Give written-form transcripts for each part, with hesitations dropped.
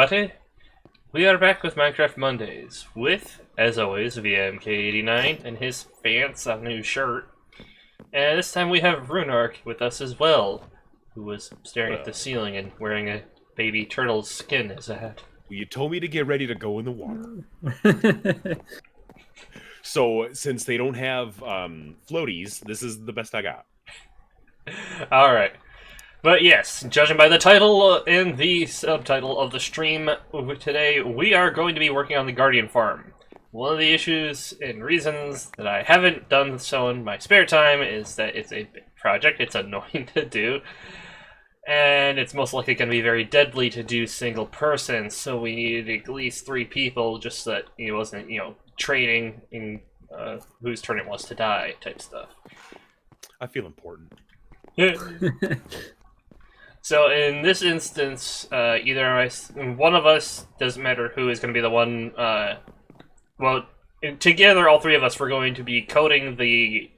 everybody. We are back with Minecraft Mondays with, as always, VMK89 and his fancy new shirt. And this time we have Runark with us as well, who was staring at the ceiling and wearing a baby turtle's skin as a hat. You told me to get ready to go in the water. So, since they don't have floaties, this is the best I got. Alright. But yes, judging by the title and the subtitle of the stream today, we are going to be working on the Guardian Farm. One of the issues and reasons that I haven't done so in my spare time is that it's a big project, it's annoying to do, and it's most likely going to be very deadly to do single person, so we needed at least 3 people just so that it wasn't, trading in whose turn it was to die type stuff. I feel important. So in this instance, one of us, doesn't matter who, is going to be the one, together all 3 of us were going to be coating the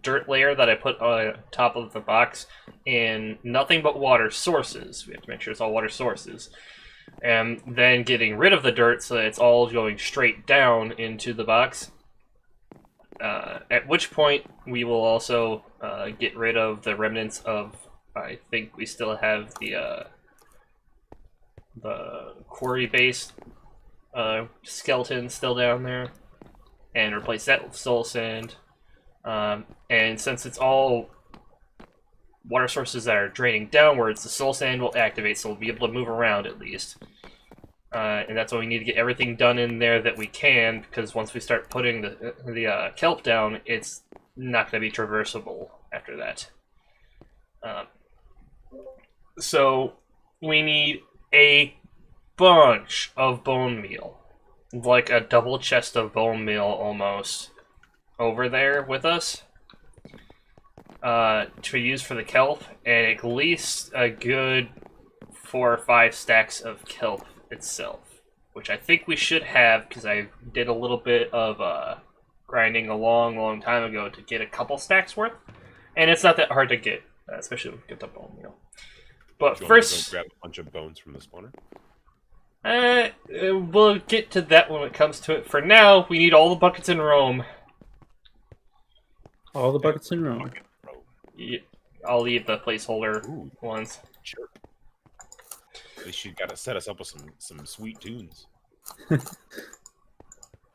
dirt layer that I put on top of the box in nothing but water sources. We have to make sure it's all water sources. And then getting rid of the dirt so that it's all going straight down into the box. At which point we will also get rid of the remnants of, I think we still have the quarry-based skeleton still down there, and replace that with soul sand. And since it's all water sources that are draining downwards, the soul sand will activate, so we'll be able to move around at least. And that's why we need to get everything done in there that we can, because once we start putting the kelp down, it's not going to be traversable after that. So we need a bunch of bone meal, like a double chest of bone meal almost, over there with us to use for the kelp, and at least a good 4 or 5 stacks of kelp itself, which I think we should have, because I did a little bit of grinding a long time ago to get a couple stacks worth, and it's not that hard to get, especially when we get the bone meal. But first, grab a bunch of bones from the spawner. We'll get to that when it comes to it. For now, we need all the buckets in Rome. All the buckets in Rome. Yeah, I'll leave the placeholder ones. Sure. At least you gotta set us up with some sweet tunes.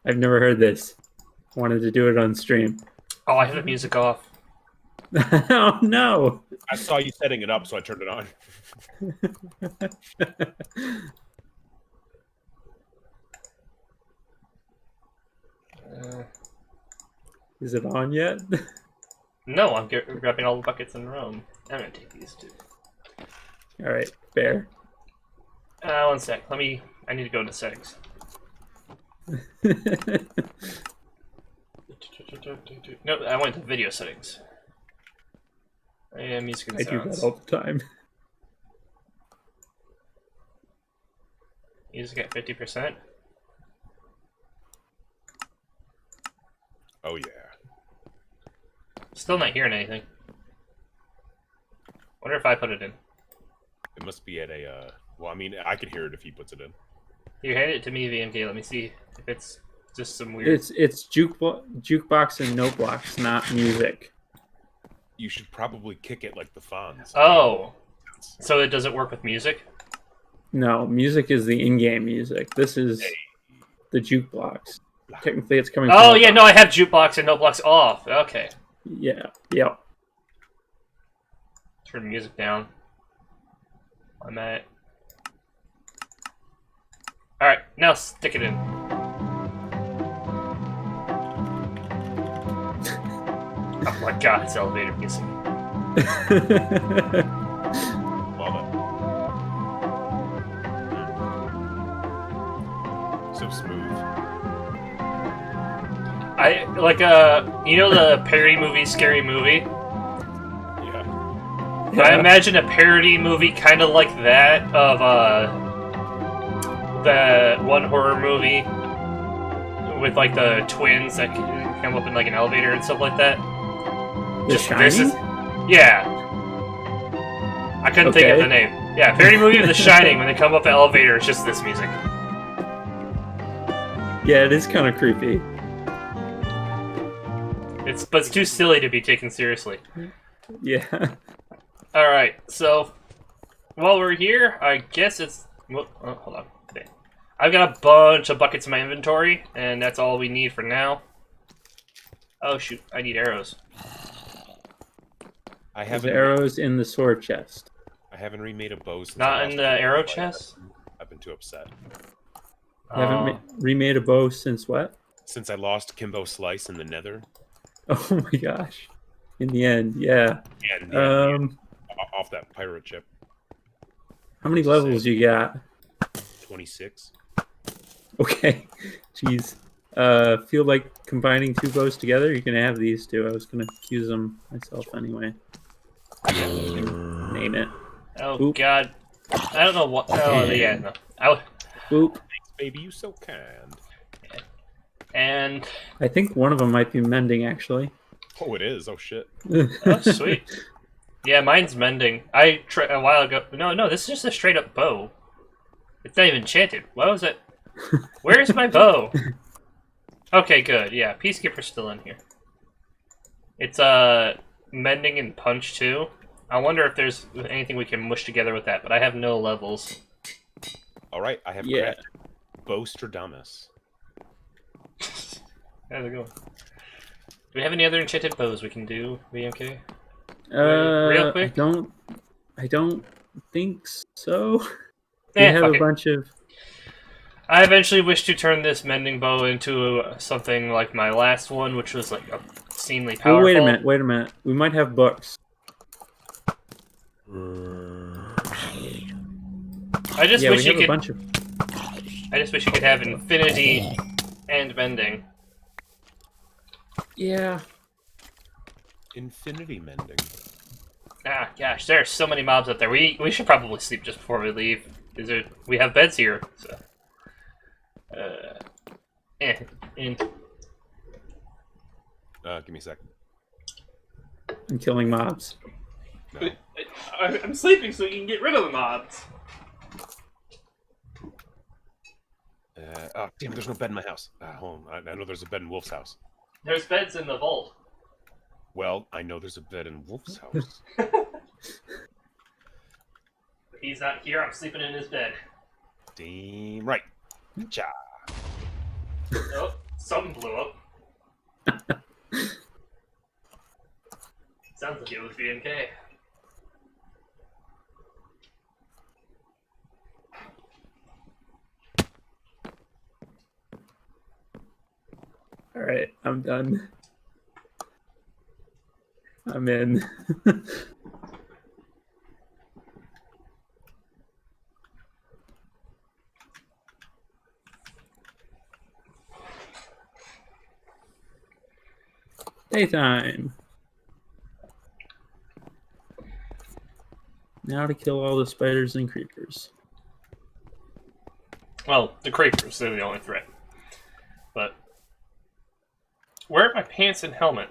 I've never heard this. Wanted to do it on stream. Oh, I have the music off. Oh no! I saw you setting it up, so I turned it on. Is it on yet? No, I'm grabbing all the buckets in Rome. I'm gonna take these too. Alright, fair. 1 sec. I need to go into settings. No, I went to video settings. And music and I sounds. do that all the time. Music at 50%. Oh yeah. Still not hearing anything. Wonder if I put it in. It must be at a. Well, I mean, I can hear it if he puts it in. You hand it to me, VMK. Let me see if it's just some weird. It's jukebox and note blocks, not music. You should probably kick it like the Fonz. Oh, so it doesn't work with music? No, music is the in-game music. This is the jukebox. Technically, it's coming. Oh yeah, no, I have jukebox and note blocks off. Okay. Yeah. Yep. Turn the music down. I'm at. All right, now stick it in. Oh my god, it's elevator music. Love it. So smooth. I like the parody movie Scary Movie? Yeah. I imagine a parody movie kind of like that of the one horror movie with like the twins that come up in like an elevator and stuff like that. The Shining? Yeah. I couldn't think of the name. Yeah, parody movie of The Shining. When they come up the elevator, it's just this music. Yeah, it is kind of creepy. But it's too silly to be taken seriously. Yeah. All right, so while we're here, I guess it's. Well, oh, hold on. Okay. I've got a bunch of buckets in my inventory, and that's all we need for now. Oh shoot! I need arrows. I There's haven't arrows in the sword chest. I haven't remade a bow since I Not lost in the a bow, arrow so chest. I've been too upset. You haven't remade a bow since what? Since I lost Kimbo Slice in the Nether. Oh my gosh. In the end, yeah. And yeah, Um, off that pirate ship. how many levels you got? 26. Okay. Jeez. Feel like combining two bows together? You can have these two. I was gonna use them myself anyway. Name it. Oh Oop. god. I don't know what. Oh yeah, no. Oop. Thanks, baby, you so kind. And I think one of them might be mending actually. Oh, it is. Oh shit. oh sweet. Yeah, mine's mending. I tried a while ago. No, this is just a straight up bow. It's not even enchanted. What was it? Where's my bow? Okay, good. Yeah, Peacekeeper's still in here. It's mending and punch too. I wonder if there's anything we can mush together with that, but I have no levels. All right, I have Yeah. crafted Bowstradamus. How's it going? Do we have any other enchanted bows we can do, BMK? Real quick? I don't think so. We have fuck a it. bunch of. I eventually wish to turn this mending bow into something like my last one, which was like obscenely powerful. Oh, wait a minute. We might have books. I just Yeah, wish we you have a could. bunch of. I just wish you could have infinity and mending. Yeah. Infinity mending. Ah, gosh, there are so many mobs out there. We should probably sleep just before we leave. We have beds here, so. And Give me a sec. I'm killing mobs. No. I'm sleeping so you can get rid of the mobs. Oh, damn, there's no bed in my house. Hold on. I know there's a bed in Wolf's house. There's beds in the vault. Well, I know there's a bed in Wolf's house. He's not here. I'm sleeping in his bed. Damn right. Cha. Oh, something blew up. Sounds like it was BMK. All right, I'm done. I'm in. Daytime. Now to kill all the spiders and creepers. Well, the creepers, they're the only threat. But where are my pants and helmet?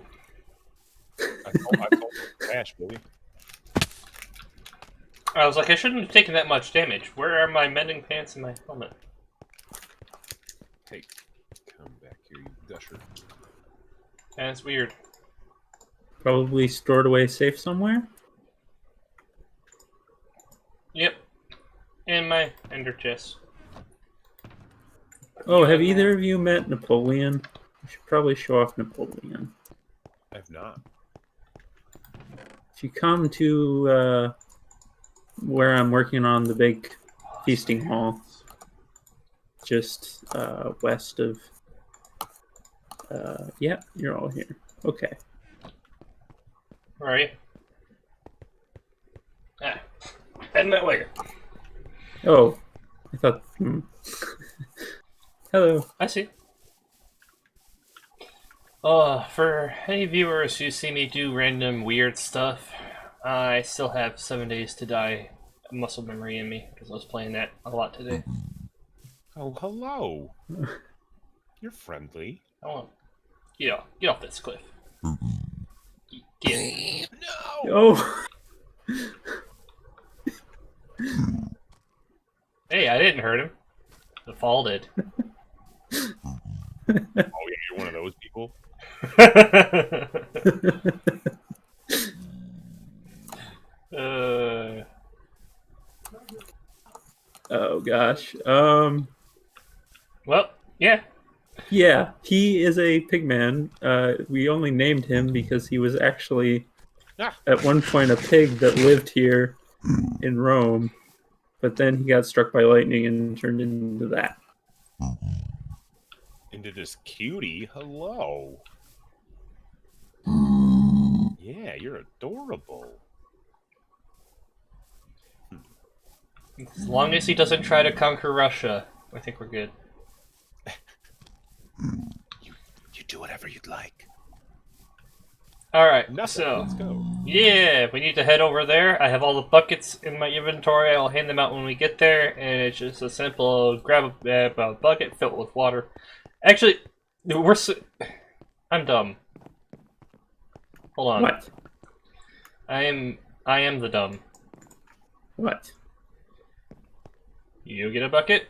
I told Ash, Billy. I was like, I shouldn't have taken that much damage. Where are my mending pants and my helmet? Hey, come back here, you gusher. That's weird. Probably stored away safe somewhere. Yep. In my ender chest. Oh, have either of you met Napoleon? I should probably show off Napoleon. I have not. If you come to where I'm working on the big feasting hall, just west of. Yeah, you're all here. Okay. Where are you? Ah. Heading that way. Oh, I thought. Hello. I see. For any viewers who see me do random weird stuff, I still have 7 days to die muscle memory in me, because I was playing that a lot today. Oh, hello. You're friendly. I want get off this cliff. Get. No! Oh. Hey, I didn't hurt him. The fall did. Oh yeah, you're one of those people. Oh gosh. Well, yeah. Yeah, he is a pigman. We only named him because he was actually Ah, at one point a pig that lived here in Rome, but then he got struck by lightning and turned into that. into this cutie. Hello. Yeah, you're adorable. As long as he doesn't try to conquer Russia, I think we're good. You do whatever you'd like. Alright, Nothing. so... Let's go. Yeah, we need to head over there. I have all the buckets in my inventory. I'll hand them out when we get there, and it's just a simple grab a bucket, fill it with water. Actually, I'm dumb. Hold on. What? I am the dumb. What? You get a bucket.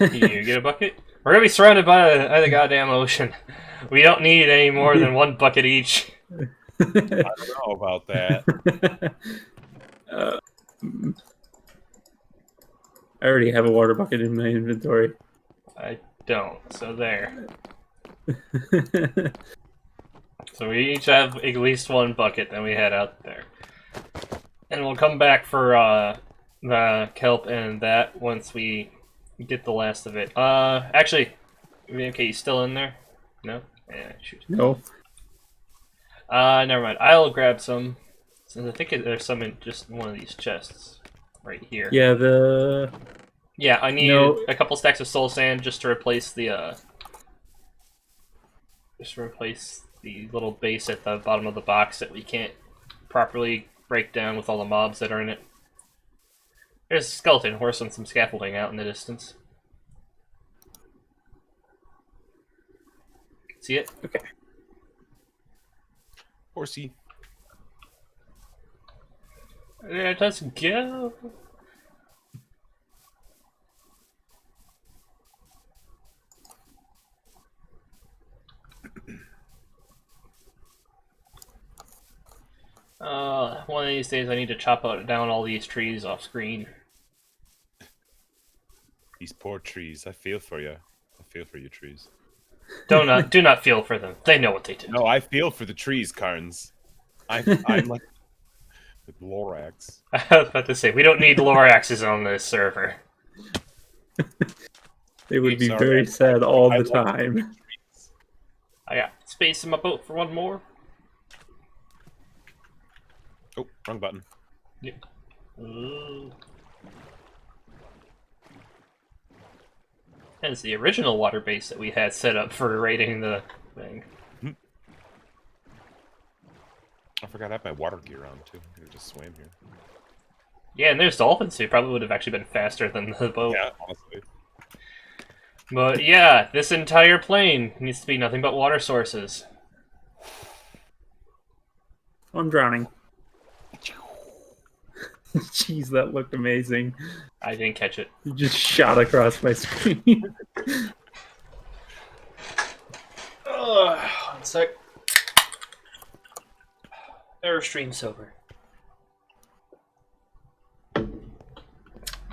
You get a bucket. We're gonna be surrounded by the goddamn ocean. We don't need any more than one bucket each. I don't know about that. I already have a water bucket in my inventory. I don't. So there. So we each have at least one bucket that we had out there. And we'll come back for the kelp and that once we get the last of it. Actually, okay, you still in there? No? Yeah, shoot. No. Never mind. I'll grab some. Since I think there's some in just one of these chests. Right here. Yeah, Yeah, I need No. a couple stacks of soul sand just to replace the, little base at the bottom of the box that we can't properly break down with all the mobs that are in it. There's a skeleton horse and some scaffolding out in the distance. See it? Okay. Horsey. Let us go. One of these days I need to chop down all these trees off screen. These poor trees. I feel for you. I feel for you, trees. Do not feel for them. They know what they did. No, I feel for the trees, Carnes. I'm like with Lorax. I was about to say, we don't need Loraxes on this server. They would be Sorry. very sad all I the like time. trees. I got space in my boat for one more. Oh, wrong button. Ooh. And it's the original water base that we had set up for raiding the thing. I forgot I have my water gear on too. I could've just swam here. Yeah, and there's dolphins who probably would have actually been faster than the boat. Yeah, honestly. But yeah, this entire plane needs to be nothing but water sources. I'm drowning. Jeez, that looked amazing. I didn't catch it. You just shot across my screen. One sec. Airstream sober.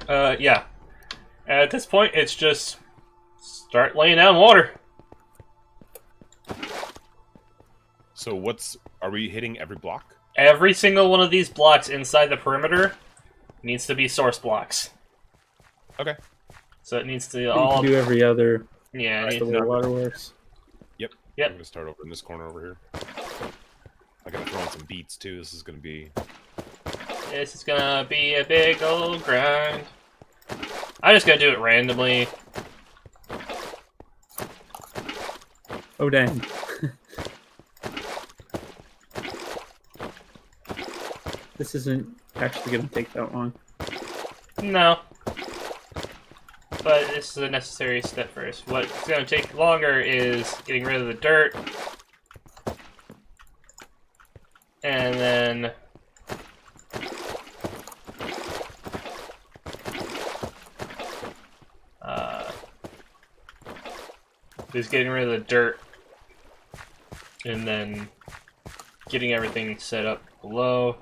Yeah. At this point, it's just start laying down water. So are we hitting every block? Every single one of these blocks inside the perimeter needs to be source blocks. Okay. So it needs to You all... can do every other Yeah, it rest needs of the waterworks. Yep. Yep. I'm gonna start over in this corner over here. I gotta throw in some beats too. This is gonna be. This is gonna be a big old grind. I'm just gonna do it randomly. Oh, dang. This isn't actually going to take that long. No. But this is a necessary step first. What's gonna take longer is getting rid of the dirt. And then is getting rid of the dirt and then getting everything set up below.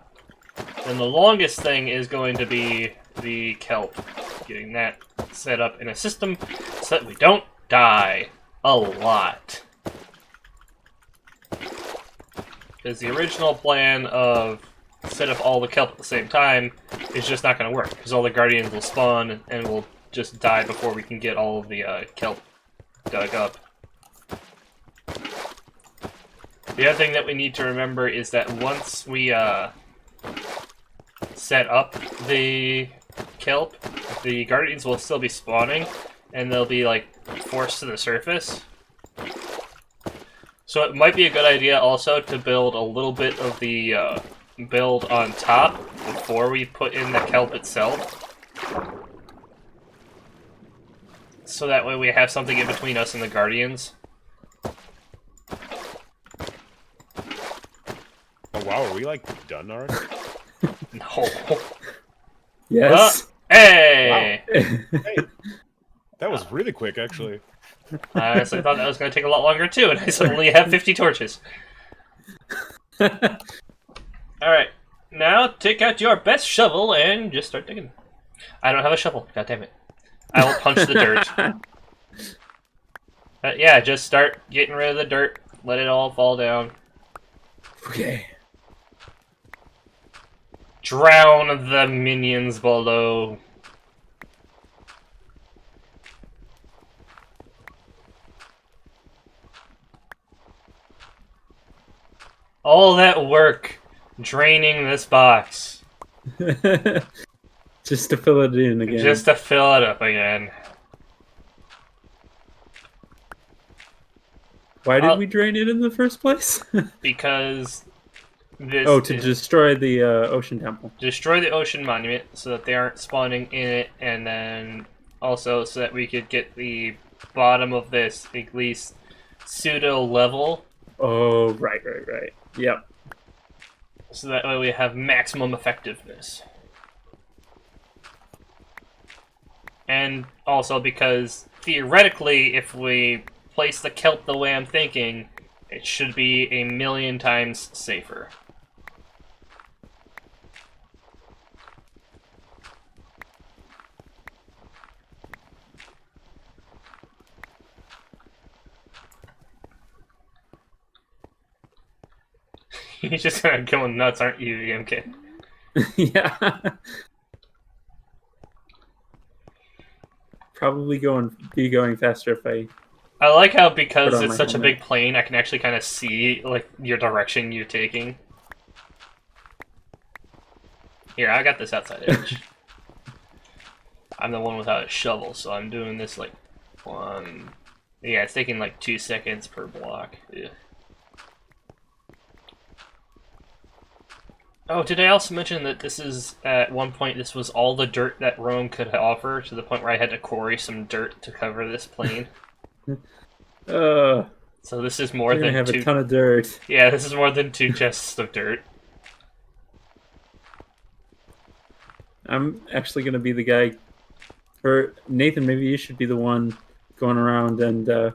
And the longest thing is going to be the kelp. Getting that set up in a system so that we don't die a lot. Because the original plan of set up all the kelp at the same time is just not going to work. Because all the guardians will spawn and will just die before we can get all of the kelp dug up. The other thing that we need to remember is that once we set up the kelp, the guardians will still be spawning, and they'll be like forced to the surface. So it might be a good idea also to build a little bit of the build on top before we put in the kelp itself. So that way we have something in between us and the guardians. Oh wow, are we like done already? No. Yes. Hey! Wow. Hey, that was really quick, actually. I honestly thought that was going to take a lot longer too, and I suddenly have 50 torches. Alright, now take out your best shovel and just start digging. I don't have a shovel, god damn it. I will punch the dirt. But yeah, just start getting rid of the dirt, let it all fall down. Okay. Drown the minions below. All that work draining this box. Just to fill it in again. Just to fill it up again. Why did we drain it in the first place? Because this to destroy the ocean temple. destroy the ocean monument so that they aren't spawning in it, and then also so that we could get the bottom of this at least pseudo level. Oh, right. Yep. So that way we have maximum effectiveness. And also because theoretically, if we place the kelp the way I'm thinking, it should be 1,000,000 times safer. You're just gonna go nuts, aren't you, VMK? Yeah. Probably be going faster if I. I like how because Put on it's my such a helmet. big plane, I can actually kind of see like your direction you're taking. Here, I got this outside edge. I'm the one without a shovel, so I'm doing this like one. Yeah, it's taking like 2 seconds per block. Ugh. Oh, did I also mention that this is, at one point, this was all the dirt that Rome could offer, to the point where I had to quarry some dirt to cover this plane? So this is more You're than gonna have two... a ton of dirt. Yeah, this is more than 2 chests of dirt. I'm actually gonna be the guy. Or Nathan, maybe you should be the one going around and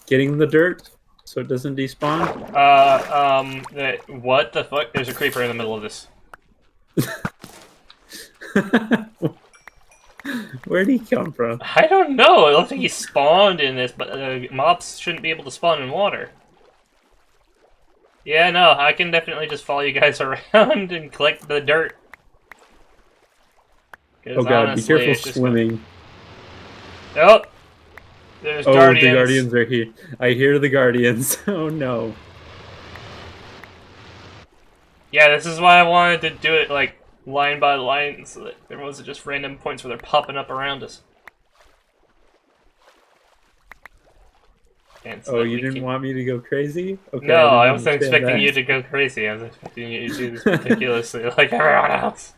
getting the dirt so it doesn't despawn. What the fuck? There's a creeper in the middle of this. Where'd he come from? I don't know, it looks like he spawned in this, but mobs shouldn't be able to spawn in water. Yeah, no, I can definitely just follow you guys around and collect the dirt. Oh god, Honestly, be careful swimming. Oh! There's Oh, guardians. the guardians are here. I hear the guardians. Oh no. Yeah, this is why I wanted to do it, like, line by line, so that there wasn't just random points where they're popping up around us. And so Oh, that you we didn't can... want me to go crazy? Okay, No, I didn't wasn't understand expecting that. you to go crazy. I was expecting you to do this ridiculously like everyone else.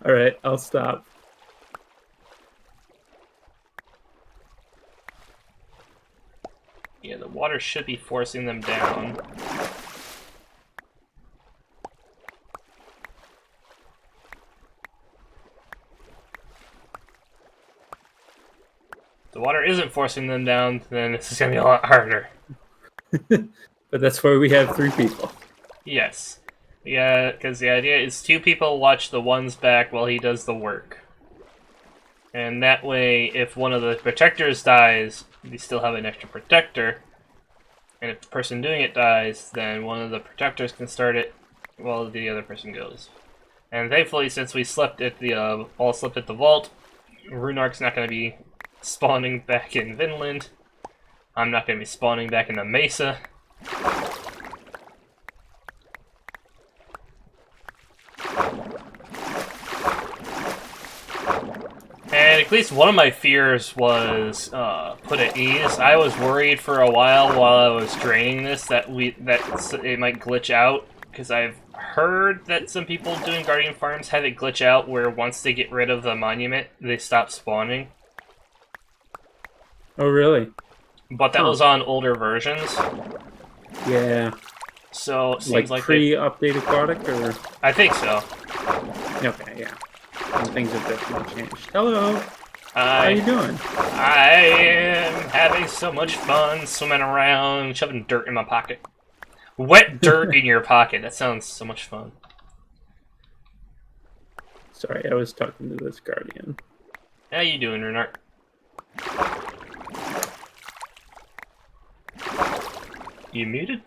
Alright, I'll stop. Yeah, the water should be forcing them down. The water isn't forcing them down, then this is going to be a lot harder. But that's why we have 3 people. Yes. Yeah, because the idea is 2 people watch the one's back while he does the work. And that way, if one of the protectors dies, we still have an extra protector. And if the person doing it dies, then one of the protectors can start it while the other person goes. And thankfully, since we slept at the all slept at the vault, Runark's not going to be spawning back in Vinland. I'm not going to be spawning back in the Mesa. And at least one of my fears was put at ease. I was worried for a while I was draining this that it might glitch out, because I've heard that some people doing Guardian farms have it glitch out where once they get rid of the monument, they stop spawning. Oh, really? But that was on older versions. Yeah. So it seems like pre-updated product, or? I think so. Okay, yeah. And things have definitely changed. Hello. How you doing? I am having so much fun swimming around, shoving dirt in my pocket. Wet dirt in your pocket. That sounds so much fun. Sorry, I was talking to this Guardian. How you doing, Renard? You muted?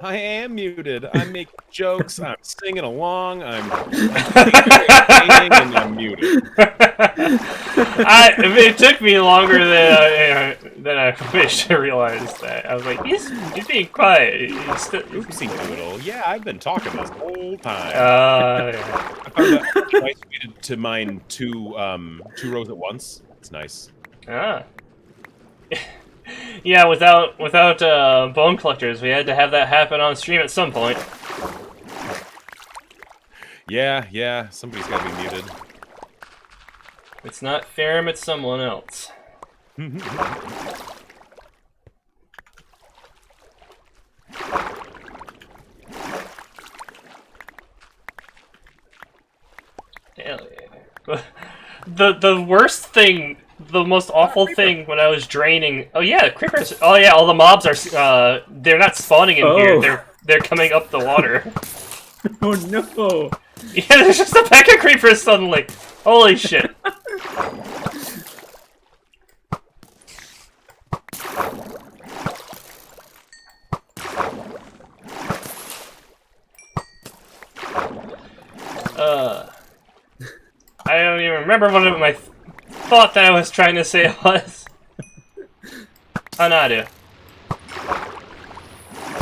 I am muted. I make jokes. I'm singing along. I'm and I'm muted. It took me longer than I wished to realize that. I was like, he's being quiet. Oopsie doodle. Yeah, I've been talking this whole time. Yeah. I found out twice we needed to mine two rows at once. It's nice. Ah. Yeah, without bone collectors, we had to have that happen on stream at some point. Yeah, somebody's got to be muted. It's not Ferrum, it's someone else. Hell yeah. The worst thing, the most awful thing when I was draining... Oh yeah, creepers... Oh yeah, all the mobs are... they're not spawning in here, they're coming up the water. Oh no! Yeah, there's just a pack of creepers suddenly! Holy shit. I don't even remember what my thought that I was trying to say was. Anadu.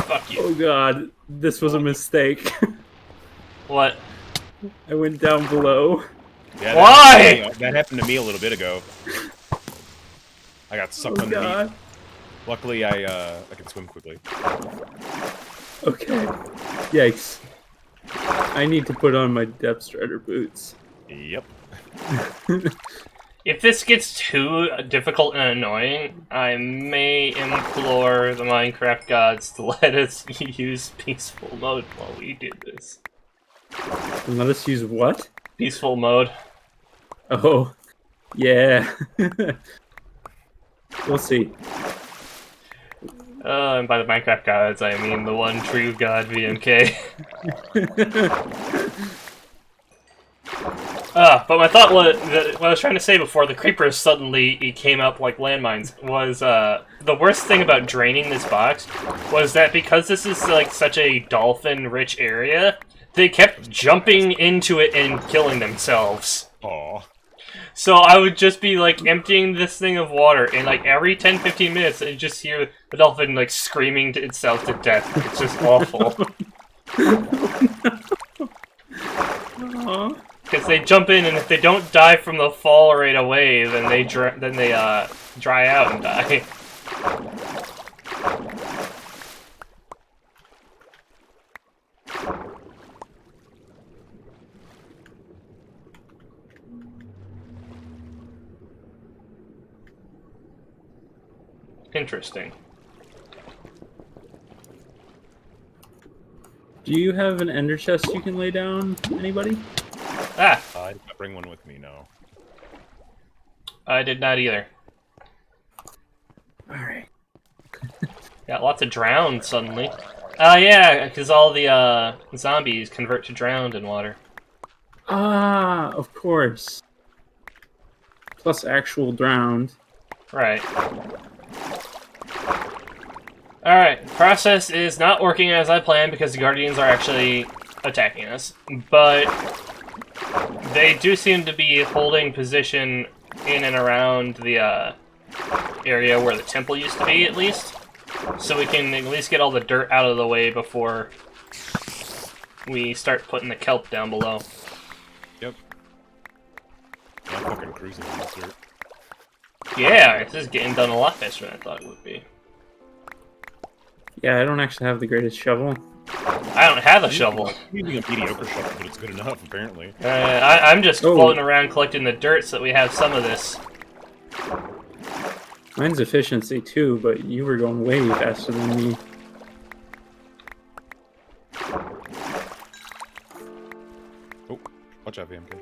Fuck you. Oh god, this was a mistake. What? I went down below. Yeah, Why? That happened to me a little bit ago. I got sucked underneath. God. Luckily, I can swim quickly. Okay. Yikes. I need to put on my depth strider boots. Yep. If this gets too difficult and annoying, I may implore the Minecraft gods to let us use peaceful mode while we do this. And let us use what? Peaceful mode. Oh. Yeah. We'll see. And by the Minecraft gods, I mean the one true god, VMK. But my thought was, what I was trying to say before the creepers suddenly came up like landmines, was the worst thing about draining this box was that because this is like such a dolphin-rich area, they kept jumping into it and killing themselves. Aw. So I would just be like emptying this thing of water, and like every 10-15 minutes, I just hear the dolphin like screaming to itself to death. It's just awful. Because they jump in, and if they don't die from the fall right away, then they dry out and die. Interesting. Do you have an ender chest you can lay down, anybody? Ah! I did not bring one with me, no. I did not either. Alright. Got lots of drowned suddenly. Oh yeah, because all the zombies convert to drowned in water. Ah, of course. Plus actual drowned. Right. Alright, process is not working as I planned because the Guardians are actually attacking us. But they do seem to be holding position in and around the area where the temple used to be, at least. So we can at least get all the dirt out of the way before we start putting the kelp down below. Yep. Yeah, I'm fucking cruising in this dirt. Yeah, this is getting done a lot faster than I thought it would be. Yeah, I don't actually have the greatest shovel. I don't have a shovel. I'm using a mediocre shovel, but it's good enough, apparently. I'm just floating around collecting the dirt so that we have some of this. Mine's efficiency too, but you were going way faster than me. Oh, watch out, VMK.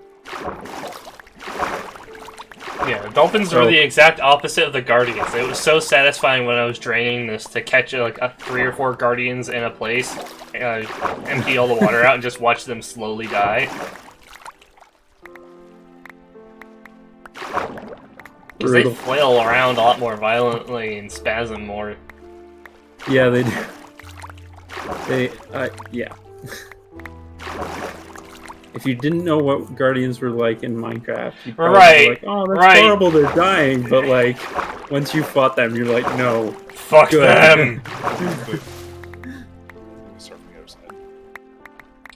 Yeah, dolphins were the exact opposite of the Guardians. It was so satisfying when I was draining this to catch like 3 or 4 Guardians in a place, empty all the water out, and just watch them slowly die. Because they flail around a lot more violently and spasm more. Yeah, they do. Yeah. If you didn't know what Guardians were like in Minecraft, you'd probably be like, oh, that's horrible, they're dying. But, like, once you fought them, you're like, no. Fuck them!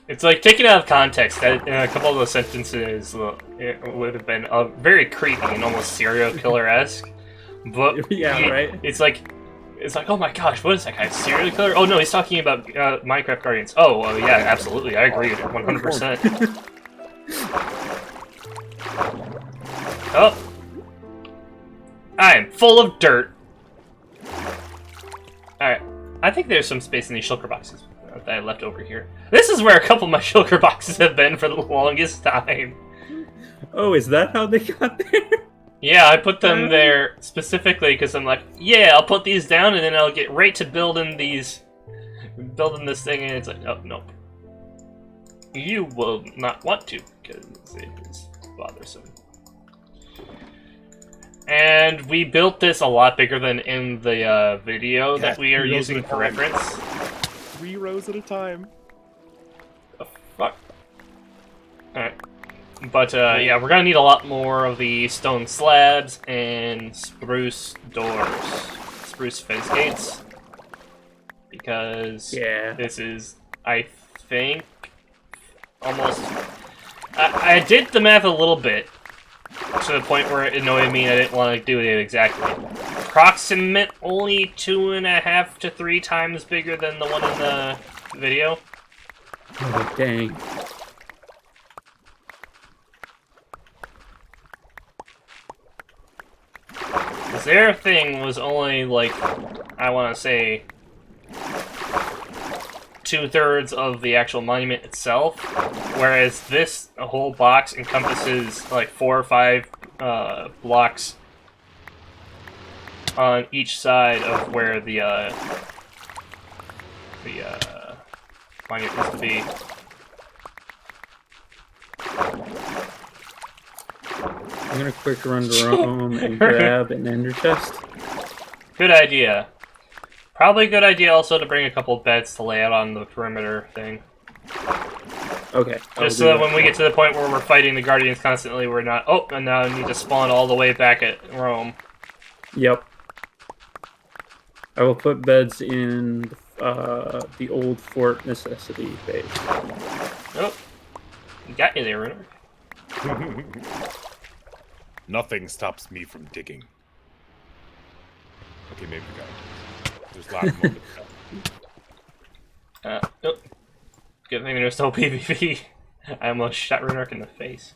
It's like, taken out of context, that a couple of those sentences it would have been very creepy and almost serial killer-esque. But yeah, right? It's like, oh my gosh, what is that guy? Serial killer? Oh no, he's talking about Minecraft Guardians. Oh, well, yeah, absolutely, I agree, 100%. Oh, I am full of dirt. All right, I think there's some space in these shulker boxes that I left over here. This is where a couple of my shulker boxes have been for the longest time. Oh, is that how they got there? Yeah, I put them there specifically because I'm like, yeah, I'll put these down and then I'll get right to building this thing, and it's like, oh, nope. You will not want to because it is bothersome. And we built this a lot bigger than in the video that we are using for reference. 3 rows at a time. The fuck? Alright. But, yeah, we're gonna need a lot more of the stone slabs and spruce doors. Spruce fence gates. Because this is, I think, almost... I did the math a little bit, to the point where it annoyed me and I didn't want to do it exactly. Approximately 2.5 to 3 times bigger than the one in the video. Oh, dang. Their thing was only, like, I want to say, 2/3 of the actual monument itself, whereas this whole box encompasses, like, 4 or 5 blocks on each side of where the monument used to be. I'm gonna quick run to Rome and grab an ender chest. Good idea. Probably a good idea also to bring a couple of beds to lay out on the perimeter thing. Okay. Just so that when we get to the point where we're fighting the Guardians constantly, we're not, oh, and now I need to spawn all the way back at Rome. Yep. I will put beds in the old fort necessity base. Oh. You got me there, Runner. Nothing stops me from digging. Okay, maybe we got it. There's lots more. Oh. Good thing there's no PvP. I almost shot Runark in the face.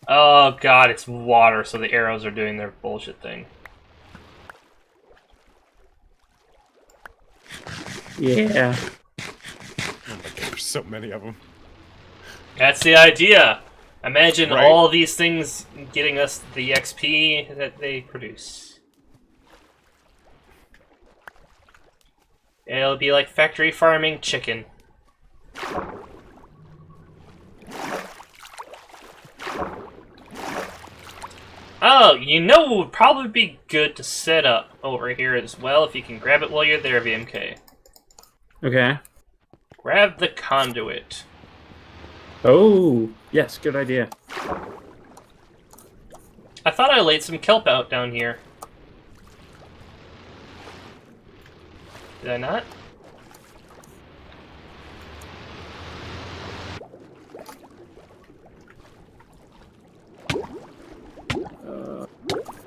Oh god, it's water, so the arrows are doing their bullshit thing. Yeah. Oh my god, there's so many of them. That's the idea. Imagine Right. all these things getting us the XP that they produce. It'll be like factory farming chicken. Oh, you know what would probably be good to set up over here as well if you can grab it while you're there, VMK. Okay. Grab the conduit. Oh, yes, good idea. I thought I laid some kelp out down here. Did I not?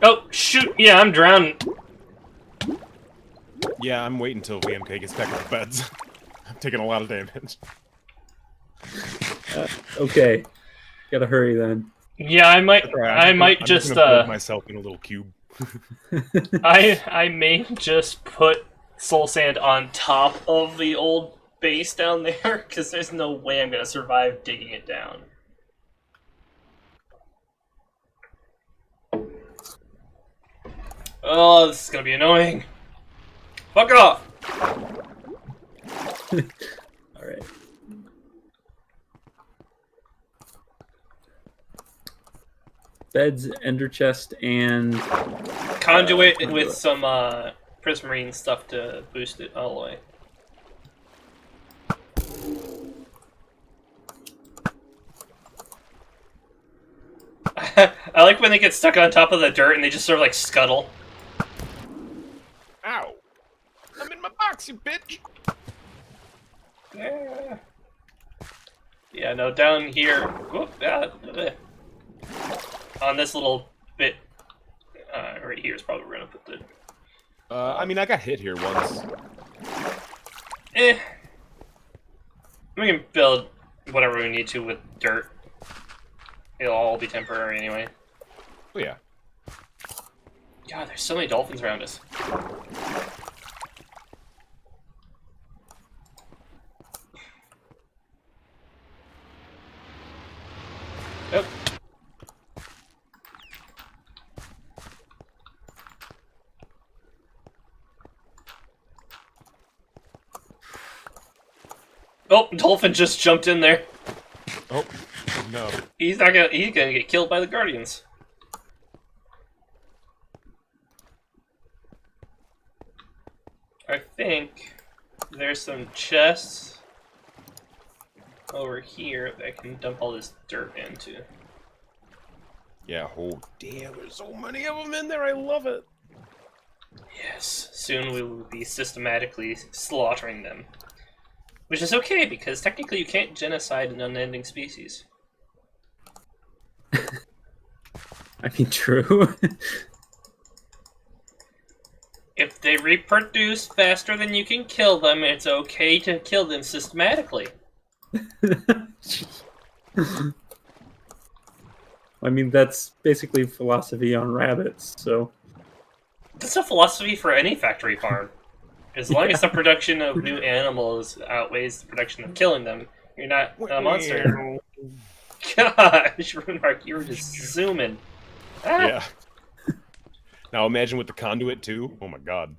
Oh, shoot! Yeah, I'm drowning. Yeah, I'm waiting until VMK gets back to the beds. I'm taking a lot of damage. Okay. Gotta hurry then. Yeah, I might I'm just gonna build myself in a little cube. I may just put soul sand on top of the old base down there, because there's no way I'm gonna survive digging it down. Oh, this is gonna be annoying. Fuck off! Alright. Beds, ender chest, and Conduit conduit. with some prismarine stuff to boost it all the way. I like when they get stuck on top of the dirt and they just sort of like scuttle. Ow! I'm in my box, you bitch! Yeah, no, down here, whoop, on this little bit, right here is probably where we're gonna put the. I mean, I got hit here once. We can build whatever we need to with dirt. It'll all be temporary anyway. Oh yeah. God, there's so many dolphins around us. Oh. Oh, dolphin just jumped in there. Oh no. He's gonna get killed by the guardians. I think there's some chests over here that I can dump all this dirt into. Yeah. Oh damn! There's so many of them in there. I love it. Yes, soon we will be systematically slaughtering them. Which is okay, because technically you can't genocide an unending species. I mean, true. If they reproduce faster than you can kill them, it's okay to kill them systematically. I mean, that's basically philosophy on rabbits, so... That's a philosophy for any factory farm. As long as the production of new animals outweighs the production of killing them, you're not a monster. Gosh, Runemark, you were just zooming. Ah. Yeah. Now imagine with the conduit too. Oh my god.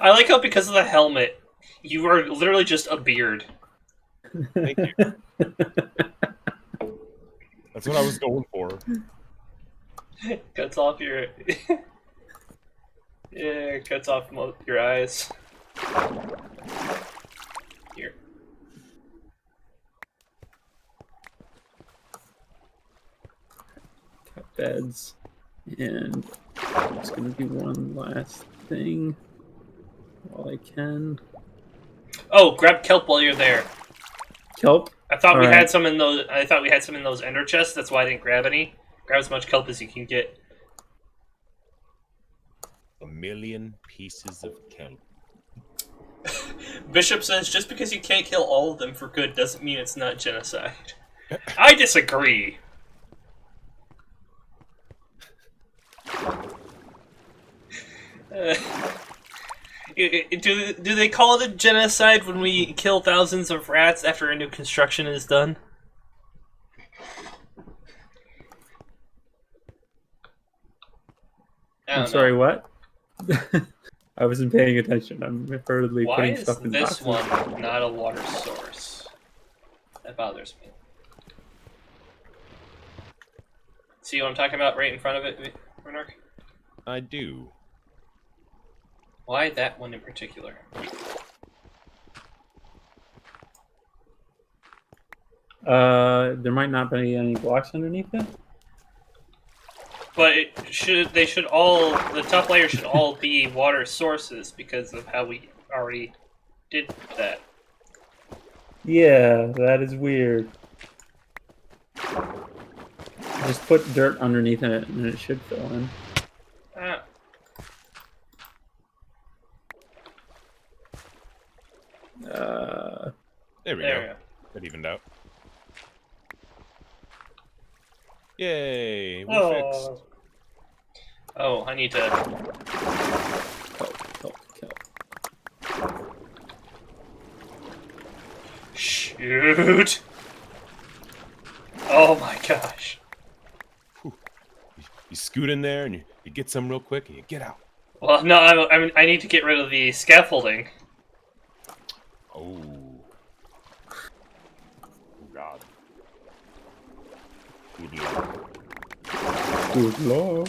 I like how because of the helmet, you are literally just a beard. Thank you. That's what I was going for. Cuts off your... yeah, cuts off your eyes. Here. Got beds. And there's gonna be one last thing while I can. Oh, grab kelp while you're there. Kelp? I thought we Alright. had some in those. I thought we had some in those ender chests. That's why I didn't grab any. Grab as much kelp as you can get. 1,000,000 pieces of kelp. Bishop says just because you can't kill all of them for good doesn't mean it's not genocide. I disagree. Do they call it a genocide when we kill thousands of rats after a new construction is done? I I'm don't sorry, know. what? I wasn't paying attention. I'm hurriedly Why putting is stuff in this boxes. one not a water source? That bothers me. See what I'm talking about right in front of it, Renark? I do. Why that one in particular? There might not be any blocks underneath it. But they should all, the top layers should all be water sources because of how we already did that. Yeah, that is weird. Just put dirt underneath it and it should fill in. Ah. There we go. That evened out. Yay, we're fixed. Oh, I need to... Kelp. Shoot! Oh my gosh. You scoot in there and you get some real quick and you get out. Well, no, I need to get rid of the scaffolding. Oh. Oh God. Good luck. Good luck.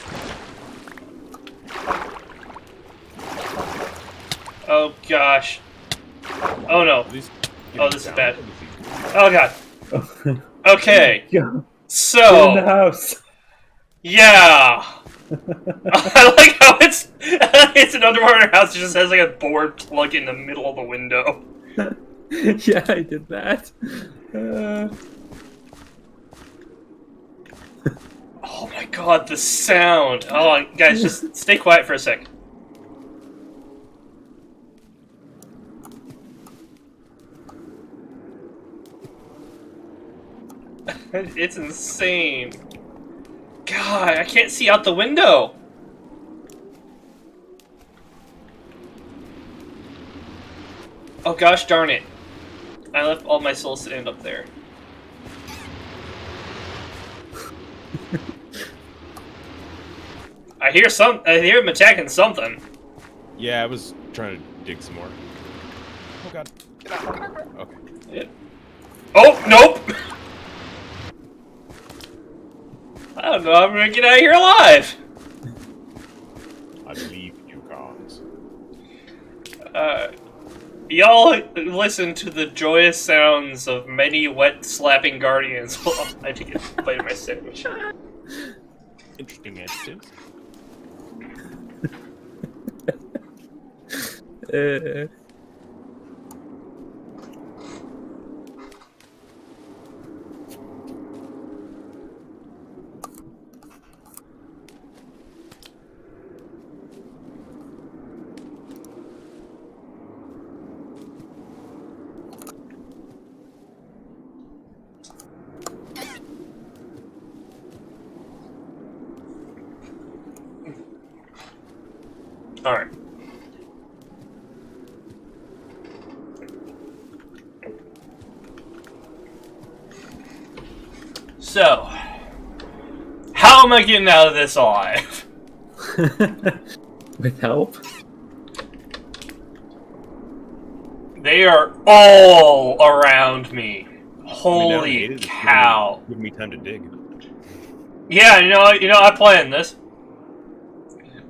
Oh gosh. Oh no. Oh, this is bad. Oh god. Okay. Yeah. So. In the house. Yeah. I like how it's an underwater house. It just has like a board plug in the middle of the window. Yeah, I did that. Oh my god, the sound. Oh, guys, just stay quiet for a sec. It's insane. God, I can't see out the window. Oh gosh darn it. I left all my soul sand up there. I hear him attacking something. Yeah, I was trying to dig some more. Oh God. Get out. Okay. Yep. Oh, nope! I don't know how I'm gonna get out of here alive! I believe you guys. Y'all listen to the joyous sounds of many wet slapping guardians while I take a bite of my sandwich. Interesting adjective. Alright. So, how am I getting out of this alive? With help? They are all around me. Holy cow. Give me time to dig. Yeah, you know, I planned this.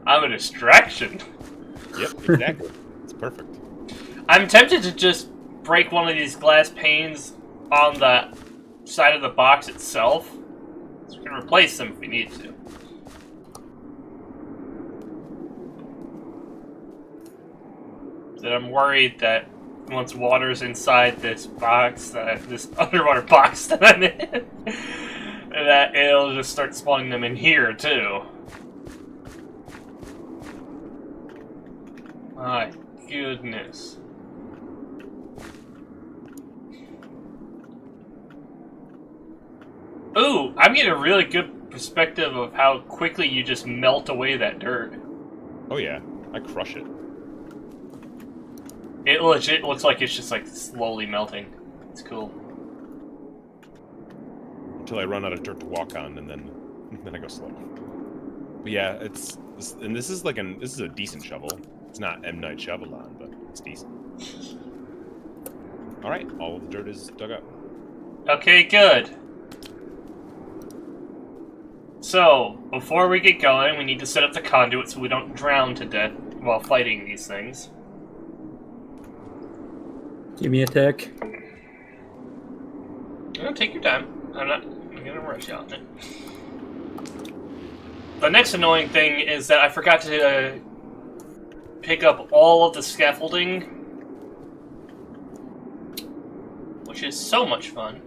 I'm a distraction. Yep, exactly. It's perfect. I'm tempted to just break one of these glass panes on the side of the box itself. So we can replace them if we need to. But I'm worried that once water's inside this box, this underwater box that I'm in, that it'll just start spawning them in here too. My goodness. Ooh, I'm getting a really good perspective of how quickly you just melt away that dirt. Oh yeah, I crush it. It legit looks like it's just like slowly melting. It's cool. Until I run out of dirt to walk on, and then I go slow. But yeah, it's This is like this is a decent shovel. It's not M. Night Shyamalan, but it's decent. All right, all of the dirt is dug up. Okay, good. So, before we get going, we need to set up the conduit so we don't drown to death while fighting these things. Give me a tick. Take your time. I'm gonna rush you on it. The next annoying thing is that I forgot to pick up all of the scaffolding, which is so much fun.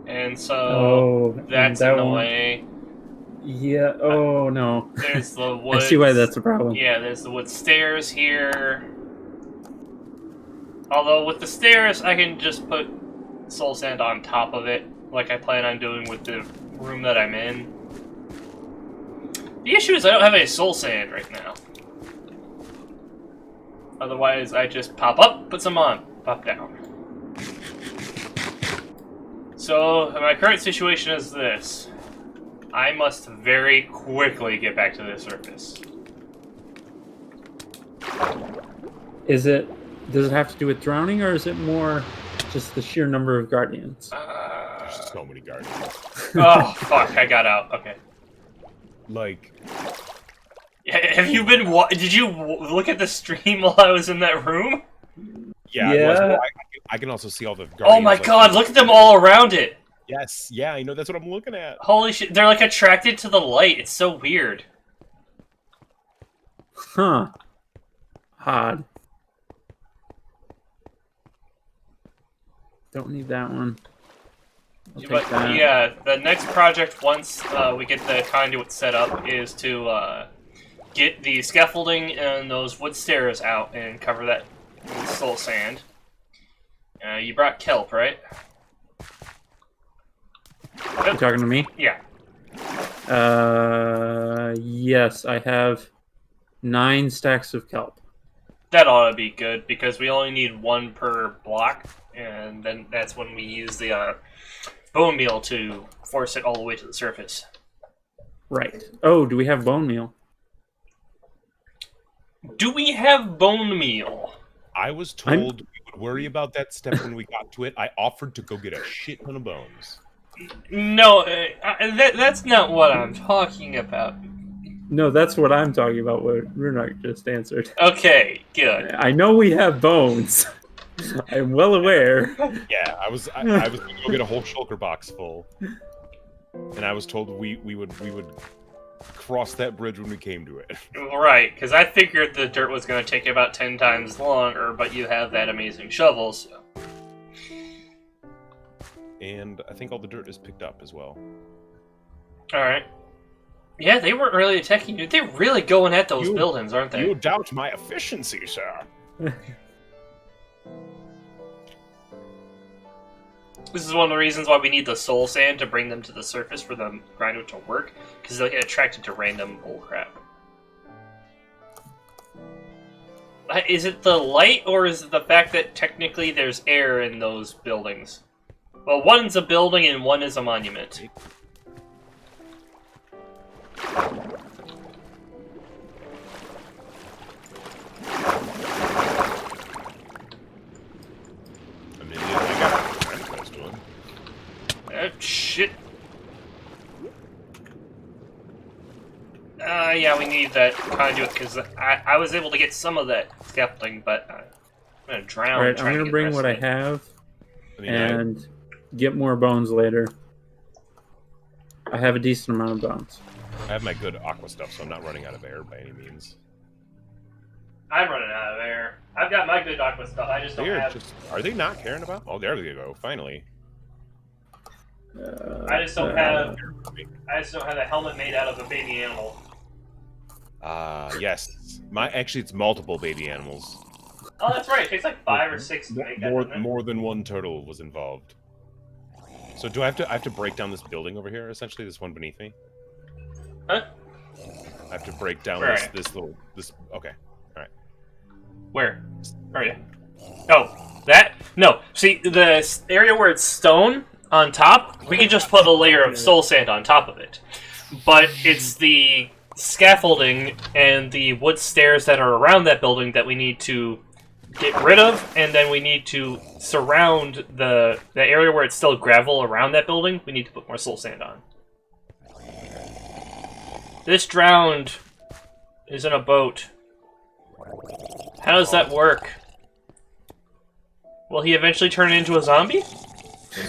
And so that's annoying. Yeah. Oh no. There's the wood. I see why that's a problem. Yeah, there's the wood stairs here. Although with the stairs, I can just put soul sand on top of it, like I plan on doing with the room that I'm in. The issue is I don't have any soul sand right now. Otherwise, I just pop up, put some on, pop down. So, my current situation is this. I must very quickly get back to the surface. Does it have to do with drowning, or is it more just the sheer number of guardians? So many guardians. Oh, fuck, I got out. Okay. Like... Have you been... Did you look at the stream while I was in that room? Yeah. Yeah. Well, I can also see all the guardians. Oh my god, look at them all around it! Yes, yeah, I know, that's what I'm looking at. Holy shit, they're like attracted to the light. It's so weird. Huh. Odd. Don't need that one. I'll take But that. yeah, the next project, once we get the conduit set up, is to get the scaffolding and those wood stairs out and cover that with soul sand. You brought kelp, right? You talking to me? Yeah. Yes, I have 9 stacks of kelp. That ought to be good, because we only need 1 per block, and then that's when we use the bone meal to force it all the way to the surface. Right. Oh, do we have bone meal? Do we have bone meal? I was told we would worry about that step when we got to it. I offered to go get a shit ton of bones. No, that's not what I'm talking about. No, that's what I'm talking about, what Runak just answered. Okay, good. I know we have bones. I'm well aware. Yeah, I was going to go get a whole shulker box full. And I was told we would cross that bridge when we came to it. Right, because I figured the dirt was going to take about 10 times longer, but you have that amazing shovel, so... And I think all the dirt is picked up as well. Alright. Yeah, they weren't really attacking you. They're really going at those buildings, aren't they? You doubt my efficiency, sir. This is one of the reasons why we need the soul sand to bring them to the surface for the grinder to work, because they'll get attracted to random bullcrap. Is it the light, or is it the fact that technically there's air in those buildings? Well, one's a building and one is a monument. Shit. Yeah, we need that conduit, because I was able to get some of that scaffolding, but I'm gonna drown. Alright, I'm gonna bring what I have and get more bones later. I have a decent amount of bones. I have my good aqua stuff, so I'm not running out of air by any means. I'm running out of air. I've got my good aqua stuff, I just don't have... Are they not caring about? Oh, there they go, finally. I just don't have a helmet made out of a baby animal. Yes. Actually, it's multiple baby animals. Oh, that's right. It takes like 5 or 6 to make that. More than one turtle was involved. So do I have to break down this building over here? Essentially, this one beneath me. Huh? I have to break down this. Okay. All right. Where? Are you? Oh, that? No. See, the area where it's stone, on top, we can just put a layer of soul sand on top of it. But it's the scaffolding and the wood stairs that are around that building that we need to get rid of, and then we need to surround the area where it's still gravel around that building. We need to put more soul sand on. This drowned is in a boat. How does that work? Will he eventually turn into a zombie?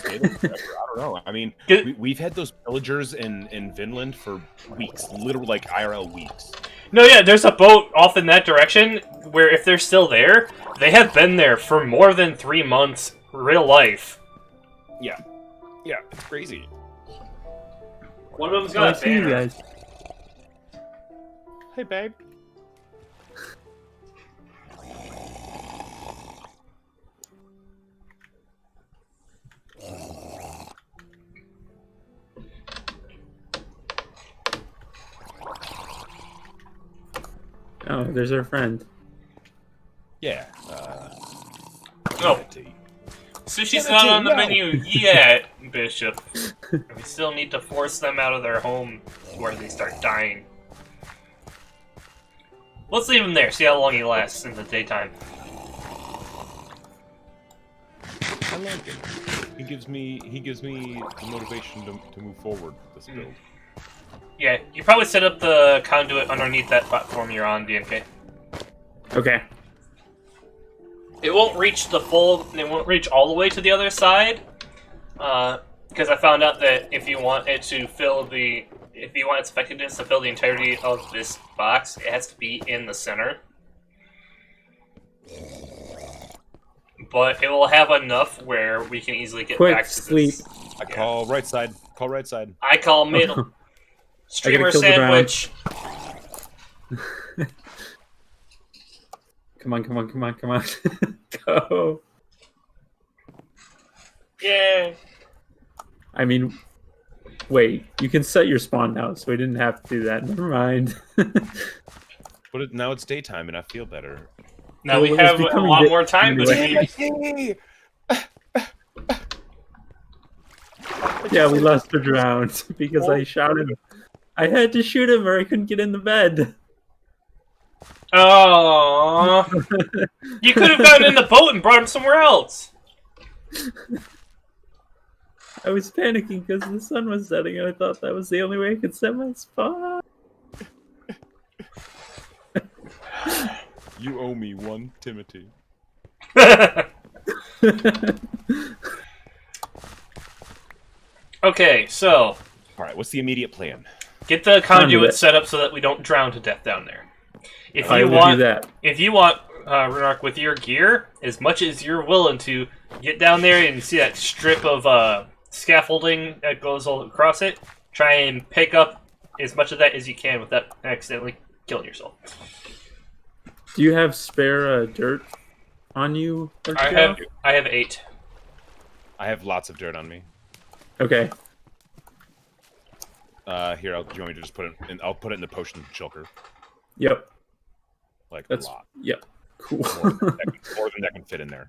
I don't know. I mean, we've had those villagers in Vinland for weeks, literally like IRL weeks. No, yeah, there's a boat off in that direction where if they're still there, they have been there for more than 3 months, real life. Yeah, it's crazy. One of them's got a banner. Guys. Hey, babe. Oh, there's our friend. Yeah. Oh. Sushi's not on the menu yet, Bishop. We still need to force them out of their home where they start dying. Let's leave him there, see how long he lasts in the daytime. I like him. He gives me the motivation to move forward with this build. Yeah, you probably set up the conduit underneath that platform you're on, DMK. Okay. It won't reach it won't reach all the way to the other side, because I found out that if you want its effectiveness to fill the entirety of this box, it has to be in the center. But it will have enough where we can easily get Quick back to sleep. this. I call right side. Call right side. I call middle. Streamer kill the sandwich. Come on. Go. Yeah. I mean, wait. You can set your spawn now, so we didn't have to do that. Never mind. But now it's daytime and I feel better. Now Well, we it's have a becoming lot day- more time anyway. between. Yeah, we lost the round because I shouted. I had to shoot him or I couldn't get in the bed. Oh, you could have gotten in the boat and brought him somewhere else. I was panicking because the sun was setting and I thought that was the only way I could set my spawn. You owe me one Timothy. Okay, so All right, what's the immediate plan? get the conduit Conduit. set up so that we don't drown to death down there. If I you will want, do that. if you want, Renark, with your gear, as much as you're willing to get down there and see that strip of scaffolding that goes all across it, try and pick up as much of that as you can without accidentally killing yourself. Do you have spare dirt on you? I have 8. I have lots of dirt on me. Okay. Here, do you want me to just put it in? I'll put it in the potion shulker. Yep. Like That's a lot. Yep. Cool. More than that can fit in there.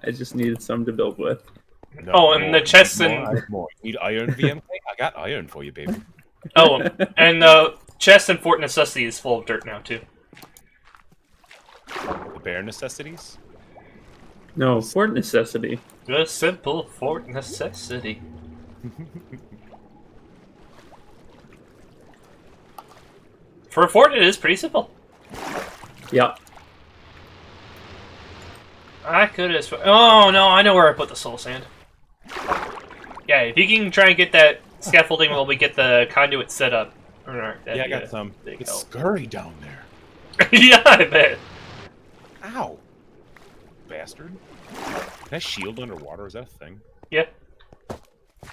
I just needed some to build with. No, Oh, and the chests more, and- I have more. You need iron, VMK? I got iron for you, baby. Oh, and the chest and Fort Necessity is full of dirt now, too. The bare necessities? No, Fort Necessity. The simple Fort Necessity. For a fort, it is pretty simple. Yep. I could have. Oh no, I know where I put the soul sand. Yeah, if you can try and get that scaffolding while we get the conduit set up. Yeah, I got some. big It's help. scurry down there. Yeah, I bet. Ow. Bastard. Can I shield underwater? Is that a thing? Yeah.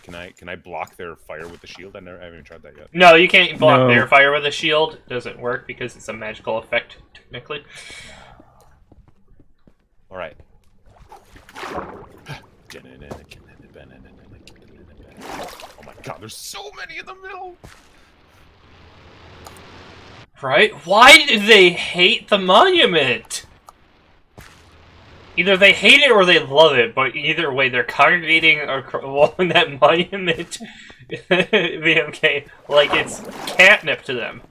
Can I block their fire with the shield? I haven't even tried that yet. No, you can't block No. their fire with a shield. It doesn't work because it's a magical effect, technically. All right. Oh my god, there's so many in the middle. Right? Why do they hate the monument? Either they hate it or they love it, but either way, they're congregating along that monument VMK like it's catnip to them.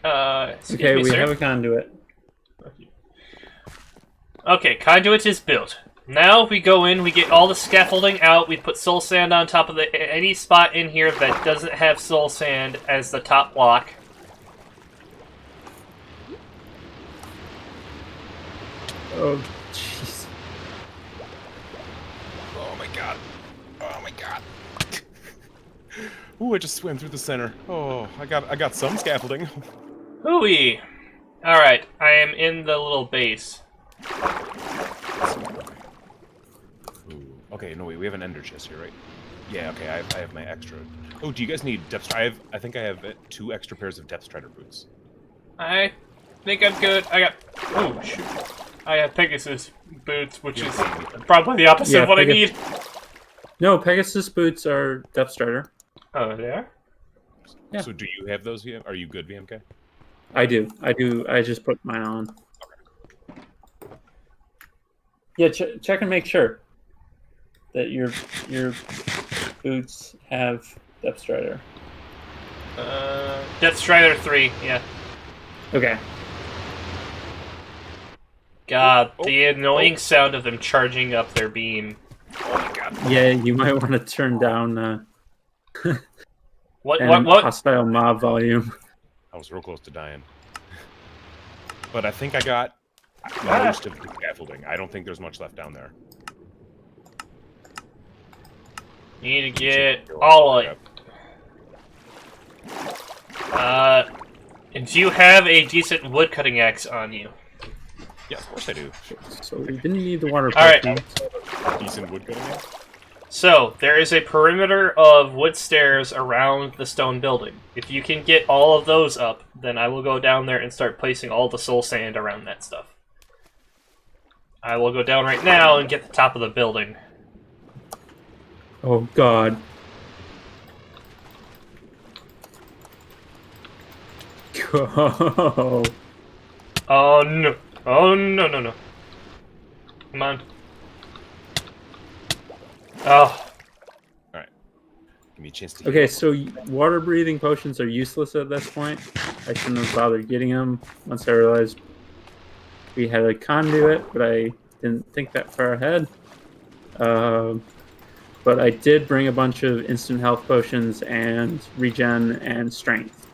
Excuse Okay, me, we sir. have a conduit. Okay, conduit is built. Now we go in, we get all the scaffolding out, we put soul sand on top of any spot in here that doesn't have soul sand as the top block. Oh, jeez. Oh my god. Oh my god. Ooh, I just swam through the center. Oh, I got some scaffolding. Hooey! Alright, I am in the little base. Ooh. Okay, no wait, we have an ender chest here, right? Yeah, okay, I have my extra. Oh, do you guys need depth strider? I think I have 2 extra pairs of depth strider boots. I think I'm good. I got... Oh, shoot. I have Pegasus boots, which is probably the opposite of what I need. No, Pegasus boots are Depth Strider. Oh, they are? Yeah. So do you have those, VM? Are you good, VMK? I do. I just put mine on. Yeah, check and make sure that your boots have Depth Strider. Death Strider 3, yeah. Okay. God, the annoying sound of them charging up their beam. Oh my god. Yeah, you might want to turn down What? hostile mob volume. I was real close to dying. But I think I got most of the scaffolding. I don't think there's much left down there. You need to get all of it. Do you have a decent wood cutting axe on you? Yeah, of course I do. So we didn't need the water. All right. Decent wood cutting. So, there is a perimeter of wood stairs around the stone building. If you can get all of those up, then I will go down there and start placing all the soul sand around that stuff. I will go down right now and get the top of the building. Oh God. Go. Oh no. Oh no, no, no. Come on. Oh. Alright. Give me a chance to Okay, so water breathing potions are useless at this point. I shouldn't have bothered getting them once I realized we had a conduit, but I didn't think that far ahead. But I did bring a bunch of instant health potions and regen and strength.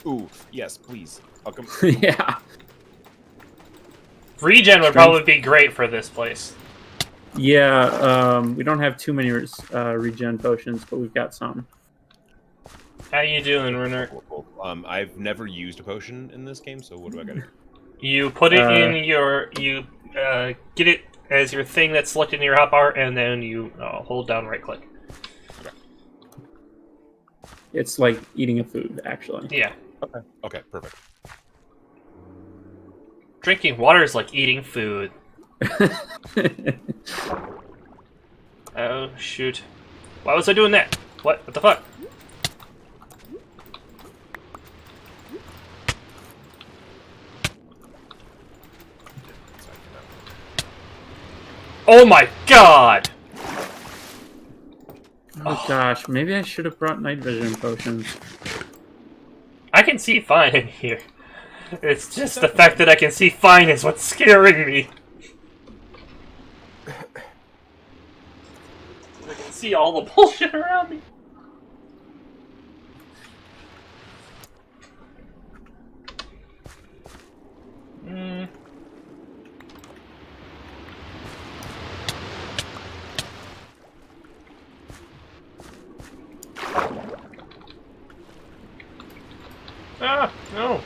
Ooh, yes, please. I'll come. Yeah. Regen would probably be great for this place. Yeah, we don't have too many regen potions, but we've got some. How you doing, Renner? I've never used a potion in this game, so what do I gotta do? You put it in your... You get it as your thing that's selected in your hotbar, and then you hold down right-click. Okay. It's like eating a food, actually. Yeah. Okay. Okay, perfect. Drinking water is like eating food. Oh, shoot. Why was I doing that? What? What the fuck? Oh my god! Oh gosh, maybe I should have brought night vision potions. I can see fine in here. It's just the fact that I can see fine is what's scaring me. I can see all the bullshit around me. Ah, no.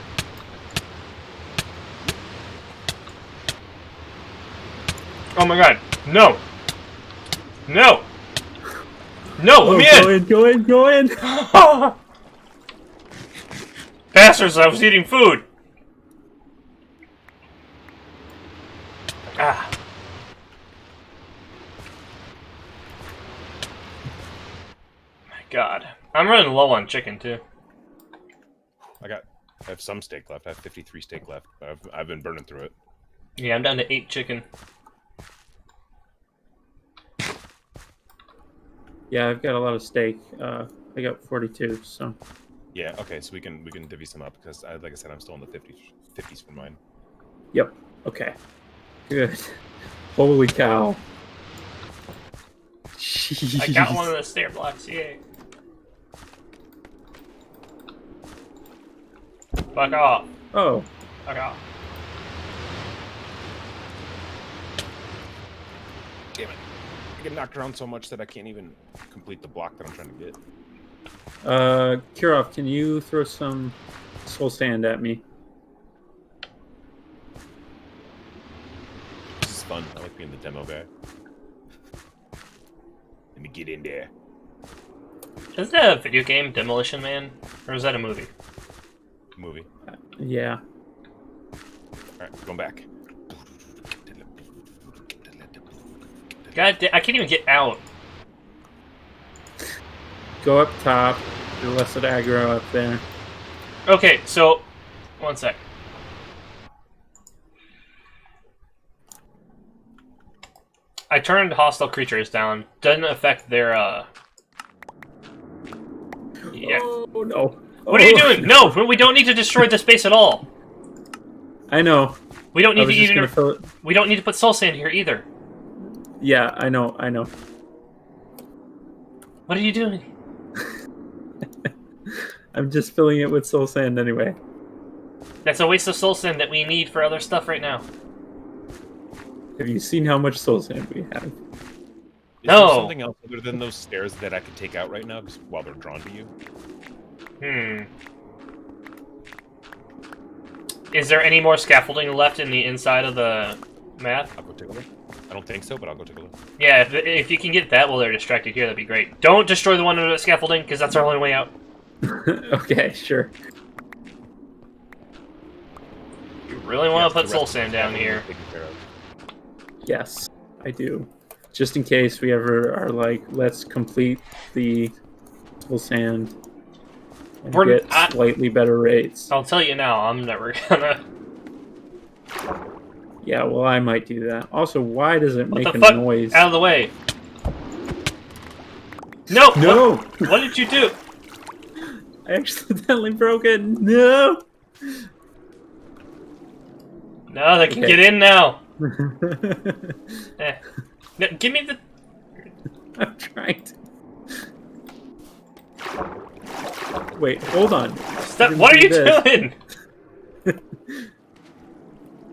Oh my god, no! No! No, let me in! Go in! Bastards, I was eating food! Ah. My god. I'm running low on chicken, too. I got I have some steak left. I have 53 steak left. I've been burning through it. Yeah, I'm down to 8 chicken. Yeah, I've got a lot of steak. I got 42, so... Yeah, okay, so we can divvy some up, because, like I said, I'm still in the 50s for mine. Yep, okay. Good. Holy cow. Jeez. I got one of the stair blocks, yay. Fuck off. Oh. Fuck off. Damn it. I get knocked around so much that I can't even complete the block that I'm trying to get. Kirov, can you throw some soul sand at me? This is fun. I like being the demo guy. Let me get in there. Is that a video game, Demolition Man? Or is that a movie? Movie. Yeah. Alright, going back. God damn, I can't even get out. Go up top. There's less of aggro up there. Okay, so... One sec. I turned hostile creatures down. Doesn't affect their, Yeah. Oh, no. What are you doing? No, we don't need to destroy the space at all. I know. We don't need to just gonna even... fill it. We don't need to put soul sand here either. Yeah, I know. What are you doing? I'm just filling it with soul sand anyway. That's a waste of soul sand that we need for other stuff right now. Have you seen how much soul sand we have? Is No. there something else other than those stairs that I could take out right now, just while they're drawn to you? Is there any more scaffolding left in the inside of the map? I'll go take a look. I don't think so, but I'll go take a look. Yeah, if you can get that while they're distracted here, that'd be great. Don't destroy the one under the scaffolding, because that's our only way out. Okay, sure. You really want to Yeah, put the soul rest of sand the down scaffolding here. is taken care of. Yes, I do. Just in case we ever are like, let's complete the soul sand and get slightly better rates. I'll tell you now, I'm never gonna... Yeah, well, I might do that. Also, why does it What make the a fuck? noise? Out of the way. No! No! What did you do? I accidentally broke it. No! No, they can Okay. get in now. No, give me the... I'm trying to. Wait, hold on. Stop. What are you doing?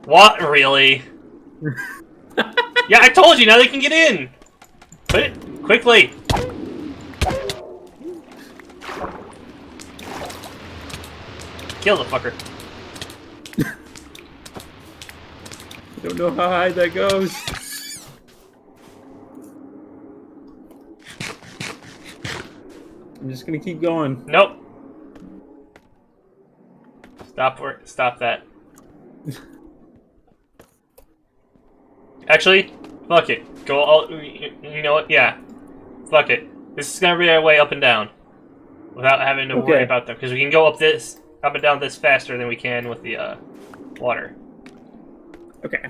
What, really? Yeah, I told you, now they can get in! Put it, quickly! Kill the fucker. I don't know how high that goes. I'm just gonna keep going. Nope. Stop that. Actually, fuck it. Go all... You know what? Yeah. Fuck it. This is gonna be our way up and down. Without having to worry about them. Because we can go up and down this faster than we can with the, water. Okay.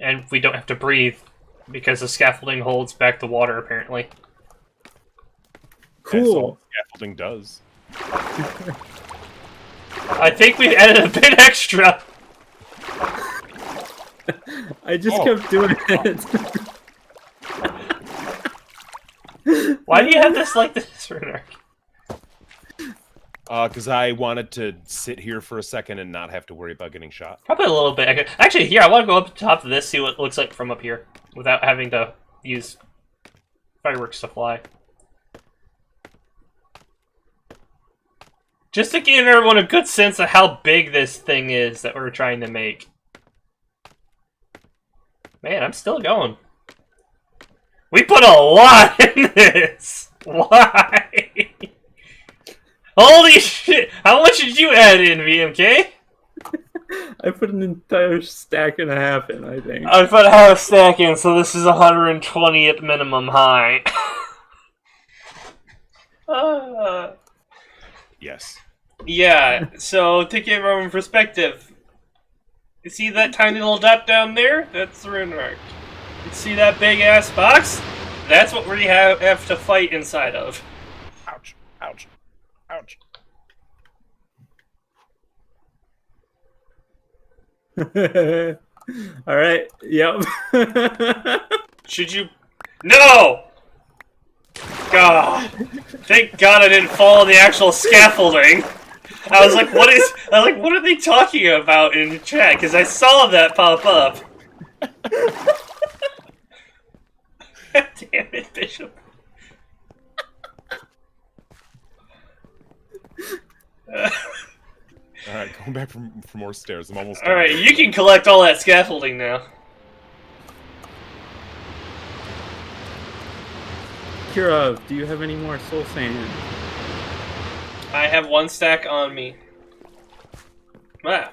And we don't have to breathe. Because the scaffolding holds back the water, apparently. That's all Cool. scaffolding does. I think we added a bit extra! I just kept doing it. Why do you have this like this, Renner? Because I wanted to sit here for a second and not have to worry about getting shot. Probably a little bit. Actually, here, I want to go up top of this, see what it looks like from up here. Without having to use fireworks to fly. Just to give everyone a good sense of how big this thing is that we're trying to make. Man, I'm still going. We put a lot in this! Why? Holy shit! How much did you add in, VMK? I put an entire stack and a half in, I think. I put half a stack in, so this is 120 at minimum high. Yes. Yeah, so take it from perspective. You see that tiny little dot down there? That's the rune mark. You see that big ass box? That's what we have to fight inside of. Ouch. Ouch. Ouch. All right. Yep. Should you? No! God! Thank God I didn't follow the actual scaffolding. I was like, what are they talking about in the chat? Because I saw that pop up. Damn it, Bishop. Alright, going back for more stairs. I'm almost done. Alright, you can collect all that scaffolding now. Kira, do you have any more soul sand? I have 1 stack on me. Ah.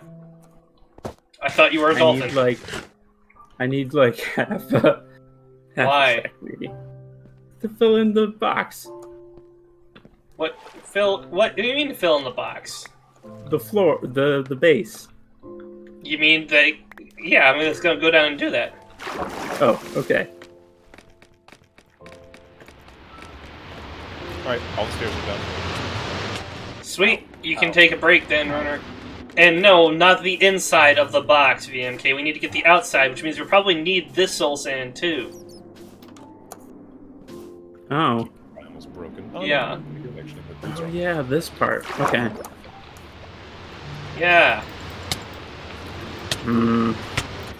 I thought you were a dolphin. I need like half a Why? stack, maybe, to fill in the box. What do you mean to fill in the box? The floor, the base. You mean that? Yeah, I'm just gonna go down and do that. Oh, okay. Alright, all the stairs are done. Sweet, you can take a break then, runner. And no, not the inside of the box, VMK. We need to get the outside, which means we probably need this soul sand too. Oh. I almost broken. Oh, Yeah. No, actually, but these Oh are- yeah, this part. Okay. Yeah.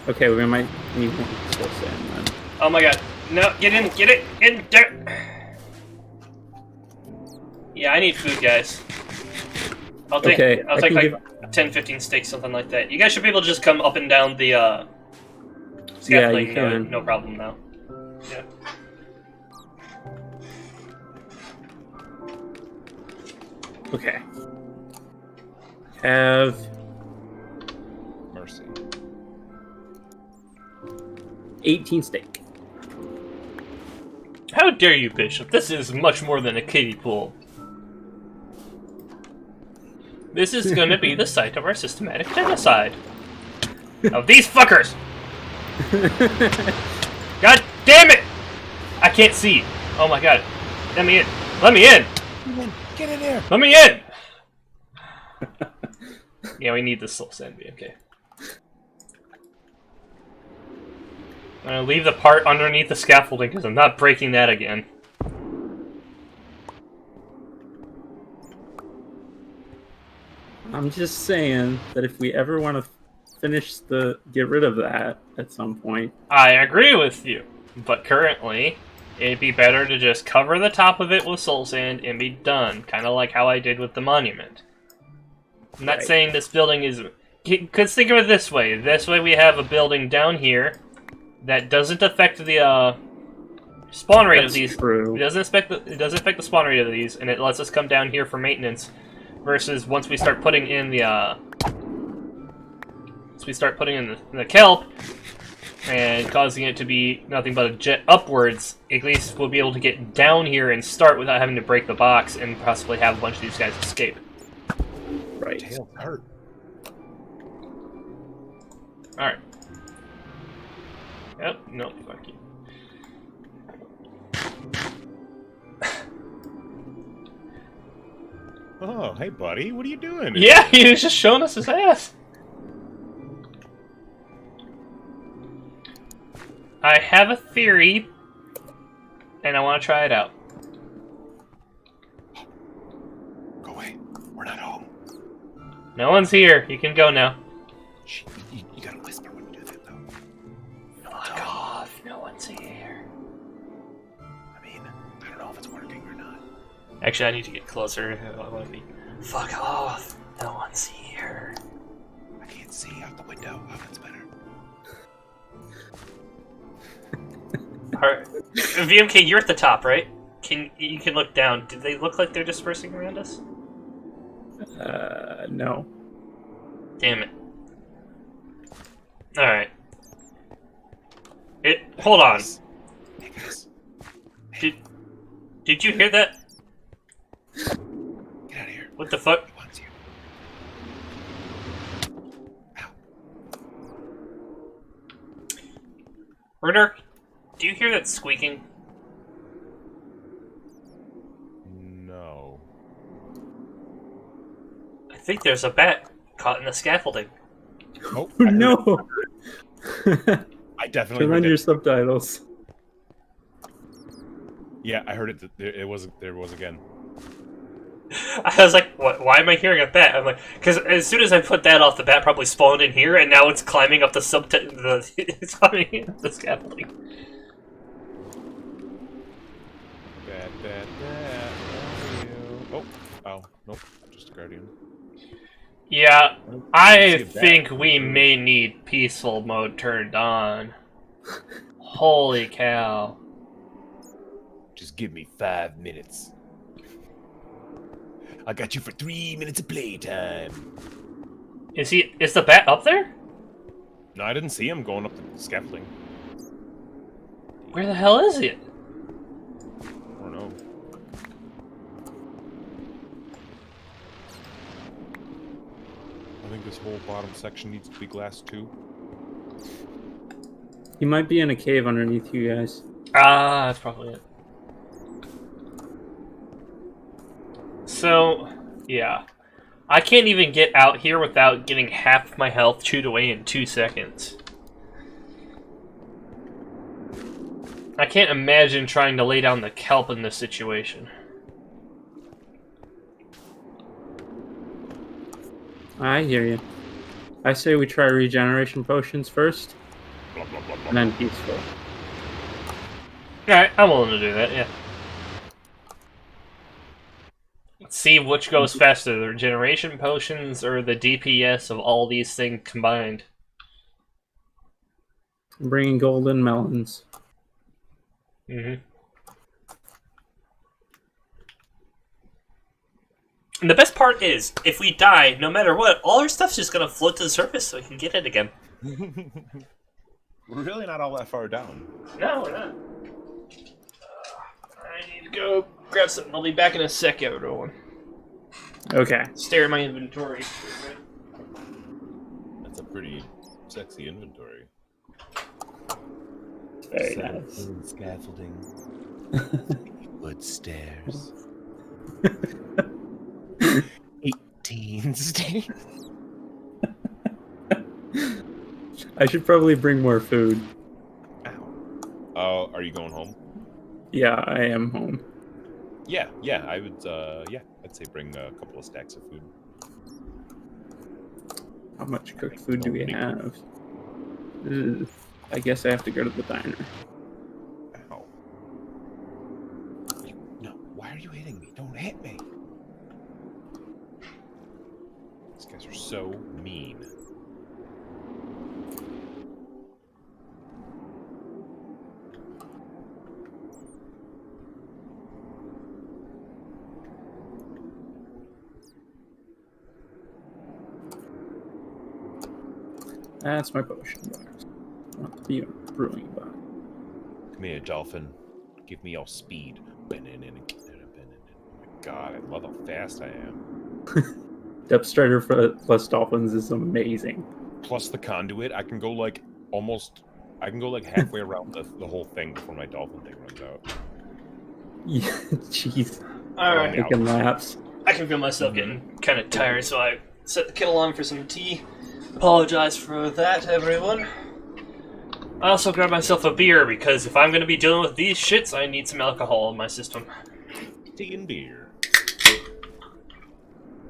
Okay, we might need more soul sand then. Oh my god. No, get it, in there. Yeah, I need food, guys. I'll take like 10, 15 steaks, something like that. You guys should be able to just come up and down the scaffolding. you can. No problem now. Yeah. Okay. Have Mercy. 18 steak. How dare you, Bishop? This is much more than a kiddie pool. This is gonna be the site of our systematic genocide. Of these fuckers! God damn it! I can't see. Oh my god. Let me in. Let me in! Get in there! Let me in! Yeah, we need this soul sand, okay. I'm gonna leave the part underneath the scaffolding because I'm not breaking that again. I'm just saying that if we ever want to get rid of that at some point. I agree with you, but currently, it'd be better to just cover the top of it with soul sand and be done, kind of like how I did with the monument. I'm not saying this building is... Because think of it this way. This way we have a building down here that doesn't affect the spawn rate of these. True. It doesn't affect the spawn rate of these, and it lets us come down here for maintenance. Versus once we start putting in the kelp and causing it to be nothing but a jet upwards, at least we'll be able to get down here and start without having to break the box and possibly have a bunch of these guys escape. Right. Tail hurt. Alright. Yep, no, fuck you. Oh, hey buddy, what are you doing? Yeah, he was just showing us his ass. I have a theory, and I want to try it out. Go away. We're not home. No one's here. You can go now. Shh, you gotta whisper when you do that, though. Fuck off. No one's here. I mean, I don't know if it's working or not. Actually, I need to get closer. I want to be... Fuck off. No one's here. I can't see out the window. Oh, that's better. Alright. VMK, you're at the top, right? You can look down. Do they look like they're dispersing around us? No. Damn it. Alright. Hold on. Hey guys, Did you hear that? get out of here. What the foot. Wants you. Murder, do you hear that squeaking? No. I think there's a bat caught in the scaffolding. Oh, No! I definitely Turn heard on your it. subtitles. Yeah, I heard it. There was again. I was like, what? Why am I hearing a bat? I'm like, because as soon as I put that off, the bat probably spawned in here, and now it's climbing up the it's climbing up the scaffolding. Bat, bat, bat. Where are you? Oh, nope. Just a guardian. Yeah, see I a bat. think we may need peaceful mode turned on. Holy cow. Just give me 5 minutes. I got you for 3 minutes of playtime. Is the bat up there? No, I didn't see him going up the scaffolding. Where the hell is it? I don't know. I think this whole bottom section needs to be glass too. He might be in a cave underneath you guys. Ah, that's probably it. So, yeah. I can't even get out here without getting half my health chewed away in 2 seconds. I can't imagine trying to lay down the kelp in this situation. I hear you. I say we try regeneration potions first, Blah, blah, blah, blah. and then peaceful. Alright, I'm willing to do that, yeah. Let's see which goes faster, the regeneration potions or the DPS of all these things combined. I'm bringing golden melons. Mm-hmm. And the best part is, if we die, no matter what, all our stuff's just gonna float to the surface so we can get it again. We're really not all that far down. No, we're not. I need to go grab something. I'll be back in a sec, everyone. Okay. Stare at my inventory. That's a pretty sexy inventory. Very nice. Scaffolding. Wood stairs. 18 stairs. I should probably bring more food. Oh, are you going home? Yeah, I am home. Yeah, I would, I'd say bring a couple of stacks of food. How much cooked food do we have? Ugh. I guess I have to go to the diner. Ow. No, why are you hitting me? Don't hit me. These guys are so mean. That's my potion box. Not the brewing box. Come here, dolphin. Give me your speed. Oh my god, I love how fast I am. Depth Strider plus Dolphins is amazing. Plus the conduit, I can go like halfway around the whole thing before my dolphin thing runs out. Yeah, jeez. Alright. Taking laps. I can feel myself getting kind of tired, so I set the kettle on for some tea. Apologize for that, everyone. I also grabbed myself a beer, because if I'm going to be dealing with these shits, I need some alcohol in my system. Tea and beer.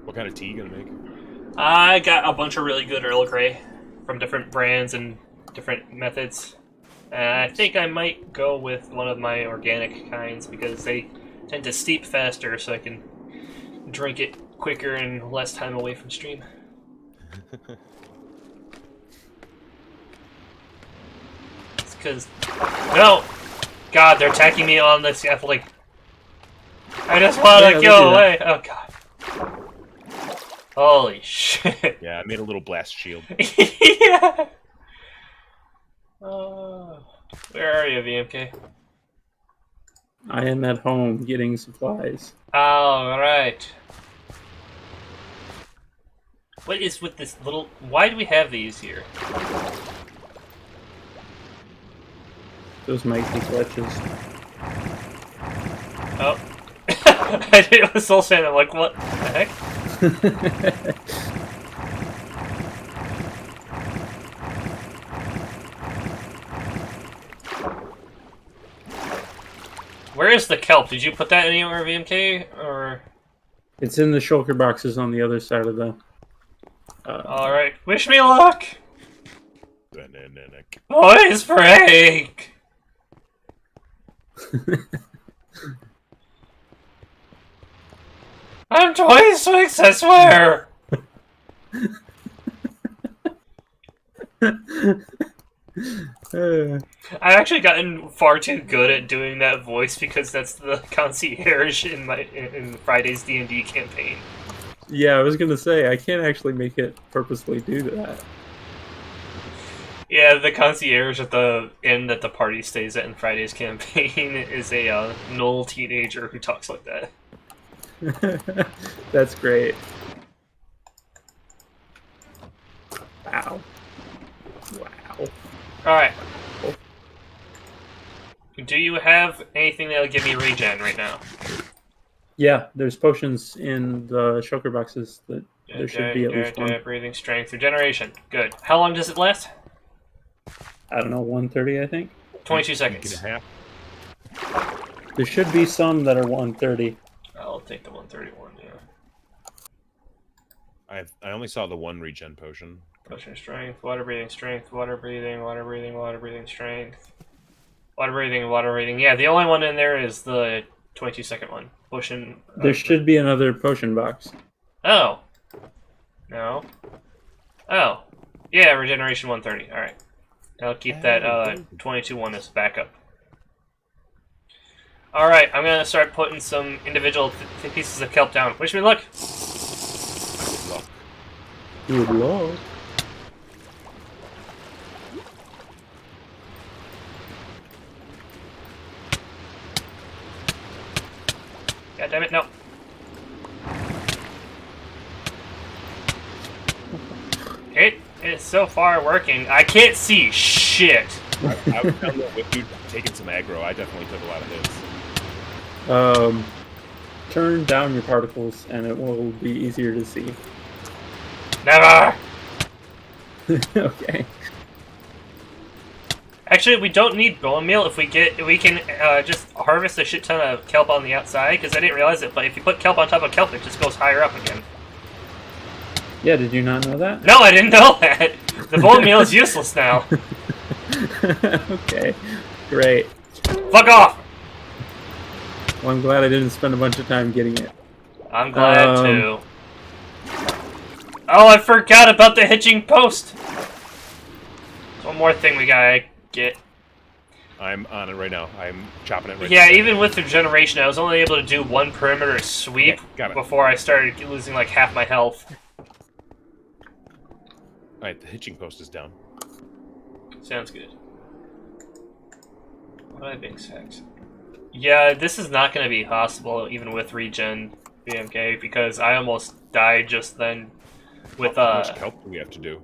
What kind of tea you gonna make? I got a bunch of really good Earl Grey from different brands and different methods. I think I might go with one of my organic kinds, because they tend to steep faster, so I can drink it quicker and less time away from stream. It's because... No! God, they're attacking me on the scaffolding. I just want to go away! Oh, God. Holy shit. Yeah, I made a little blast shield. Yeah! Where are you, VMK? I am at home getting supplies. Alright. What is with this little... Why do we have these here? Those might be glitches. Oh. I was still saying, I'm like, what the heck? Where is the kelp? Did you put that anywhere, VMK? Or... It's in the shulker boxes on the other side of the... Alright, wish me luck! Banana. Boys break! I'm 26, I swear! I've actually gotten far too good at doing that voice because that's the concierge in Friday's D&D campaign. Yeah, I was gonna say, I can't actually make it purposely do that. Yeah, the concierge at the inn that the party stays at in Friday's campaign is a null teenager who talks like that. That's great. Wow. Wow. Alright. Do you have anything that'll give me regen right now? Yeah, there's potions in the shulker boxes that there should be at least one. Breathing strength, regeneration. Good. How long does it last? I don't know, 130, I think? 22 Get seconds. a half. There should be some that are 130. I'll take the 131, yeah. I only saw the one regen potion. Potion of strength, water breathing strength, water breathing, water breathing, water breathing strength. Water breathing, water breathing. Yeah, the only one in there is the 22-second one. Potion. There should be another potion box. Oh. No. Oh. Yeah, regeneration 130. Alright. I'll keep that 22 one as backup. Alright, I'm gonna start putting some individual pieces of kelp down. Wish me luck! Good luck. God damn it, no. It is so far working. I can't see shit. I was down there with you taking some aggro. I definitely took a lot of hits. Turn down your particles and it will be easier to see. Never! Okay. Actually, we don't need bone meal if we can just harvest a shit ton of kelp on the outside, because I didn't realize it, but if you put kelp on top of kelp, it just goes higher up again. Yeah, did you not know that? No, I didn't know that! The bone meal is useless now. Okay, great. Fuck off! Well, I'm glad I didn't spend a bunch of time getting it. I'm glad too. Oh, I forgot about the hitching post! One more thing we gotta get. I'm on it right now. I'm chopping it right Yeah, now. even with the regeneration, I was only able to do one perimeter sweep before I started losing like half my health. Alright, the hitching post is down. Sounds good. What am I being sex? Yeah, this is not going to be possible even with regen BMK because I almost died just then with How much kelp do we have to do?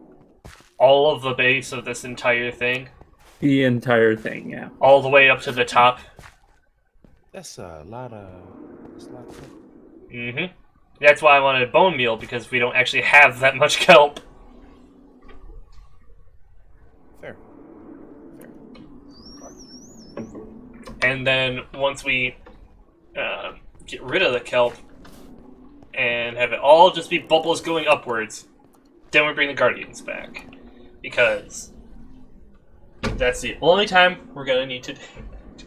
all of the base of this entire thing. The entire thing, yeah. All the way up to the top. That's a lot of... Mm-hmm. That's why I wanted bone meal, because we don't actually have that much kelp. Fair. And then once we get rid of the kelp and have it all just be bubbles going upwards, then we bring the guardians back. Because that's the only time we're going to need to do that.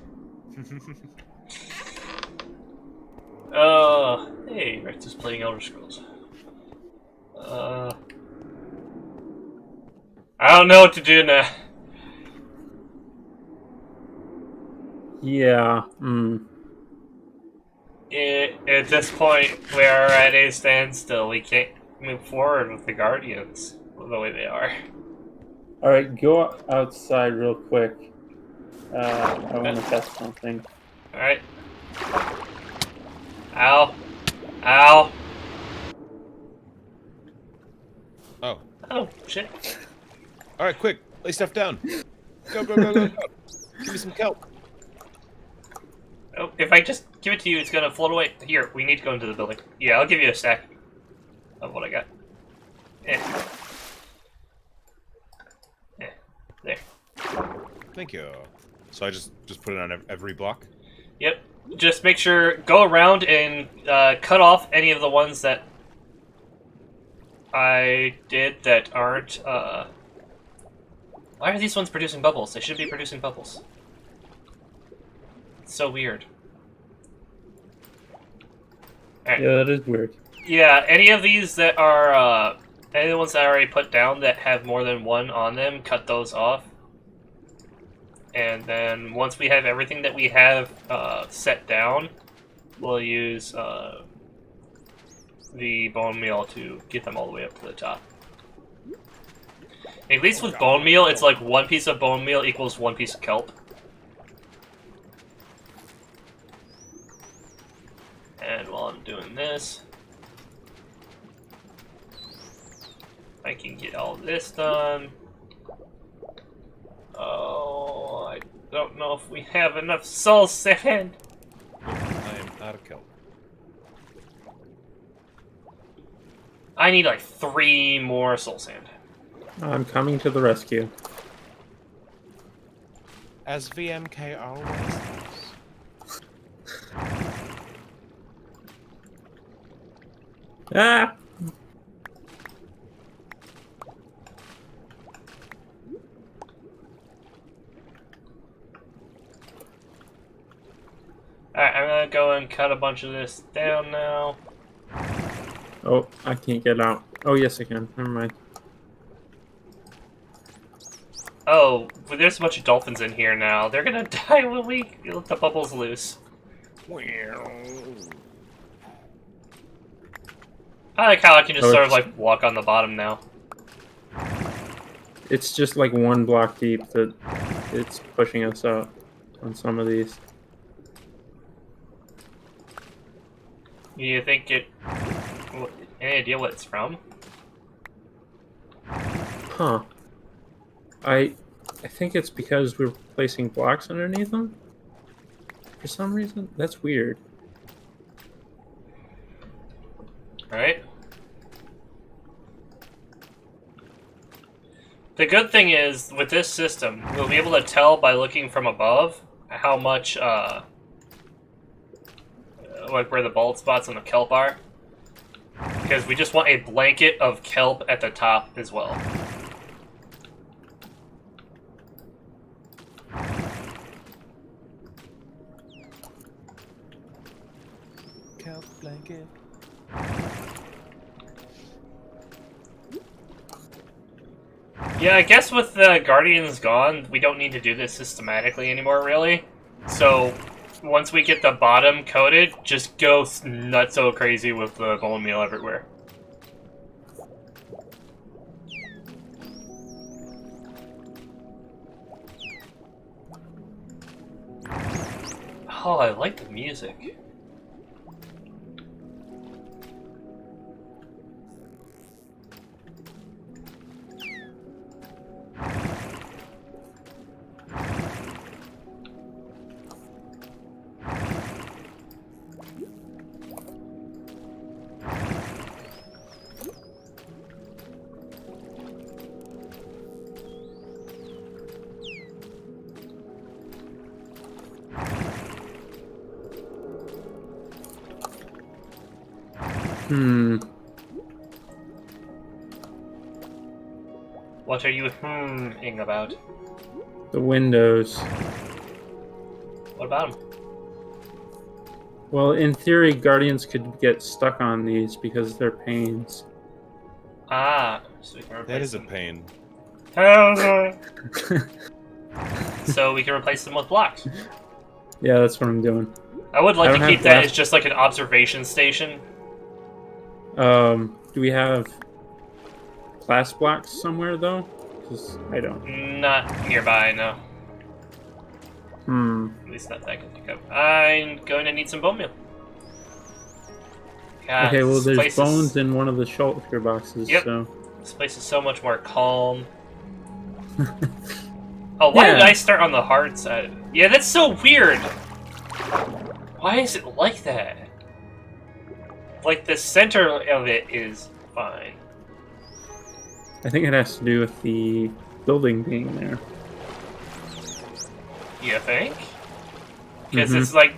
Hey, Rex is playing Elder Scrolls. I don't know what to do now. Yeah, At this point, we are at a standstill. We can't move forward with the Guardians the way they are. Alright, go outside real quick. I want to test something. Alright. Ow. Ow. Oh. Oh, shit. All right, quick. Lay stuff down. Go, go, go, go, go. Give me some kelp. Oh, if I just give it to you, it's gonna float away. Here, we need to go into the building. Yeah, I'll give you a stack of what I got. There. Thank you. So I just put it on every block? Yep. Just make sure, go around and cut off any of the ones that I did that aren't, Why are these ones producing bubbles? They should be producing bubbles. It's so weird. Alright. Yeah, that is weird. Yeah, any of these that are, any of the ones that I already put down that have more than one on them, cut those off. And then once we have everything that we have set down, we'll use the bone meal to get them all the way up to the top. At least with bone meal, it's like 1 piece of bone meal equals 1 piece of kelp. And while I'm doing this, I can get all this done. Oh, I don't know if we have enough soul sand. I am out of kelp. I need like 3 more soul sand. I'm coming to the rescue. As VMK always does. Ah! Alright, I'm gonna go and cut a bunch of this down now. Oh, I can't get out. Oh, yes, I can. Never mind. Oh, well, there's a bunch of dolphins in here now. They're gonna die when we let the bubbles loose. I like how I can just Oh, sort of like walk on the bottom now. It's just like 1 block deep that it's pushing us out on some of these. You think it... Any idea what it's from? Huh. I think it's because we're placing blocks underneath them. For some reason. That's weird. Right? The good thing is, with this system, we'll be able to tell by looking from above how much, like where the bald spots on the kelp are. Because we just want a blanket of kelp at the top as well. Kelp blanket. Yeah, I guess with the Guardians gone, we don't need to do this systematically anymore, really. So, once we get the bottom coated, just go nutso crazy with the bone meal everywhere. Oh, I like the music. What are you hmming about? The windows. What about them? Well, in theory, Guardians could get stuck on these because they're pains. Ah, so we can replace That is a them. pain. So we can replace them with blocks. Yeah, that's what I'm doing. I would I like don't to have keep that glass- as just like an observation station. Do we have class blocks somewhere, though? Because I don't. Not nearby, no. At least not that I can think of. I'm going to need some bone meal. God, Okay, well, this there's place is- bones in one of the shulker boxes, Yep. so... This place is so much more calm. Oh, why did I start on the hard side? Yeah, that's so weird! Why is it like that? Like, the center of it is fine. I think it has to do with the building being there. You think? Because it's like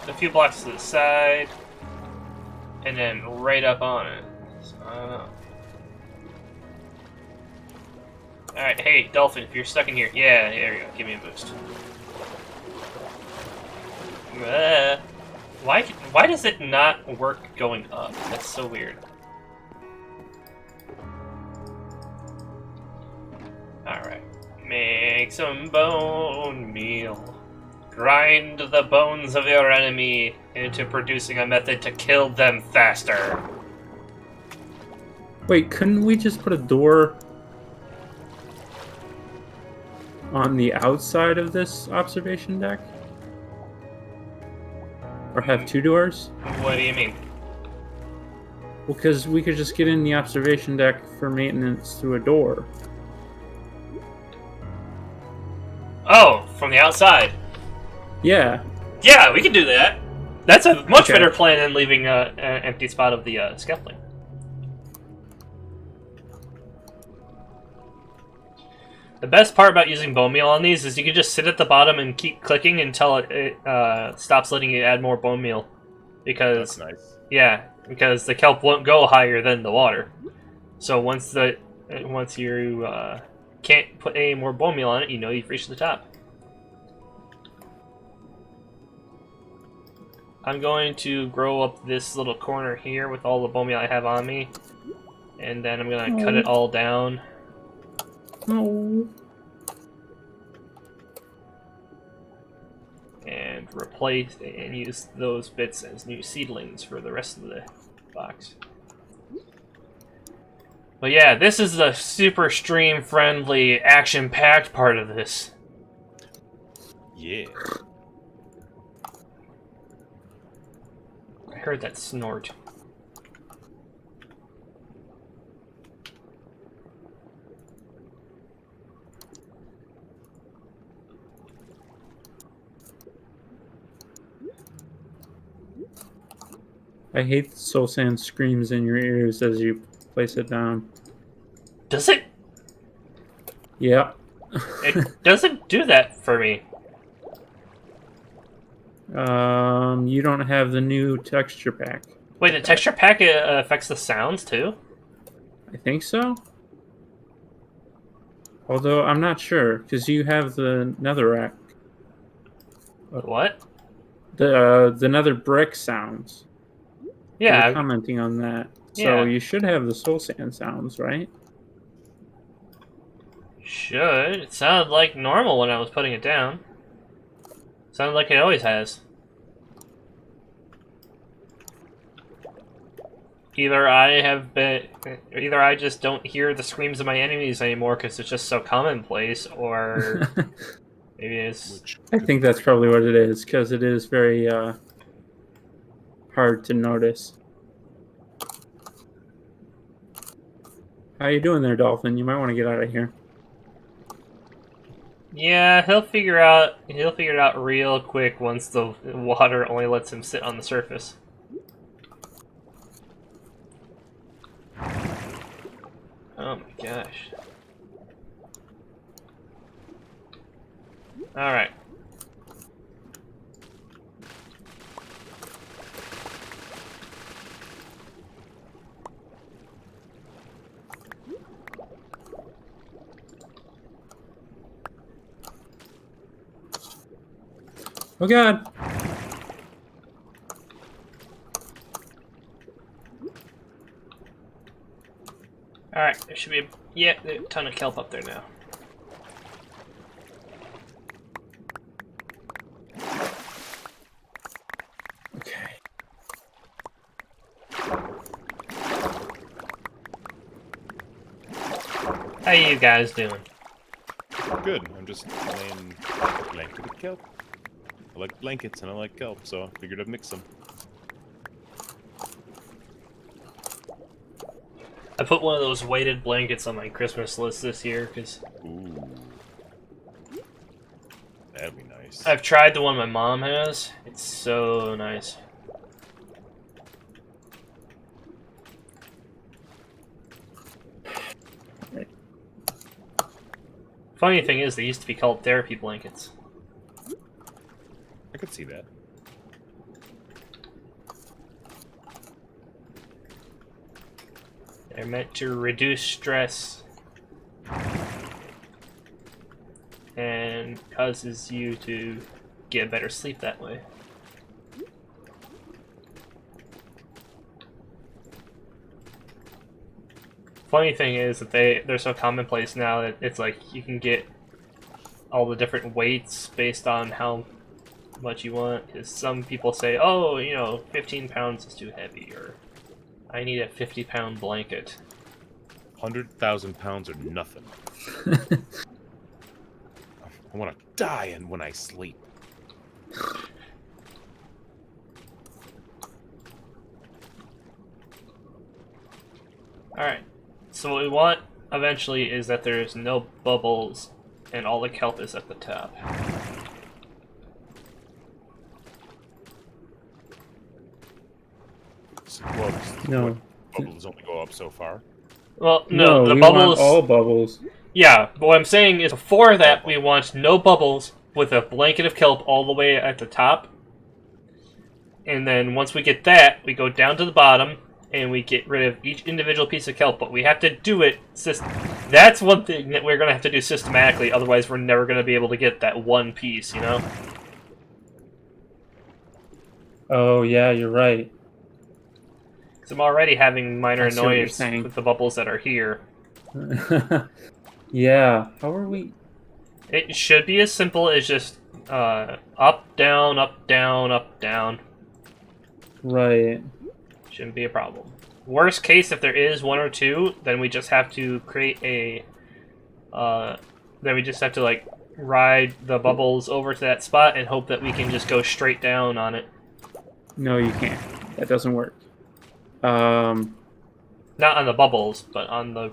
a few blocks to the side, and then right up on it. So, I don't know. Alright, hey, Dolphin, if you're stuck in here. Yeah, there you go. Give me a boost. Why does it not work going up? That's so weird. Alright. Make some bone meal. Grind the bones of your enemy into producing a method to kill them faster. Wait, couldn't we just put a door on the outside of this observation deck? Or have two doors? What do you mean? Well, because we could just get in the observation deck for maintenance through a door. Oh, from the outside. Yeah. Yeah, we can do that. That's a much better plan than leaving an empty spot of the scaffolding. The best part about using bone meal on these is you can just sit at the bottom and keep clicking until it stops letting you add more bone meal. Because, That's nice. yeah, because the kelp won't go higher than the water. So once you can't put any more bone meal on it, you know you've reached the top. I'm going to grow up this little corner here with all the bone meal I have on me. And then I'm going to cut it all down. Oh. And replace and use those bits as new seedlings for the rest of the box. But yeah, this is the super stream-friendly, action-packed part of this. Yeah. I heard that snort. I hate the soul sand screams in your ears as you place it down. Does it? Yeah. It doesn't do that for me. You don't have the new texture pack. Wait, the texture pack affects the sounds too? I think so. Although I'm not sure, because you have the netherrack. What? The nether brick sounds. Yeah. You were commenting on that. So Yeah. you should have the soul sand sounds, right? Should. It sounded like normal when I was putting it down. Sounded like it always has. Either I just don't hear the screams of my enemies anymore because it's just so commonplace, or maybe it's... I think that's probably what it is, because it is very hard to notice. How you doing there, Dolphin? You might want to get out of here. Yeah, he'll figure it out real quick once the water only lets him sit on the surface. Oh my gosh. Alright. Oh god! Alright, there should be a ton of kelp up there now. Okay. How you guys doing? Good. I'm just laying a blanket of kelp. I like blankets and I like kelp, so I figured I'd mix them. I put one of those weighted blankets on my Christmas list this year because Ooh. That'd be nice. I've tried the one my mom has. It's so nice. Funny thing is, they used to be called therapy blankets. I could see that. They're meant to reduce stress and causes you to get better sleep that way. Funny thing is that they're so commonplace now that it's like you can get all the different weights based on how much you want. Because some people say, oh, you know, 15 pounds is too heavy, or I need a 50-pound blanket. 100,000 pounds are nothing. I want to die and when I sleep. Alright, so what we want eventually is that there's no bubbles and all the kelp is at the top. Well, No. bubbles only go up so far. Well, no, the we bubbles... want all bubbles. Yeah, but what I'm saying is before that we want no bubbles with a blanket of kelp all the way at the top. And then once we get that, we go down to the bottom and we get rid of each individual piece of kelp, but we have to do it that's one thing that we're going to have to do systematically, otherwise we're never going to be able to get that one piece, you know? Oh, yeah, you're right. Because I'm already having minor I see what you're annoyance saying. with the bubbles that are here. Yeah, how are we... It should be as simple as just up, down, up, down, up, down. Right. Shouldn't be a problem. Worst case, if there is one or two, then we just have to create a... then we just have to, like, ride the bubbles over to that spot and hope that we can just go straight down on it. No, you can't. That doesn't work. Not on the bubbles, but on the...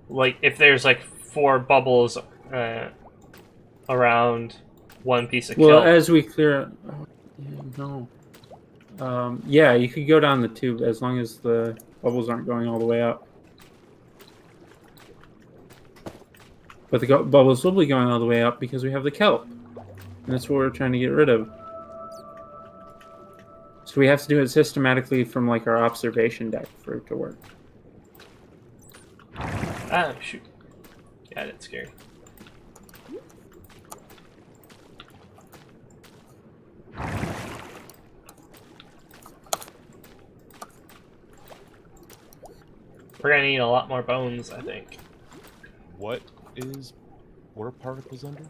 Like, if there's, like, 4 bubbles around one piece of Well, kelp. as we clear... Oh, yeah, no. Yeah, you could go down the tube as long as the bubbles aren't going all the way up. But the bubbles will be going all the way up because we have the kelp. And that's what we're trying to get rid of. So we have to do it systematically from like our observation deck for it to work. Ah, shoot. Yeah, that's scary. We're gonna need a lot more bones, I think. What are particles under?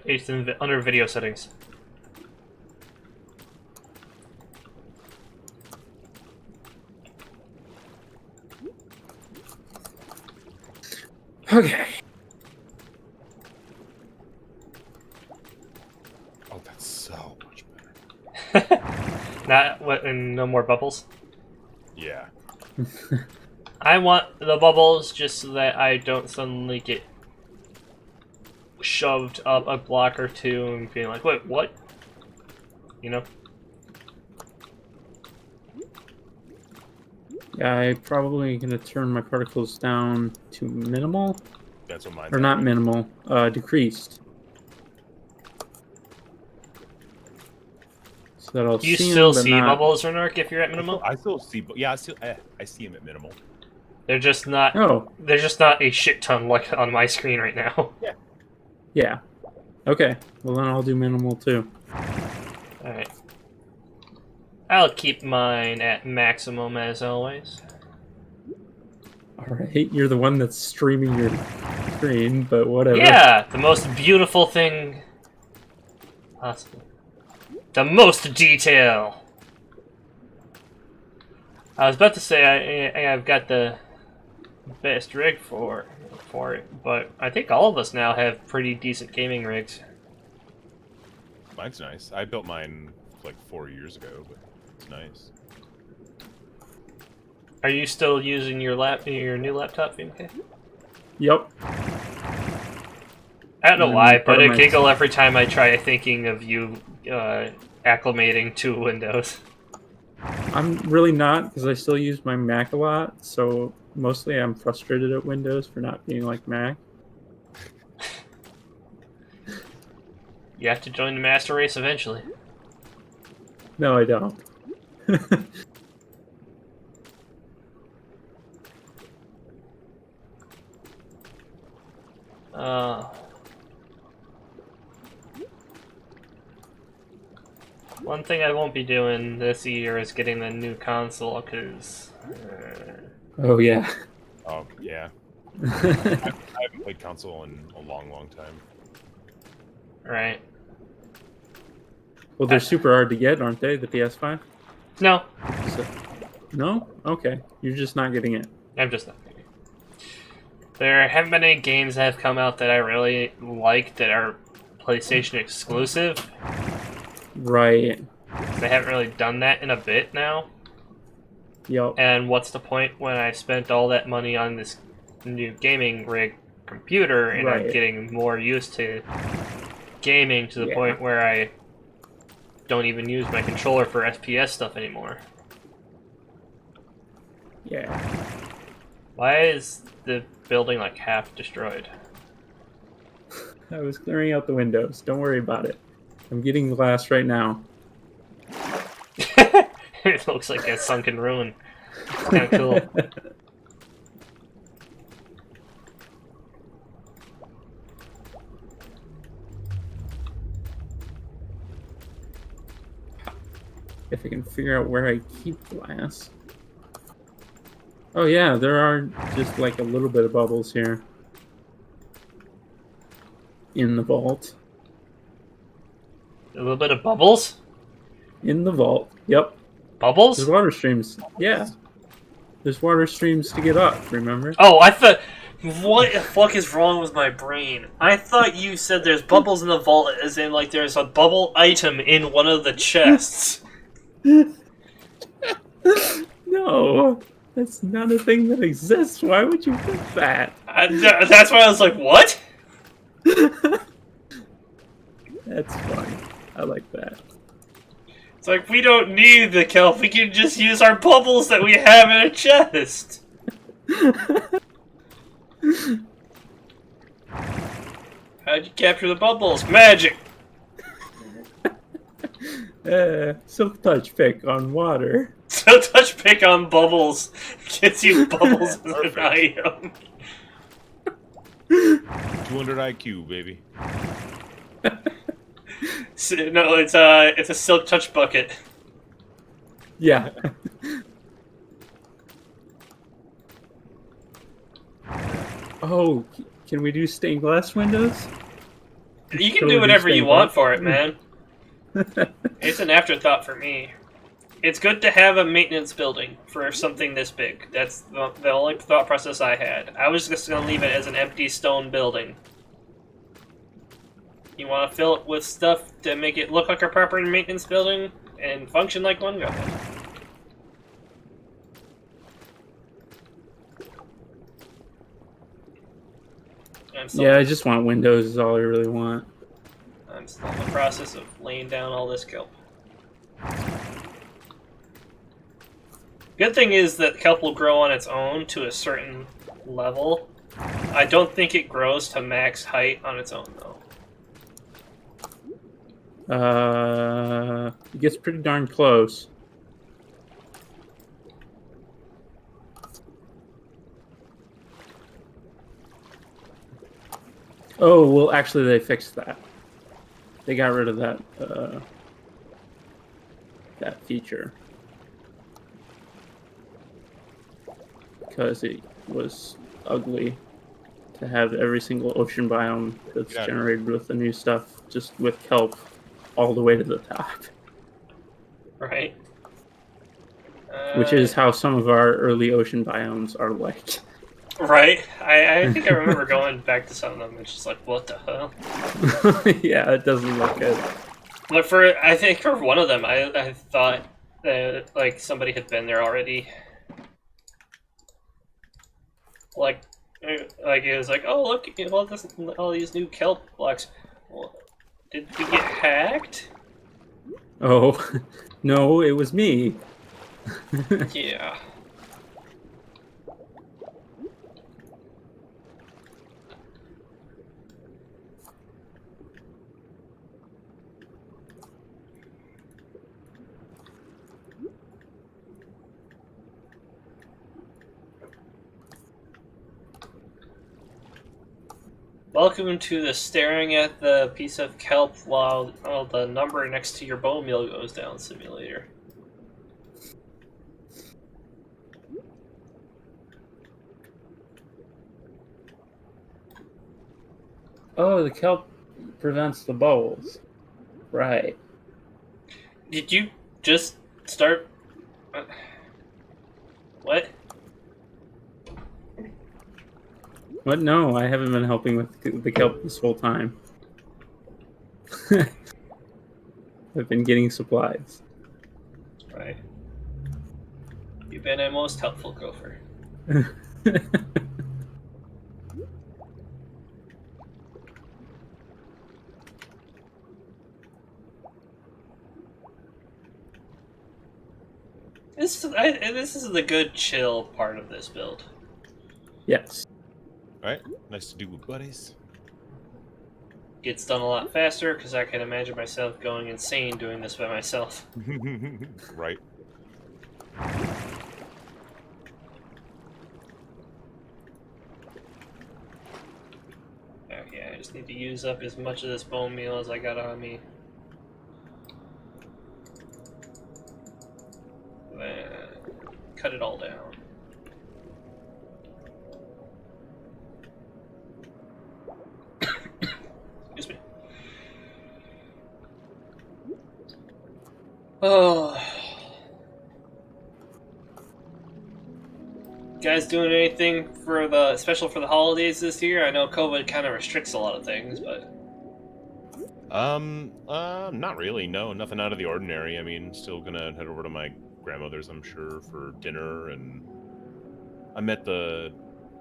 It's under video settings. Okay. Oh, that's so much better. And no more bubbles. Yeah. I want the bubbles just so that I don't suddenly get shoved up a block or two and being like, wait, what? You know? Yeah, I'm probably gonna turn my particles down to minimal. That's what mine. Or not minimal, decreased. So that I'll Do you see still them, but see not... bubbles, Renark, if you're at minimal? I still see. Yeah, I see him at minimal. They're just not. Oh, There's just not a shit ton like on my screen right now. yeah. Okay, well then I'll do minimal too. Alright. I'll keep mine at maximum as always. Alright, you're the one that's streaming your screen, but whatever. Yeah, the most beautiful thing possible. The most detail. I was about to say I've got the best rig for it, but I think all of us now have pretty decent gaming rigs. Mine's nice. I built mine like 4 years ago, but it's nice. Are you still using your new laptop, VMK? Yep. I don't know why, but I my- giggle every time I try thinking of you acclimating to Windows. I'm really not, because I still use my Mac a lot, so mostly I'm frustrated at Windows for not being like Mac. You have to join the master race eventually. No, I don't. One thing I won't be doing this year is getting the new console, because... Oh, yeah. Oh, yeah. I haven't played console in a long, long time. Right. Well, they're super hard to get, aren't they, the PS5? No, No? Okay. You're just not getting it. I'm just not. There haven't been any games that have come out that I really like that are PlayStation exclusive. Right. They haven't really done that in a bit now. Yep. And what's the point when I spent all that money on this new gaming rig computer and I'm Right. getting more used to gaming to the Yeah. point where I don't even use my controller for FPS stuff anymore. Yeah. Why is the building like half destroyed? I was clearing out the windows. Don't worry about it. I'm getting glass right now. It looks like a sunken ruin. It's kind of cool. If I can figure out where I keep glass. Oh yeah, there are just like a little bit of bubbles here. In the vault. A little bit of bubbles? In the vault. Yep. Bubbles? There's water streams. Yeah. There's water streams to get up, remember? Oh, I thought... What the fuck is wrong with my brain? I thought you said there's bubbles in the vault as in like there's a bubble item in one of the chests. No. That's not a thing that exists. Why would you think that? That's why I was like, what? That's funny. I like that. It's like, we don't need the kelp, we can just use our bubbles that we have in a chest. How'd you capture the bubbles? Magic! Silk touch pick on water. So touch pick on bubbles gets you bubbles as an item. 200 IQ, baby. No, it's a silk touch bucket. Yeah. Oh, can we do stained glass windows? You can Totally do whatever you stained want glass. for it, man. It's an afterthought for me. It's good to have a maintenance building for something this big. That's the only thought process I had. I was just going to leave it as an empty stone building. You want to fill it with stuff to make it look like a proper maintenance building and function like one? Go ahead. Yeah, I just want windows is all I really want. I'm still in the process of laying down all this kelp. Good thing is that kelp will grow on its own to a certain level. I don't think it grows to max height on its own, though. It gets pretty darn close. Oh, well, actually, they fixed that. They got rid of that, that feature. Because it was ugly to have every single ocean biome that's generated with the new stuff just with kelp all the way to the top. Right. Which is how some of our early ocean biomes are like. Right. I think I remember going back to some of them. It's just like, what the hell? Yeah, it doesn't look good. But I think for one of them, I thought that like somebody had been there already. like it was like, oh look, all these new kelp blocks. Well, did we get hacked? Oh, no, it was me. Yeah. Welcome to the staring at the piece of kelp while the number next to your bone meal goes down simulator. Oh, the kelp prevents the bowels. Right. Did you just start? What? What? No, I haven't been helping with the kelp this whole time. I've been getting supplies. Right. You've been a most helpful gopher. This is the good chill part of this build. Yes. All right, nice to do with buddies. Gets done a lot faster because I can imagine myself going insane doing this by myself. Right. Okay, I just need to use up as much of this bone meal as I got on me. Then cut it all down. Excuse me. Oh. Guys doing anything for the special for the holidays this year? I know COVID kind of restricts a lot of things, but Not really. No, nothing out of the ordinary. I mean, still gonna head over to my grandmother's, I'm sure, for dinner, and I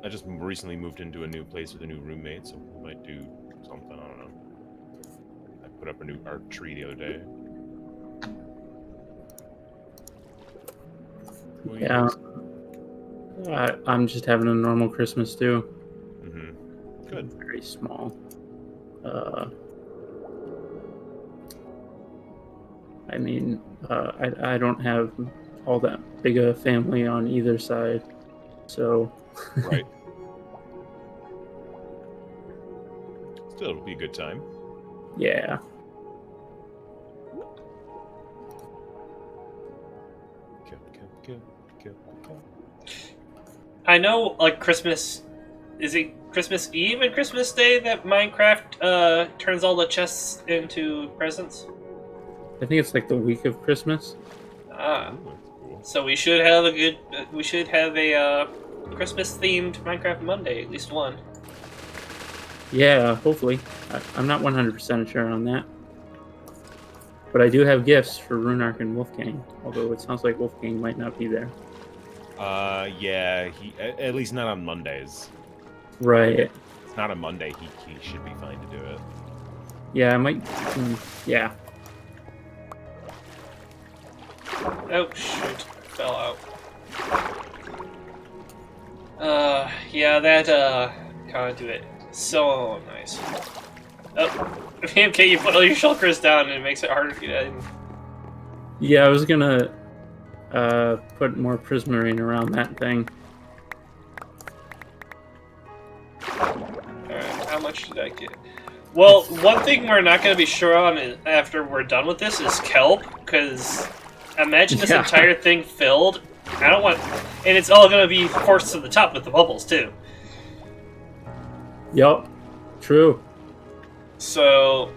just recently moved into a new place with a new roommate, so we might do something. I don't know. I put up a new art tree the other day. What do you Yeah. think? I'm just having a normal Christmas too. Mm-hmm. Good. Very small. I mean, I don't have all that big a family on either side, so Right. Still, it'll be a good time. yeah. I know like Christmas. Is it Christmas Eve and Christmas Day that Minecraft turns all the chests into presents? I think it's like the week of Christmas. Ah, Ooh, that's cool. so we should have a Christmas themed Minecraft Monday, at least one. Yeah, hopefully. I'm not 100% sure on that. But I do have gifts for Runark and Wolfgang, although it sounds like Wolfgang might not be there. Yeah, he at least not on Mondays. Right. It's not a Monday. He should be fine to do it. Yeah, I might. Yeah. Oh shoot, fell out. Yeah, that conduit, so nice. Oh, okay, you put all your shulkers down and it makes it harder to get in. Yeah, I was gonna put more prismarine around that thing. Alright, how much did I get? Well, one thing we're not going to be sure on after we're done with this is kelp, because imagine this Yeah. entire thing filled. I don't want... And it's all going to be forced to the top with the bubbles, too. Yup. True. So...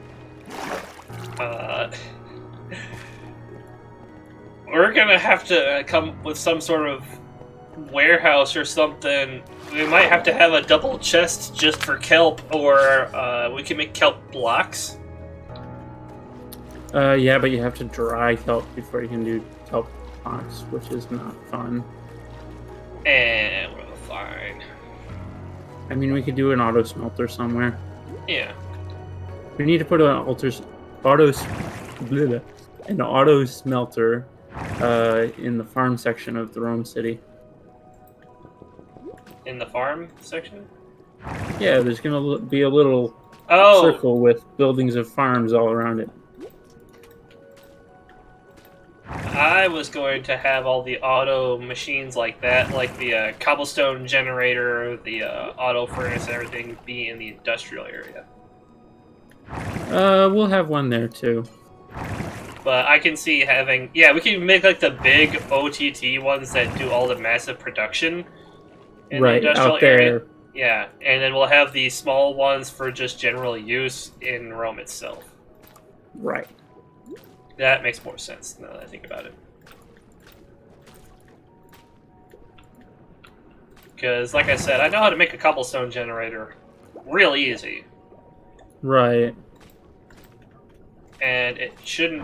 we're going to have to come with some sort of warehouse or something. We might have to have a double chest just for kelp, or we can make kelp blocks. Yeah, but you have to dry kelp before you can do kelp blocks, which is not fun. And we're fine. I mean, we could do an auto smelter somewhere. Yeah. We need to put an auto smelter in the farm section of the Rome City. In the farm section? Yeah, there's gonna be a little circle with buildings of farms all around it. I was going to have all the auto machines like that, like the cobblestone generator, the auto furnace, and everything, be in the industrial area. We'll have one there too. But I can see having... Yeah, we can make like the big OTT ones that do all the massive production in the industrial out there. area. Yeah, and then we'll have the small ones for just general use in Rome itself. Right. That makes more sense now that I think about it. Because, like I said, I know how to make a cobblestone generator real easy. Right. And it shouldn't...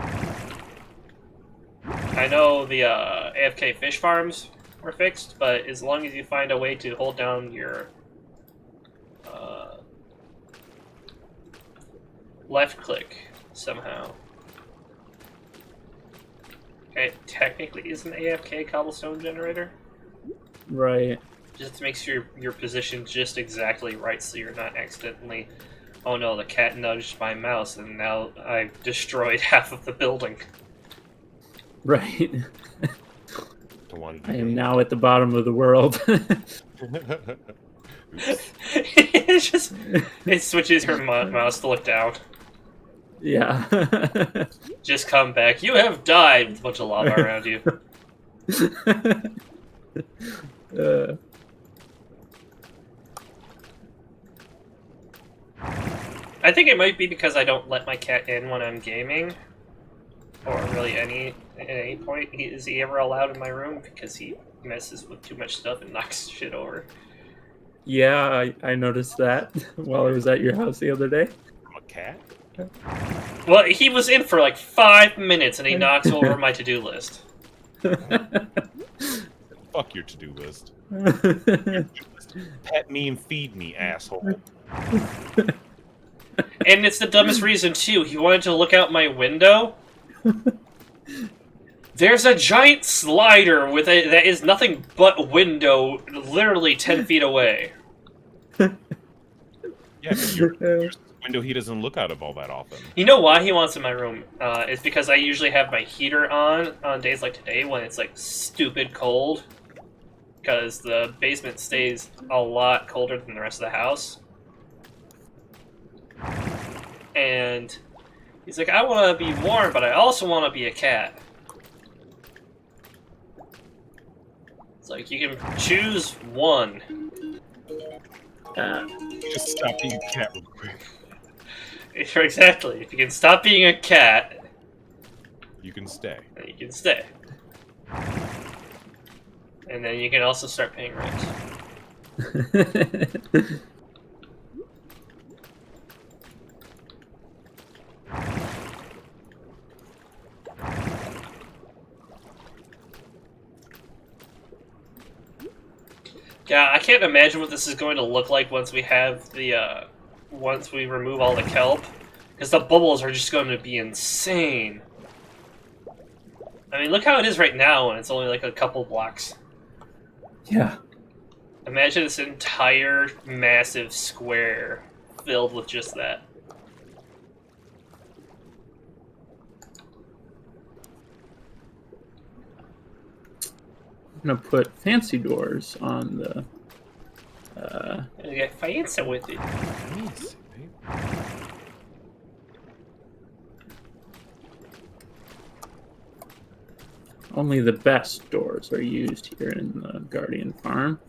I know the AFK fish farms were fixed, but as long as you find a way to hold down your left click somehow. It technically is an AFK cobblestone generator. Right. Just makes sure your position just exactly right so you're not accidentally... Oh no, the cat nudged my mouse and now I've destroyed half of the building. Right. I am now at the bottom of the world. It's just... It switches her mouse to look down. Yeah. Just come back. You have died with a bunch of lava around you. I think it might be because I don't let my cat in when I'm gaming. Or really at any point. Is he ever allowed in my room? Because he messes with too much stuff and knocks shit over. Yeah, I noticed that while I was at your house the other day. I'm a cat? Well, he was in for like 5 minutes and he knocks over my to-do list. Fuck your to-do list. Pet me and feed me, asshole. And it's the dumbest reason, too. He wanted to look out my window. There's a giant slider with that is nothing but window, literally 10 feet away. Yeah, but your window he doesn't look out of all that often. You know why he wants in my room? It's because I usually have my heater on days like today when it's like stupid cold. Because the basement stays a lot colder than the rest of the house. And he's like, I want to be warm, but I also want to be a cat. It's like, you can choose one. Just stop being a cat real quick. Exactly. If you can stop being a cat, you can stay. Then you can stay. And then you can also start paying rent. Yeah, I can't imagine what this is going to look like once we have the, once we remove all the kelp. Because the bubbles are just going to be insane. I mean, look how it is right now, and it's only like a couple blocks. Yeah. Imagine this entire massive square filled with just that. I'm gonna put fancy doors on the. Get fancy with it. Fancy, babe. Only the best doors are used here in the Guardian Farm.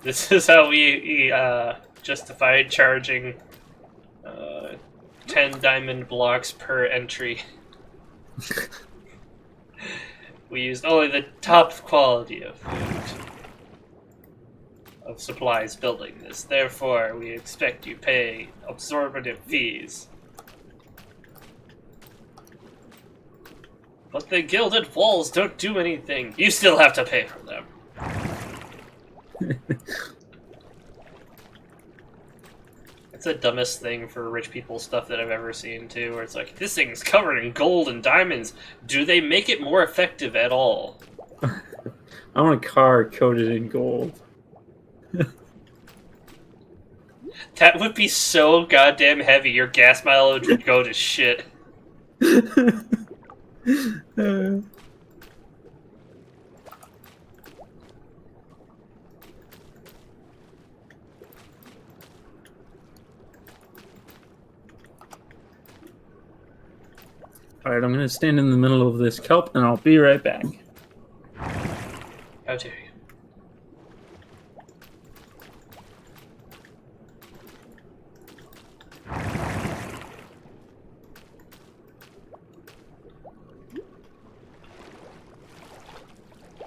This is how we justified charging 10 diamond blocks per entry. We used only the top quality of food, of supplies building this. Therefore, we expect you pay absorptive fees. But the gilded walls don't do anything. You still have to pay for them. It's the dumbest thing for rich people stuff that I've ever seen, too, where it's like, this thing's covered in gold and diamonds. Do they make it more effective at all? I want a car coated in gold. That would be so goddamn heavy, your gas mileage would go to shit. Alright, I'm gonna stand in the middle of this kelp and I'll be right back. How dare you.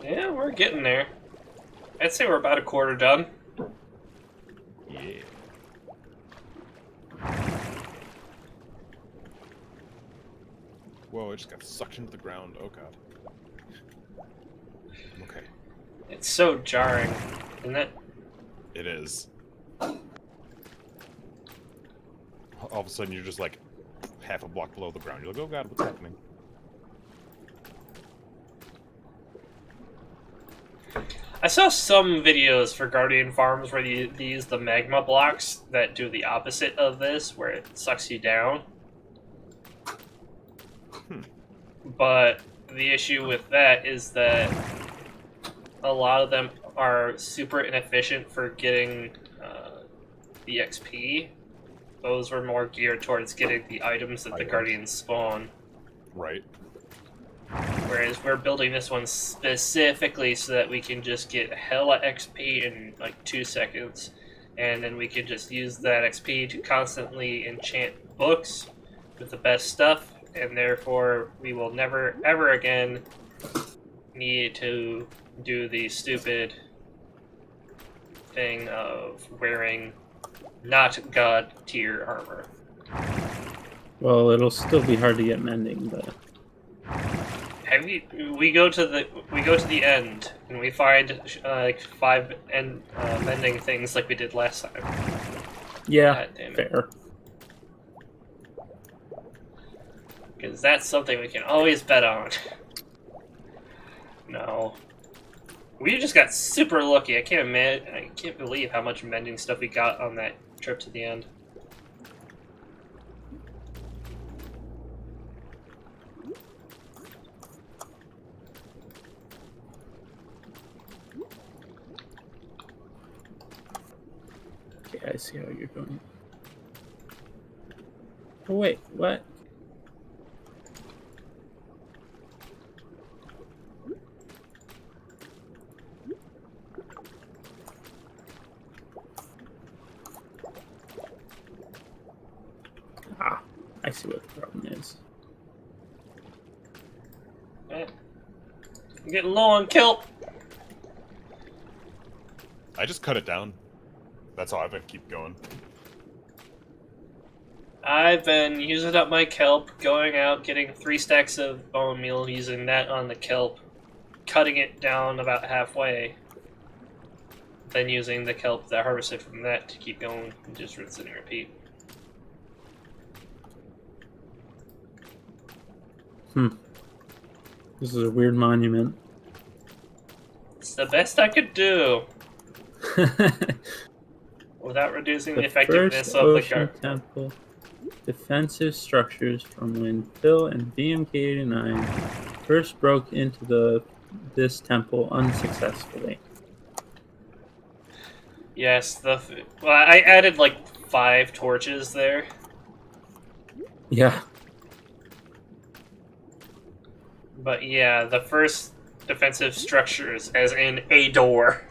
Yeah, we're getting there. I'd say we're about a quarter done. Yeah. Whoa, it just got sucked into the ground. Oh god. Okay. It's so jarring, isn't it? It is. All of a sudden, you're just like half a block below the ground. You're like, oh god, what's happening? I saw some videos for Guardian Farms where they use the magma blocks that do the opposite of this, where it sucks you down. But the issue with that is that a lot of them are super inefficient for getting the XP. Those were more geared towards getting the items that the Guardians spawn. Right. Whereas we're building this one specifically so that we can just get hella XP in like 2 seconds. And then we can just use that XP to constantly enchant books with the best stuff. And therefore, we will never, ever again need to do the stupid thing of wearing not god tier armor. Well, it'll still be hard to get mending, but Have you? We go to the end and we find like 5 mending things like we did last time. yeah, God damn it. fair. Because that's something we can always bet on. No. We just got super lucky. I can't believe how much mending stuff we got on that trip to the end. Okay, I see how you're going. Oh wait, what? Ah, I see what the problem is. I'm getting low on kelp. I just cut it down. That's all. I've been keep going. I've been using up my kelp, going out, getting 3 stacks of bone meal, using that on the kelp, cutting it down about halfway, then using the kelp that I harvested from that to keep going, and just rinse and repeat. This is a weird monument. It's the best I could do without reducing the effectiveness first of the ocean temple. Defensive structures from when Phil and BMK89 first broke into this temple unsuccessfully. Yes, well, I added like 5 torches there. Yeah. But yeah, the first defensive structures, as in a door.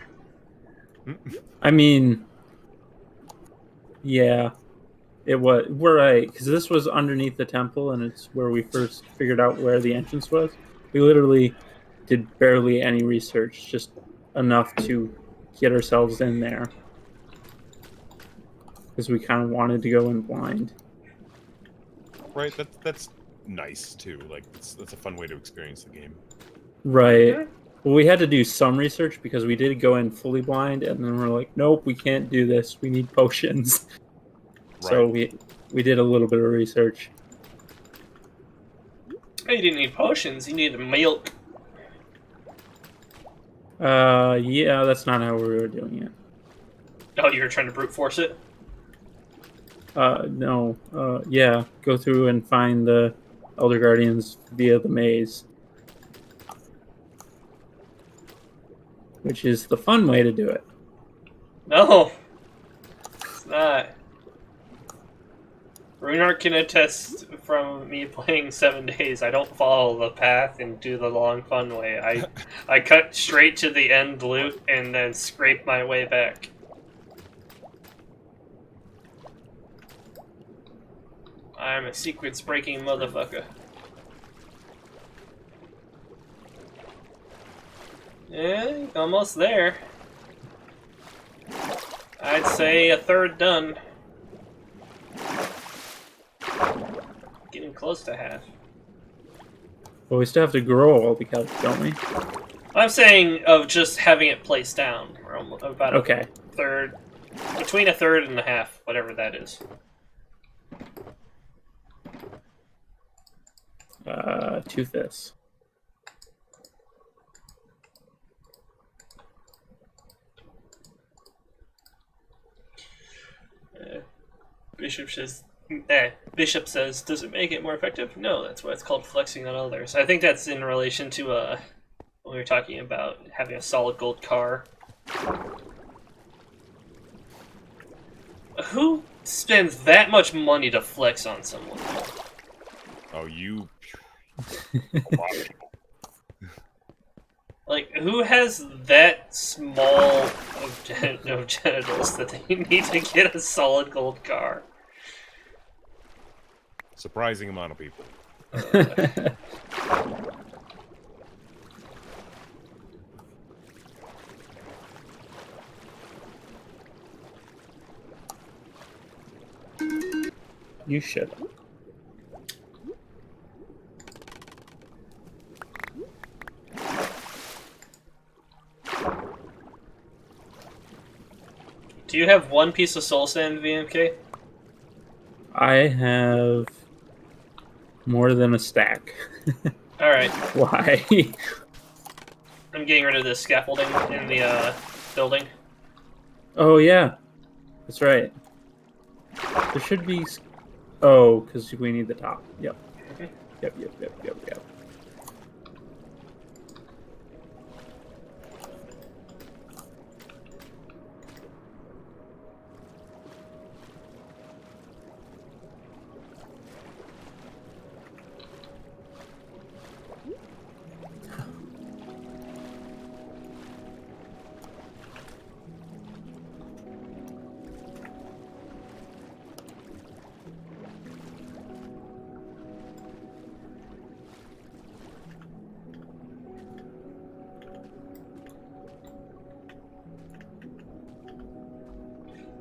I mean, yeah, it was. We're right, because this was underneath the temple, and it's where we first figured out where the entrance was. We literally did barely any research, just enough to get ourselves in there, because we kind of wanted to go in blind. Right. That's nice too. Like that's a fun way to experience the game. Right. Well, we had to do some research because we did go in fully blind, and then we're like, nope, we can't do this. We need potions. So we did a little bit of research. You didn't need potions, you needed milk. Yeah, that's not how we were doing it. Oh, you were trying to brute force it? No. Yeah, go through and find the Elder Guardians via the maze. Which is the fun way to do it. No, it's not. Runar can attest from me playing 7 days. I don't follow the path and do the long fun way. I cut straight to the end loot and then scrape my way back. I'm a secrets breaking motherfucker. Yeah, almost there. I'd say a third done. Getting close to half. But we still have to grow all the kelp, don't we? I'm saying of just having it placed down. We're about Okay. a third, between a third and a half, whatever that is. Two-fifths. Bishop says, does it make it more effective? No, that's why it's called flexing on others. I think that's in relation to when we were talking about having a solid gold car. Who spends that much money to flex on someone? Oh, you. A lot of people. Like, who has that small of genitals that they need to get a solid gold car? Surprising amount of people. You should. Do you have one piece of soul sand, VMK? I have more than a stack. Alright, Why? I'm getting rid of this scaffolding in the building. Oh, yeah. That's right. There should be... Oh, because we need the top. Yep. Okay. Yep.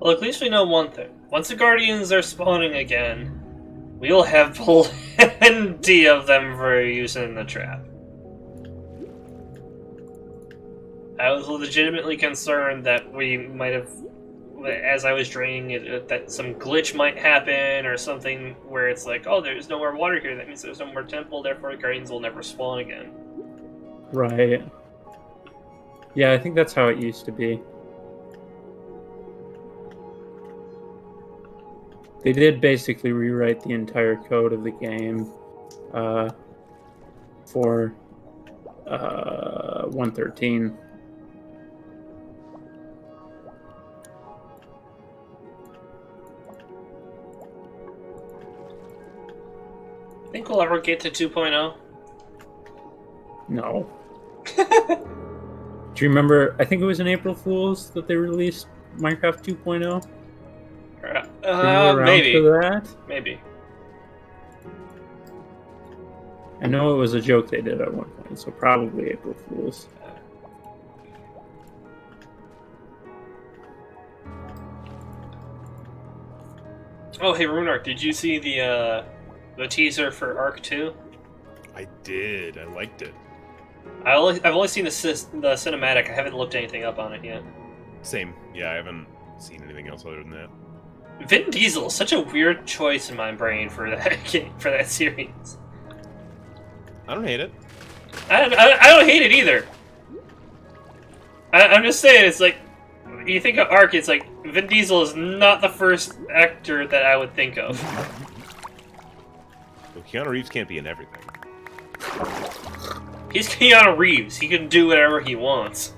Well, at least we know one thing. Once the Guardians are spawning again, we'll have plenty of them for use in the trap. I was legitimately concerned that we might have, as I was draining it, that some glitch might happen or something where it's like, oh, there's no more water here, that means there's no more temple, therefore the Guardians will never spawn again. Right. Yeah, I think that's how it used to be. They did basically rewrite the entire code of the game for 1.13. Think we'll ever get to 2.0? No. Do you remember, I think it was in April Fool's that they released Minecraft 2.0? Maybe. For that? Maybe. I know it was a joke they did at one point, so probably April Fool's. Oh, hey, Runark, did you see the teaser for Arc 2? I did. I liked it. I've only seen the cinematic. I haven't looked anything up on it yet. Same. Yeah, I haven't seen anything else other than that. Vin Diesel is such a weird choice in my brain for that game, for that series. I don't hate it. I don't hate it either. I'm just saying, it's like, you think of Ark, it's like, Vin Diesel is not the first actor that I would think of. Well, Keanu Reeves can't be in everything. He's Keanu Reeves. He can do whatever he wants.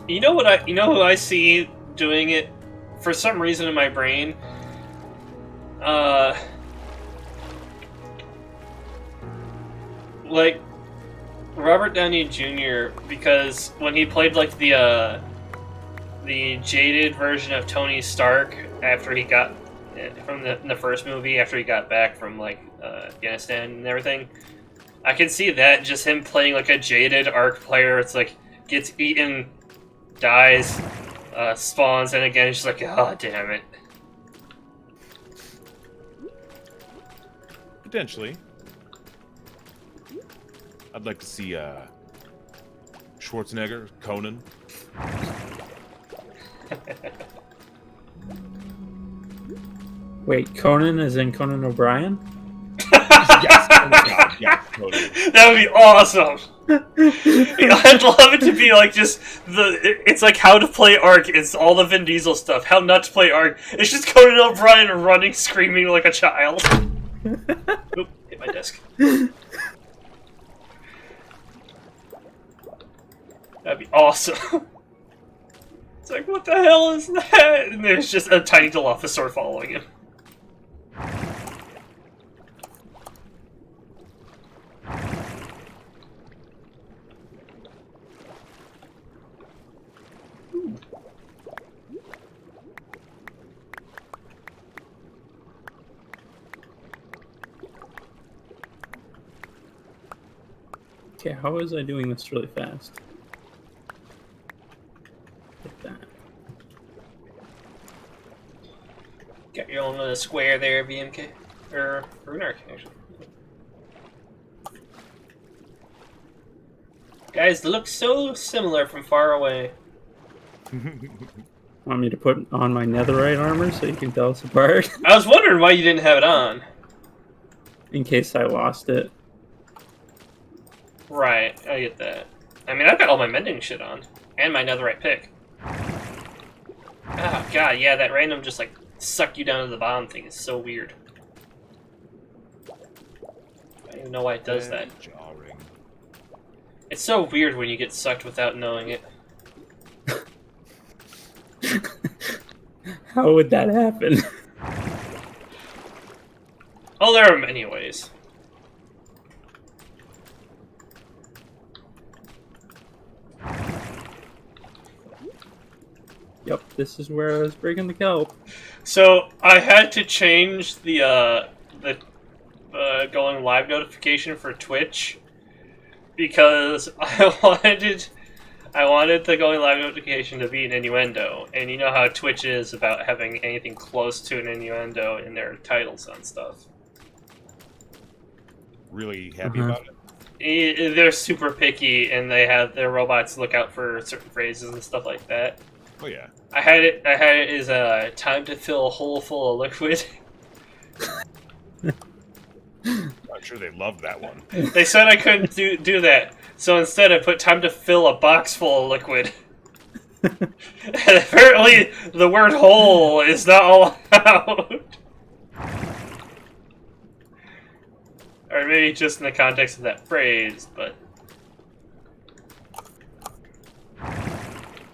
You know what you know who I see doing it for some reason in my brain? Like Robert Downey Jr. because when he played like the jaded version of Tony Stark after he got from the first movie after he got back from like Afghanistan and everything, I can see that just him playing like a jaded Ark player. It's like gets eaten, dies, spawns, and again it's just like, oh damn it. Potentially. I'd like to see Schwarzenegger, Conan. Wait, Conan is in Conan O'Brien? Yes, oh my God, yes, Conan. That would be awesome. I'd love it to be like just it's like how to play Ark. It's all the Vin Diesel stuff. How not to play Ark. It's just Conan O'Brien running, screaming like a child. Oop, hit my desk. That'd be awesome. It's like, what the hell is that? And there's just a tiny Dilophosaur following him. Okay, how was I doing this really fast? Like that. Got your own square there, BMK. Or Runark, actually. Guys, they look so similar from far away. Want me to put on my netherite armor so you can tell us apart? I was wondering why you didn't have it on. In case I lost it. Right, I get that. I mean, I've got all my mending shit on. And my netherite pick. Oh, God, yeah, that random just, like, suck you down to the bottom thing is so weird. I don't even know why it does that. Jarring. It's so weird when you get sucked without knowing it. How would that happen? Oh, there are many ways. Yep, this is where I was breaking the kelp. So I had to change the going live notification for Twitch because I wanted the going live notification to be an innuendo, and you know how Twitch is about having anything close to an innuendo in their titles on stuff. Really happy about it? They're super picky, and they have their robots look out for certain phrases and stuff like that. Oh yeah. I had it as time to fill a hole full of liquid. I'm sure they loved that one. They said I couldn't do that, so instead I put time to fill a box full of liquid. And apparently the word hole is not allowed. Or maybe just in the context of that phrase, but...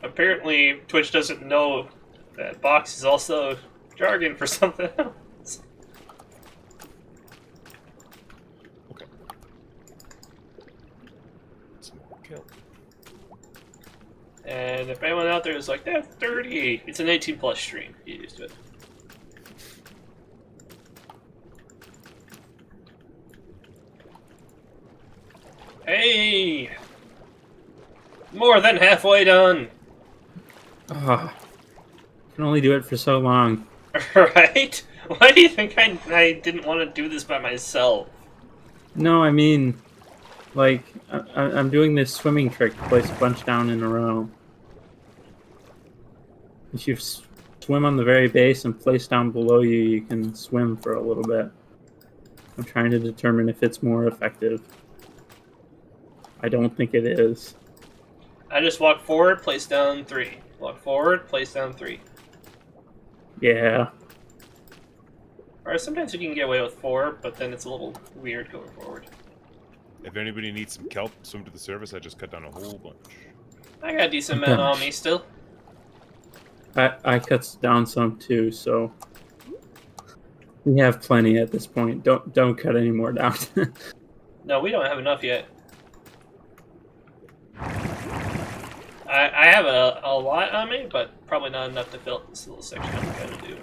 Apparently Twitch doesn't know that box is also jargon for something else. Okay. Some more kill. And if anyone out there is like, that's 30, it's an 18 plus stream. Get used to it. Hey! More than halfway done! Ah, can only do it for so long. Right? Why do you think I didn't want to do this by myself? No, I mean, like, I'm doing this swimming trick to place a bunch down in a row. If you swim on the very base and place down below you, you can swim for a little bit. I'm trying to determine if it's more effective. I don't think it is. I just walk forward, place down 3. Walk forward, place down 3. Yeah. Or sometimes you can get away with 4, but then it's a little weird going forward. If anybody needs some kelp, swim to the surface. I just cut down a whole bunch. I got a decent amount on me still. I cut down some too, so we have plenty at this point. Don't cut any more down. No, we don't have enough yet. I have a lot on me, but probably not enough to fill this little section I'm going to do.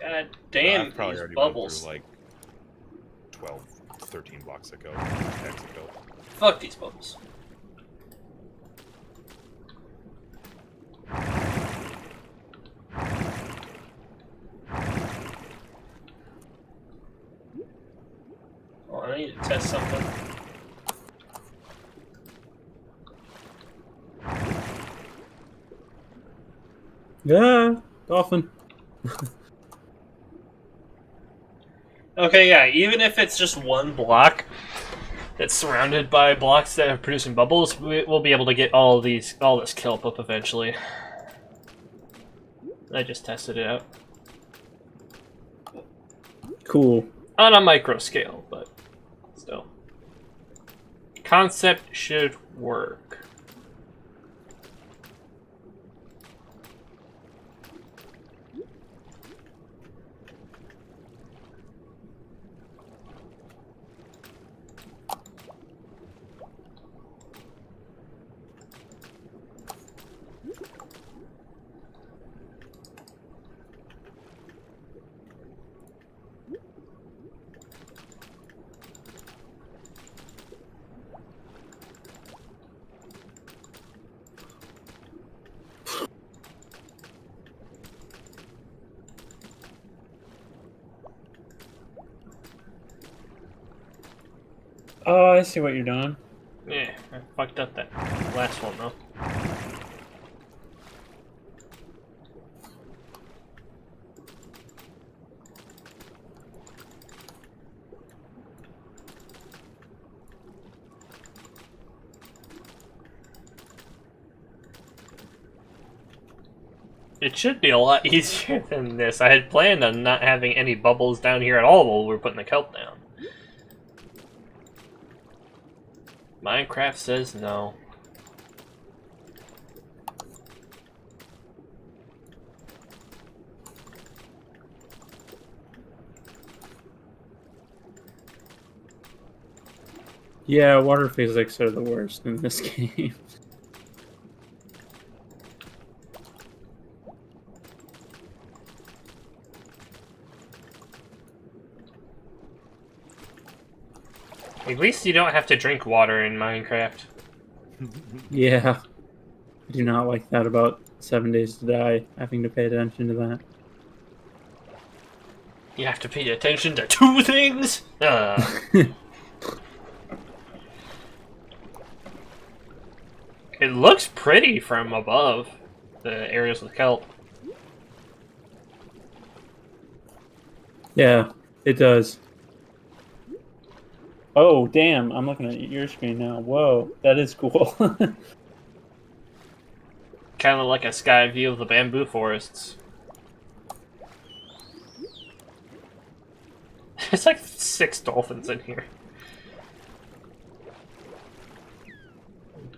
God damn, I've probably these already bubbles. went through like 12, 13 blocks ago. Fuck these bubbles. Oh, I need to test something. Yeah, dolphin. Okay, yeah, even if it's just one block that's surrounded by blocks that are producing bubbles, we'll be able to get all this kelp up eventually. I just tested it out. Cool. On a micro scale, but still. Concept should work. Oh, I see what you're doing. Yeah, I fucked up that last one though. It should be a lot easier than this. I had planned on not having any bubbles down here at all while we were putting the kelp down. Minecraft says no. Yeah, water physics are the worst in this game. At least you don't have to drink water in Minecraft. Yeah. I do not like that about 7 Days to Die, having to pay attention to that. You have to pay attention to 2 things? It looks pretty from above, the areas with kelp. Yeah, it does. Oh, damn, I'm looking at your screen now. Whoa, that is cool. Kind of like a sky view of the bamboo forests. There's like 6 dolphins in here.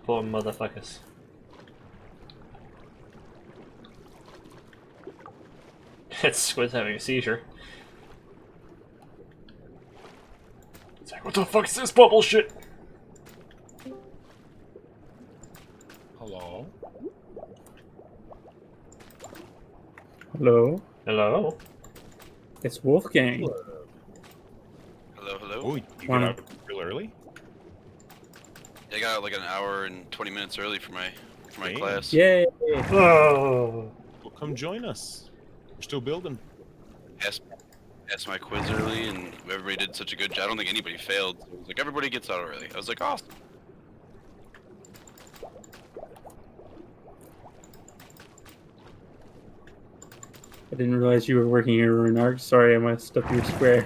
Poor motherfuckers. It's Squid's having a seizure. It's like, what the fuck is this bubble shit? Hello? Hello? Hello? It's Wolfgang. Hello, hello. Oh, you got Wanna- out real early? Yeah, I got out like an hour and 20 minutes early for my Damn. class. Yay! Oh. Well, come join us. We're still building. passed my quiz early, and everybody did such a good job. I don't think anybody failed. So it was like everybody gets out early. I was like, awesome. I didn't realize you were working here, Renard. Sorry, I messed up your square.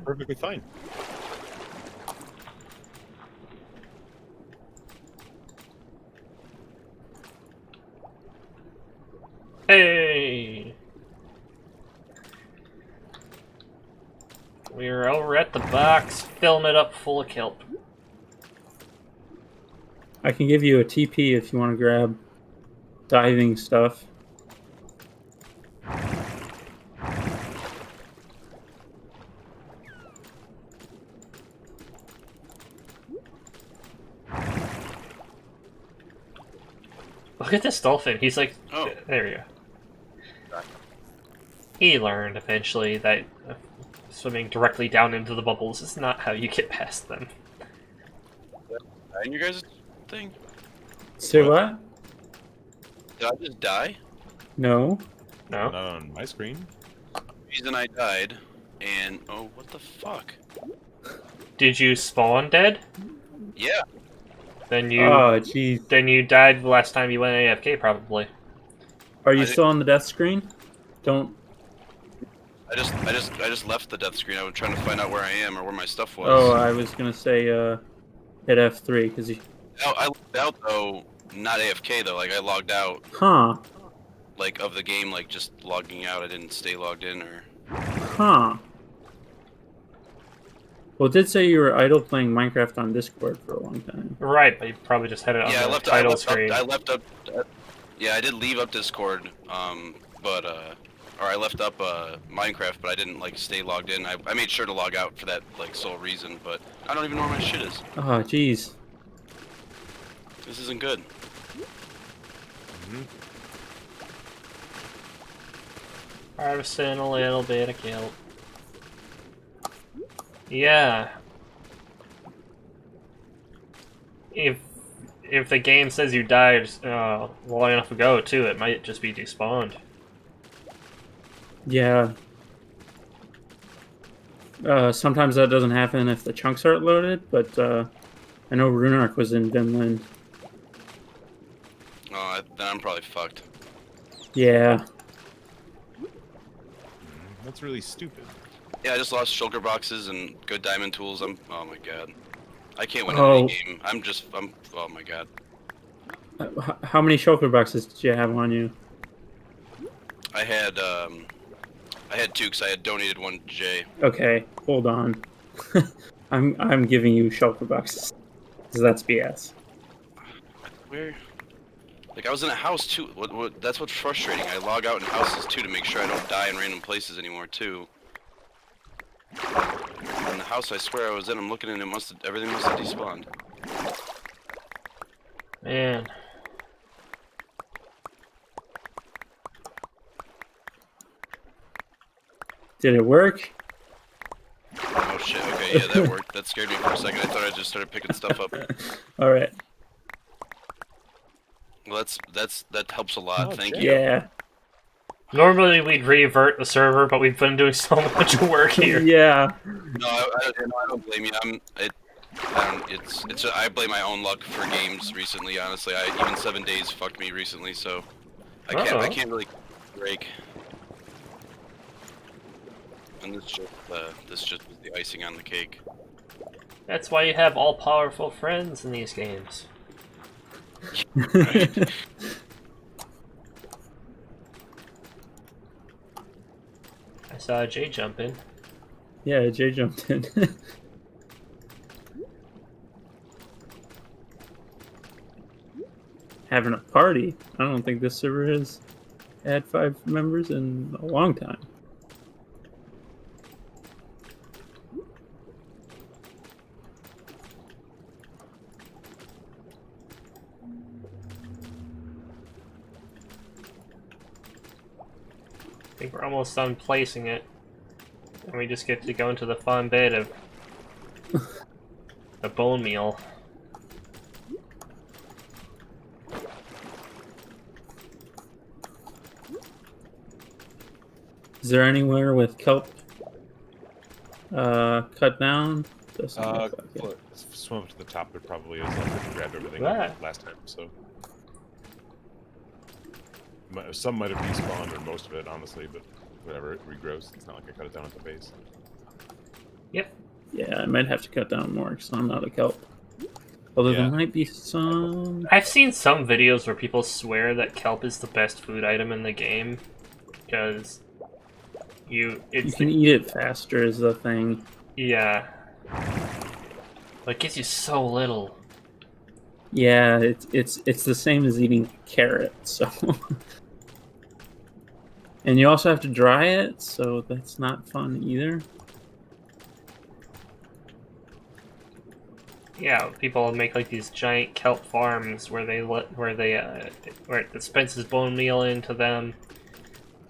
Perfectly fine. Hey! We're over at the box, filling it up full of kelp. I can give you a TP if you want to grab diving stuff. Look at this dolphin. He's like, Oh. there you go. He learned eventually that swimming directly down into the bubbles is not how you get past them. And you guys thing? Say what? Did I just die? No. No? Not on my screen. The reason I died, and oh, what the fuck? Did you spawn dead? Yeah. Then you Oh, jeez. then you died the last time you went AFK, probably. Are you I still on the death screen? Don't. I just left the death screen. I was trying to find out where I am or where my stuff was. Oh, I was gonna say hit F3 because you. Oh, I logged out though, not AFK though. Like I logged out, Huh. like of the game, like just logging out. I didn't stay logged in or. Huh. Well, it did say you were idle playing Minecraft on Discord for a long time. Right, but you probably just had it on Yeah, the title screen. I left up. Yeah, I did leave up Discord. But or I left up Minecraft, but I didn't like stay logged in. I made sure to log out for that like sole reason. But I don't even know where my shit is. Oh, jeez. This isn't good. Harvesting a little bit of kelp. Yeah. If the game says you died long enough ago too, it might just be despawned. Yeah. Sometimes that doesn't happen if the chunks aren't loaded, but I know Runark was in Vinland. Oh, then I'm probably fucked. Yeah. That's really stupid. Yeah, I just lost shulker boxes and good diamond tools. Oh my god. I can't win Oh. any game. Oh my god. How many shulker boxes did you have on you? I had two because I had donated one to Jay. Okay, hold on. I'm giving you shulker boxes. 'Cause that's BS. Where? Like I was in a house too. That's what's frustrating. I log out in houses too to make sure I don't die in random places anymore too. In the house I swear I was in, I'm looking and everything must have despawned. Man. Did it work? Oh shit, okay, yeah, that worked. That scared me for a second. I thought I just started picking stuff up. All right. Well, that helps a lot, Oh, thank shit. you. Yeah. Normally we'd revert the server, but we've been doing so much work here. Yeah. No, I don't blame you. I blame my own luck for games recently, honestly. Even 7 days fucked me recently, so I can't really break. And this just was the icing on the cake. That's why you have all-powerful friends in these games. Right. I saw Jay jump in. Yeah, Jay jumped in. Having a party? I don't think this server has had 5 members in a long time. I think we're almost done placing it. And we just get to go into the fun bit of the bone meal. Is there anywhere with kelp cut down? Doesn't look like it. Well, swim up to the top. There probably is. I grabbed everything Ah. last time, so some might have despawned, or most of it, honestly. But whatever, it regrows. It's not like I cut it down at the base. Yep. Yeah, I might have to cut down more because I'm out of kelp. Although Yeah. there might be some. I've seen some videos where people swear that kelp is the best food item in the game because You it's can eat it faster, is the thing. yeah, but it gives you so little. Yeah, it's the same as eating carrots. So, and you also have to dry it, so that's not fun either. Yeah, people make like these giant kelp farms where where it dispenses bone meal into them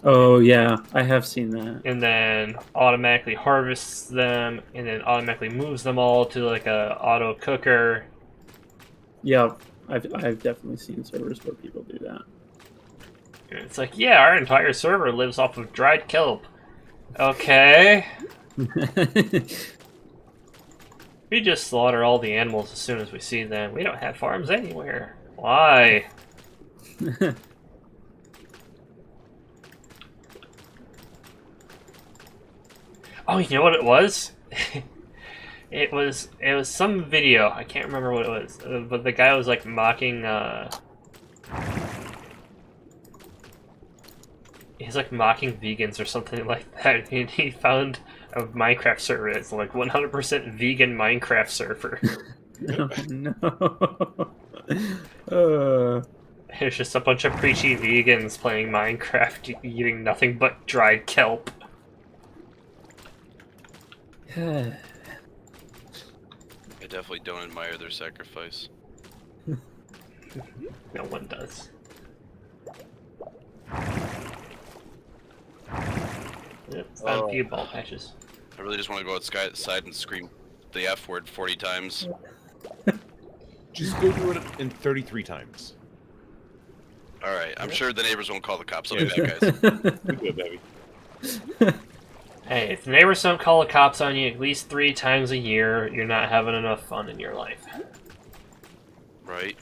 Oh yeah, I have seen that. and then automatically harvests them and then automatically moves them all to like a auto cooker. Yeah, I've definitely seen servers where people do that. And it's like, yeah, our entire server lives off of dried kelp. Okay. We just slaughter all the animals as soon as we see them. We don't have farms anywhere. Why? Oh, you know what it was? it was some video. I can't remember what it was, but the guy was like mocking. He's like mocking vegans or something like that. And he found a Minecraft server that's like 100% vegan Minecraft server. Oh, no. It's just a bunch of preachy vegans playing Minecraft, eating nothing but dried kelp. I definitely don't admire their sacrifice. No one does. Yep, found a few ball patches. I really just want to go outside and scream the F word 40 times. Just go do it in 33 times. Alright, I'm sure the neighbors won't call the cops. I'll be back, guys. We good, baby. Hey, if the neighbors don't call the cops on you at least 3 times a year, you're not having enough fun in your life. Right?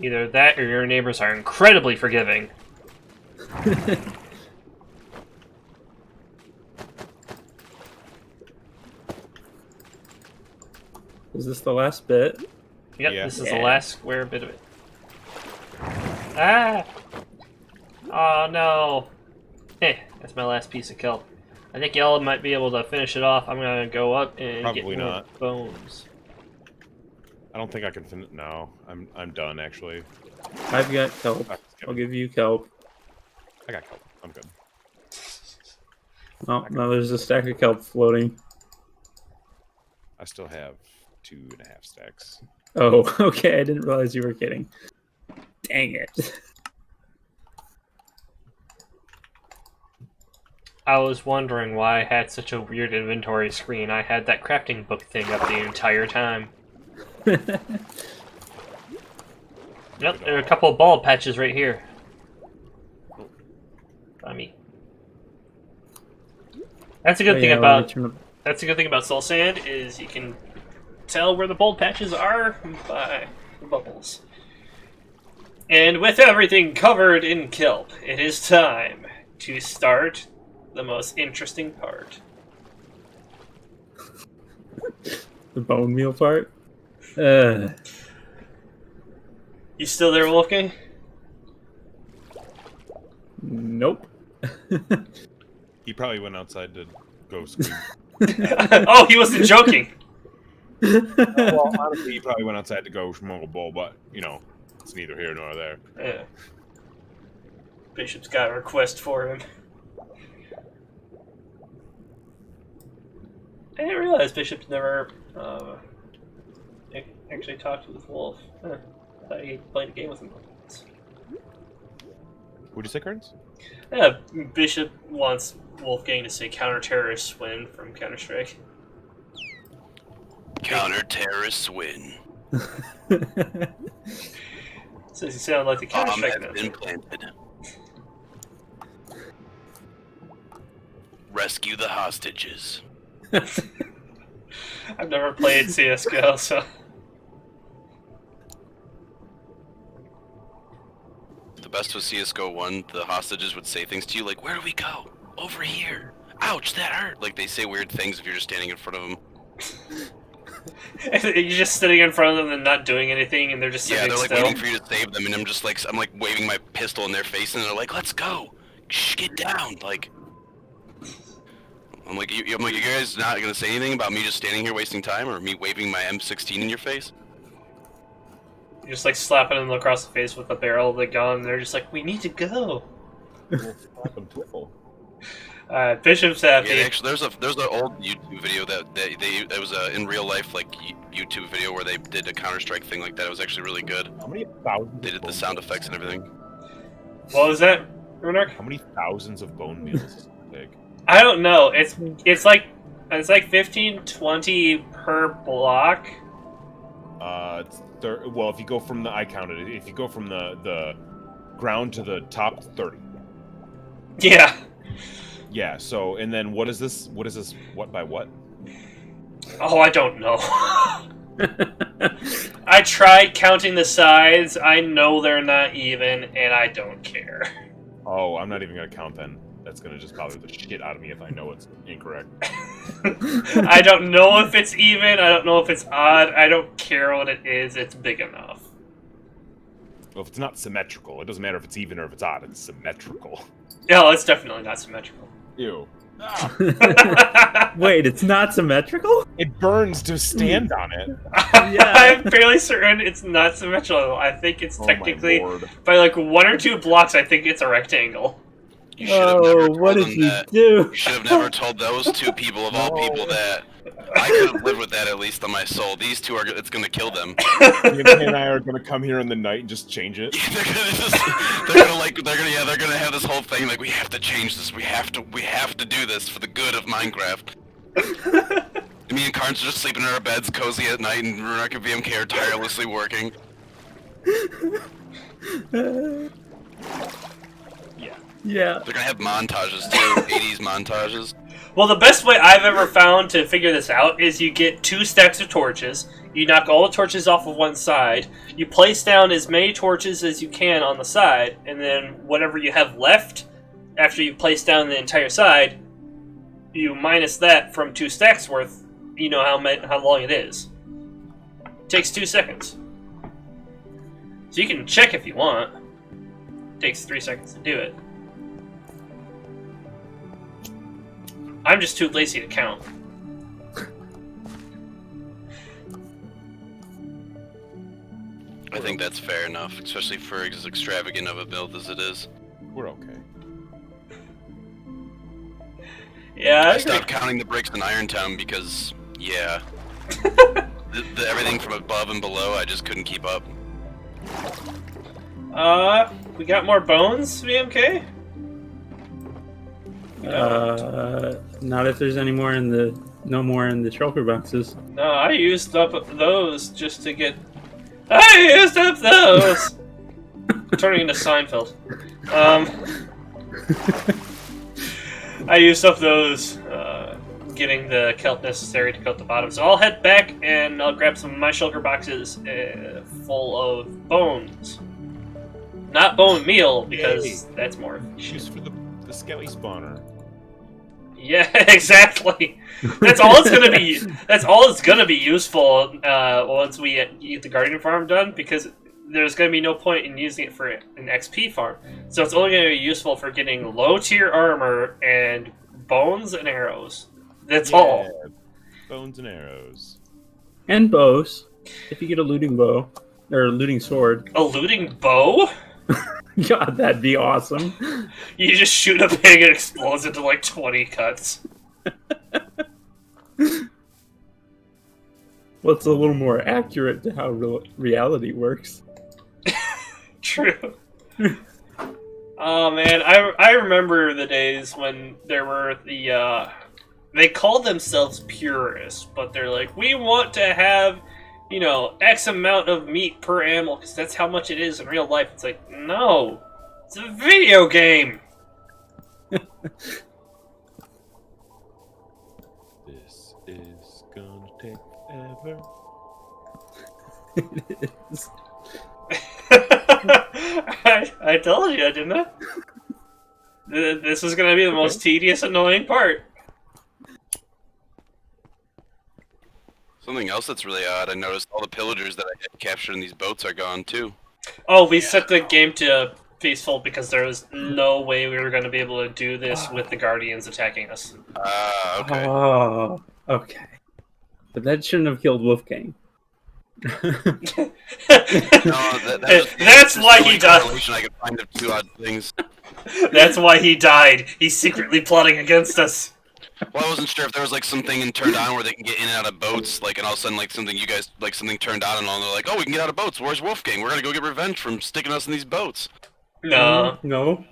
Either that or your neighbors are incredibly forgiving. Is this the last bit? Yep, Yeah. this is the last square bit of it. Ah! Oh no! That's my last piece of kelp. I think y'all might be able to finish it off. I'm gonna go up and Probably get more not. bones. I don't think I can finish. No, I'm done actually. I've got kelp. I'll give you kelp. I got kelp. I'm good. Oh, no, there's a stack of kelp floating. I still have 2.5 stacks. Oh, okay. I didn't realize you were kidding. Dang it. I was wondering why I had such a weird inventory screen. I had that crafting book thing up the entire time. Yep, there are a couple of ball patches right here. By me. That's a good thing about soul sand is you can tell where the bald patches are by the bubbles. And with everything covered in kelp, it is time to start the most interesting part. The bone meal part? You still there, Wolfgang? Nope. He probably went outside to go scream. Oh, he wasn't joking. Well, honestly, he probably went outside to go smoke a bowl, but you know, it's neither here nor there. Yeah. Bishop's got a request for him. I didn't realize Bishop's never actually talked with Wolf. Huh. I thought he played a game with him. What'd you say, Curtis? Yeah, Bishop wants Wolfgang to say counter-terrorist win from Counter-Strike. Counter-terrorist win. Says you sound like the Counter-Strike Bomb has been planted. Rescue the hostages. I've never played CSGO, so... The best was CSGO 1, the hostages would say things to you like, where do we go? Over here. Ouch, that hurt. Like, they say weird things if you're just standing in front of them. You're just sitting in front of them and not doing anything, and they're just sitting Yeah, they're like still. waiting for you to save them, and I'm like waving my pistol in their face, and they're like, let's go. Shh, get down. Like, I'm like, you guys not gonna say anything about me just standing here wasting time, or me waving my M16 in your face? You're just like slapping them across the face with the barrel of the gun, and they're just like, we need to go. Bishop's happy. Yeah, actually, there's an old YouTube video that was in real life like YouTube video where they did a Counter-Strike thing like that. It was actually really good. How many thousands? They did the sound effects and everything. What was that, Runark? How many thousands of bone meals does it take? I don't know. It's like 15, 20 per block. Well, if you go from I counted it. If you go from the ground to the top, 30. Yeah. Yeah. So, and then what is this? What is this? What by what? Oh, I don't know. I tried counting the sides. I know they're not even, and I don't care. Oh, I'm not even gonna count then. That's gonna just bother the shit out of me if I know it's incorrect. I don't know if it's even. I don't know if it's odd. I don't care what it is. It's big enough. Well, if it's not symmetrical, it doesn't matter if it's even or if it's odd. It's symmetrical. No, it's definitely not symmetrical. Ew. Wait, it's not symmetrical? It burns to stand on it. Yeah. I'm fairly certain it's not symmetrical. I think it's technically, by like 1 or 2 blocks, I think it's a rectangle. You should have never told what did them you that. do? You should have never told those two people of all people that. I could have lived with that at least on my soul. These two it's gonna kill them. Me and I are gonna come here in the night and just change it. they're gonna have this whole thing like we have to change this. We have to do this for the good of Minecraft. Me and Carnes are just sleeping in our beds, cozy at night, and Runak and VMK are tirelessly working. Yeah. They're gonna have montages too, 80s montages. Well, the best way I've ever found to figure this out is you get 2 stacks of torches, you knock all the torches off of one side, you place down as many torches as you can on the side, and then whatever you have left after you place down the entire side, you minus that from 2 stacks worth, you know how long it is. It takes 2 seconds. So you can check if you want. It takes 3 seconds to do it. I'm just too lazy to count. I think that's fair enough, especially for as extravagant of a build as it is. We're okay. Yeah, I stopped counting the bricks in Irontown because, yeah, everything from above and below, I just couldn't keep up. We got more bones, VMK? Not if there's any more in the no more in the shulker boxes. No, I used up those just to get. I used up those. Turning into Seinfeld. I used up those, getting the kelp necessary to coat the bottom. So I'll head back and I'll grab some of my shulker boxes full of bones. Not bone meal because that's more efficient. Use for the skelly spawner. Yeah, exactly. That's all it's gonna be. That's all it's gonna be useful once we get the Guardian farm done, because there's gonna be no point in using it for an XP farm. So it's only gonna be useful for getting low tier armor and bones and arrows. That's all. Bones and arrows. And bows. If you get a looting bow. Or a looting sword. A looting bow? God, that'd be awesome. You just shoot a pig and it explodes into like 20 cuts. Well, it's a little more accurate to how reality works. True. Oh man, I remember the days when there were the they called themselves purists, but they're like, we want to have you know, X amount of meat per animal, because that's how much it is in real life. It's like, no, it's a video game. This is gonna take forever. It is. I told you, didn't I? This is going to be the most tedious, annoying part. Something else that's really odd, I noticed all the pillagers that I had captured in these boats are gone too. Oh, we set the game to peaceful because there was no way we were going to be able to do this with the Guardians attacking us. Okay. Oh, okay. But that shouldn't have killed Wolfgang. That's why he died. I could find of two odd things. That's why he died. He's secretly plotting against us. Well, I wasn't sure if there was like something turned on where they can get in and out of boats, like, and all of a sudden, like something you guys like something turned on, and all, and they're like, "Oh, we can get out of boats. Where's Wolfgang? We're gonna go get revenge from sticking us in these boats." No, No.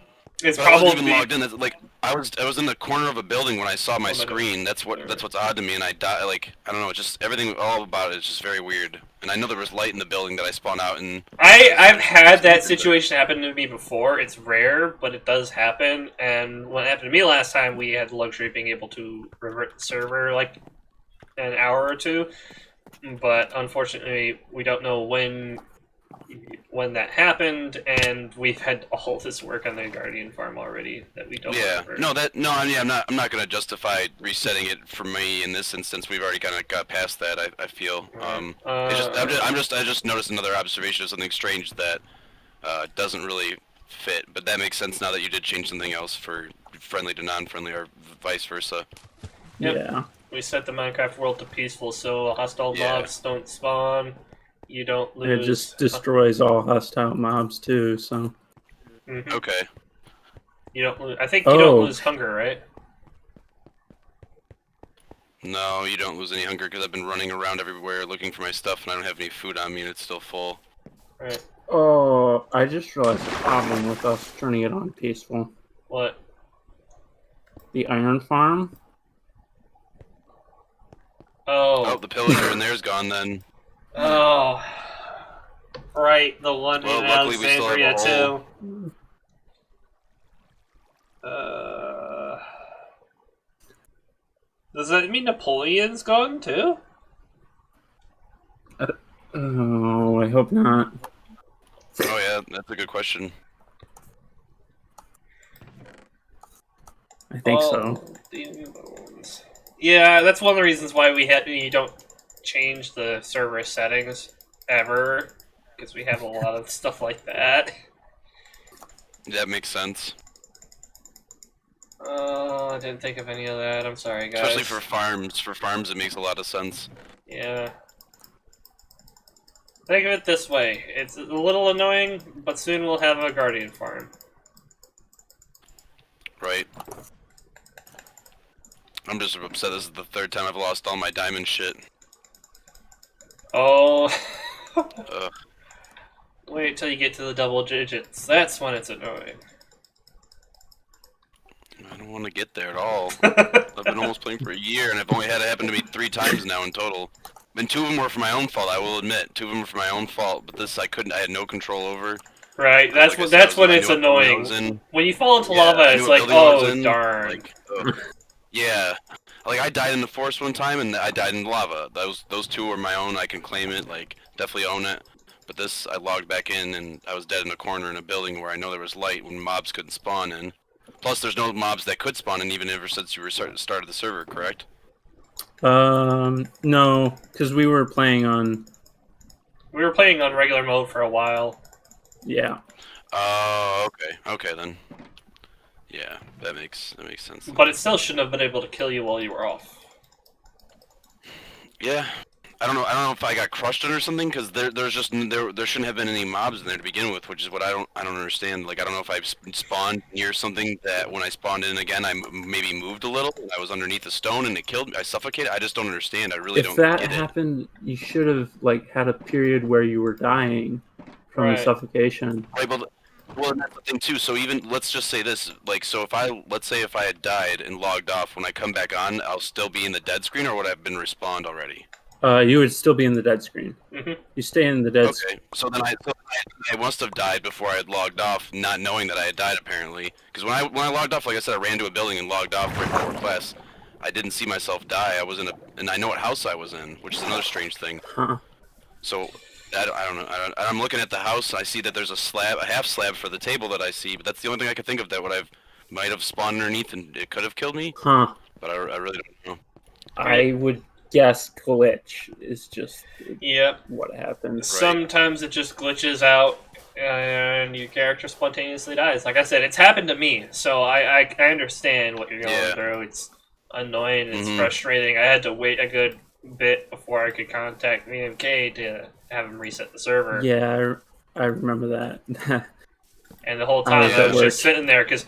it's But I wasn't probably even logged in. That's, like, I was in the corner of a building when I saw my screen. That's what's odd to me, and I died. Like, I don't know. It's just everything all about it is just very weird. And I know there was light in the building that I spawned out in. I've had that situation happen to me before. It's rare, but it does happen. And when it happened to me last time, we had the luxury of being able to revert the server like an hour or two. But unfortunately, we don't know when that happened, and we've had all this work on the Guardian farm already that we don't. Yeah, remember. I'm not gonna justify resetting it for me in this instance. We've already kind of got past that. I feel. I just noticed another observation of something strange that doesn't really fit, but that makes sense now that you did change something else for friendly to non-friendly or vice versa. Yep. Yeah. We set the Minecraft world to peaceful, so hostile mobs don't spawn. You don't And it lose. just destroys all hostile mobs too, so. Mhm. Okay. You don't lose. I think you don't Oh. lose hunger, right? No, you don't lose any hunger because I've been running around everywhere looking for my stuff, and I don't have any food on me, and it's still full. Right. Oh, I just realized the problem with us turning it on peaceful. What? The iron farm? Oh, Oh. the pillager in there's gone then. Oh. Right, the one Well, in luckily we still have a Alexandria hole. too. Does that mean Napoleon's gone too? Oh, I hope not. Oh yeah, that's a good question. I think so. Demon bones. Yeah, that's one of the reasons why we don't change the server settings ever, because we have a lot of stuff like that. That makes sense. Oh, I didn't think of any of that. I'm sorry, guys. Especially for farms. For farms, it makes a lot of sense. Yeah. Think of it this way. It's a little annoying, but soon we'll have a Guardian farm. Right. I'm just upset this is the third time I've lost all my diamond shit. Oh. Ugh. Wait till you get to the double digits. That's when it's annoying. I don't want to get there at all. I've been almost playing for a year, and I've only had it happen to me 3 times now in total. And 2 of them were for my own fault, I will admit. 2 of them were for my own fault, but this I had no control over. Right, that's Like I that's said, when I it's knew what building I was annoying. in. When you fall into Yeah, lava, I knew it's what like, building I was oh in, darn. like, ugh. Yeah. Like, I died in the forest one time, and I died in lava. Those 2 were my own, I can claim it, like, definitely own it. But this, I logged back in, and I was dead in a corner in a building where I know there was light when mobs couldn't spawn in. Plus, there's no mobs that could spawn in even ever since you started the server, correct? No, because we were playing on. We were playing on regular mode for a while. Yeah. Oh, okay. Okay, then. Yeah, that makes sense. But it still shouldn't have been able to kill you while you were off. Yeah. I don't know if I got crushed in or something, because there shouldn't have been any mobs in there to begin with, which is what I don't understand. Like, I don't know if I spawned near something that when I spawned in again, I maybe moved a little, and I was underneath a stone and it killed me. I suffocated. I just don't understand. I really don't If that get it. happened, you should have like had a period where you were dying from Right. the suffocation. Right, well, and that's the thing too. So even let's just say this, like, so let's say if I had died and logged off, when I come back on, I'll still be in the dead screen, or would I have been respawned already? You would still be in the dead screen. Mhm. You stay in the dead screen. Okay, so then I must have died before I had logged off, not knowing that I had died apparently. Because when I logged off, like I said, I ran to a building and logged off right before class. I didn't see myself die. I was in and I know what house I was in, which is another strange thing. Huh. So I don't know. I'm looking at the house. I see that there's a half slab for the table that I see, but that's the only thing I could think of that might have spawned underneath and it could have killed me. Huh. But I really don't know. I would guess glitch is just Yep. what happens. Sometimes it just glitches out and your character spontaneously dies. Like I said, it's happened to me, so I understand what you're going through. It's annoying, it's frustrating. I had to wait a good bit before I could contact VMK to have him reset the server. Yeah, I remember that. And the whole time I was just sitting there because,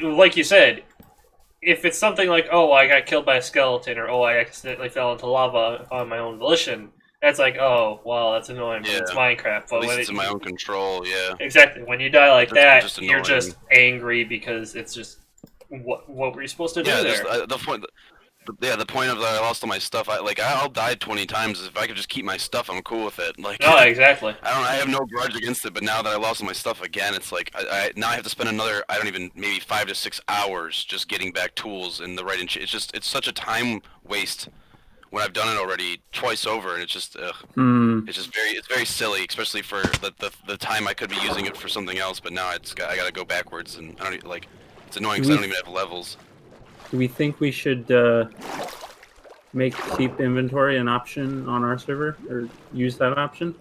like you said, if it's something like, oh, I got killed by a skeleton, or oh, I accidentally fell into lava on my own volition, that's like, oh, well, that's annoying, but it's Minecraft. But At least it's in my own control, yeah. Exactly. When you die like that, you're just angry because it's just, what were you supposed to do there? The point of that I lost all my stuff. I'll die 20 times. If I could just keep my stuff, I'm cool with it. Like, no, exactly. I have no grudge against it. But now that I lost all my stuff again, it's like now I have to spend another maybe 5 to 6 hours just getting back tools and the right. It's such a time waste when I've done it already twice over, and it's just it's very silly, especially for the time I could be using it for something else. But now I got to go backwards, and I don't it's annoying because I don't even have levels. Do we think we should make keep inventory an option on our server, or use that option?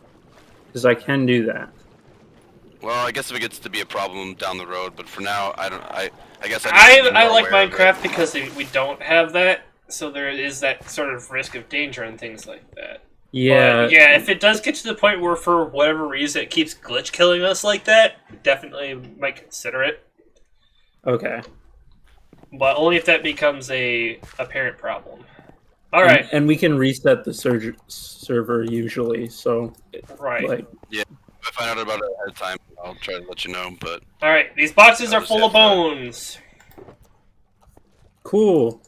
Because I can do that. Well, I guess if it gets to be a problem down the road, but for now, I guess I like Minecraft because we don't have that, so there is that sort of risk of danger and things like that. Yeah. But yeah, if it does get to the point where for whatever reason it keeps glitch killing us like that, definitely might consider it. Okay. But only if that becomes a apparent problem. All right. And we can reset the server usually, so... Right. Like, yeah, if I find out about it ahead of time, I'll try to let you know, but... All right, these boxes are full of bones. Cool.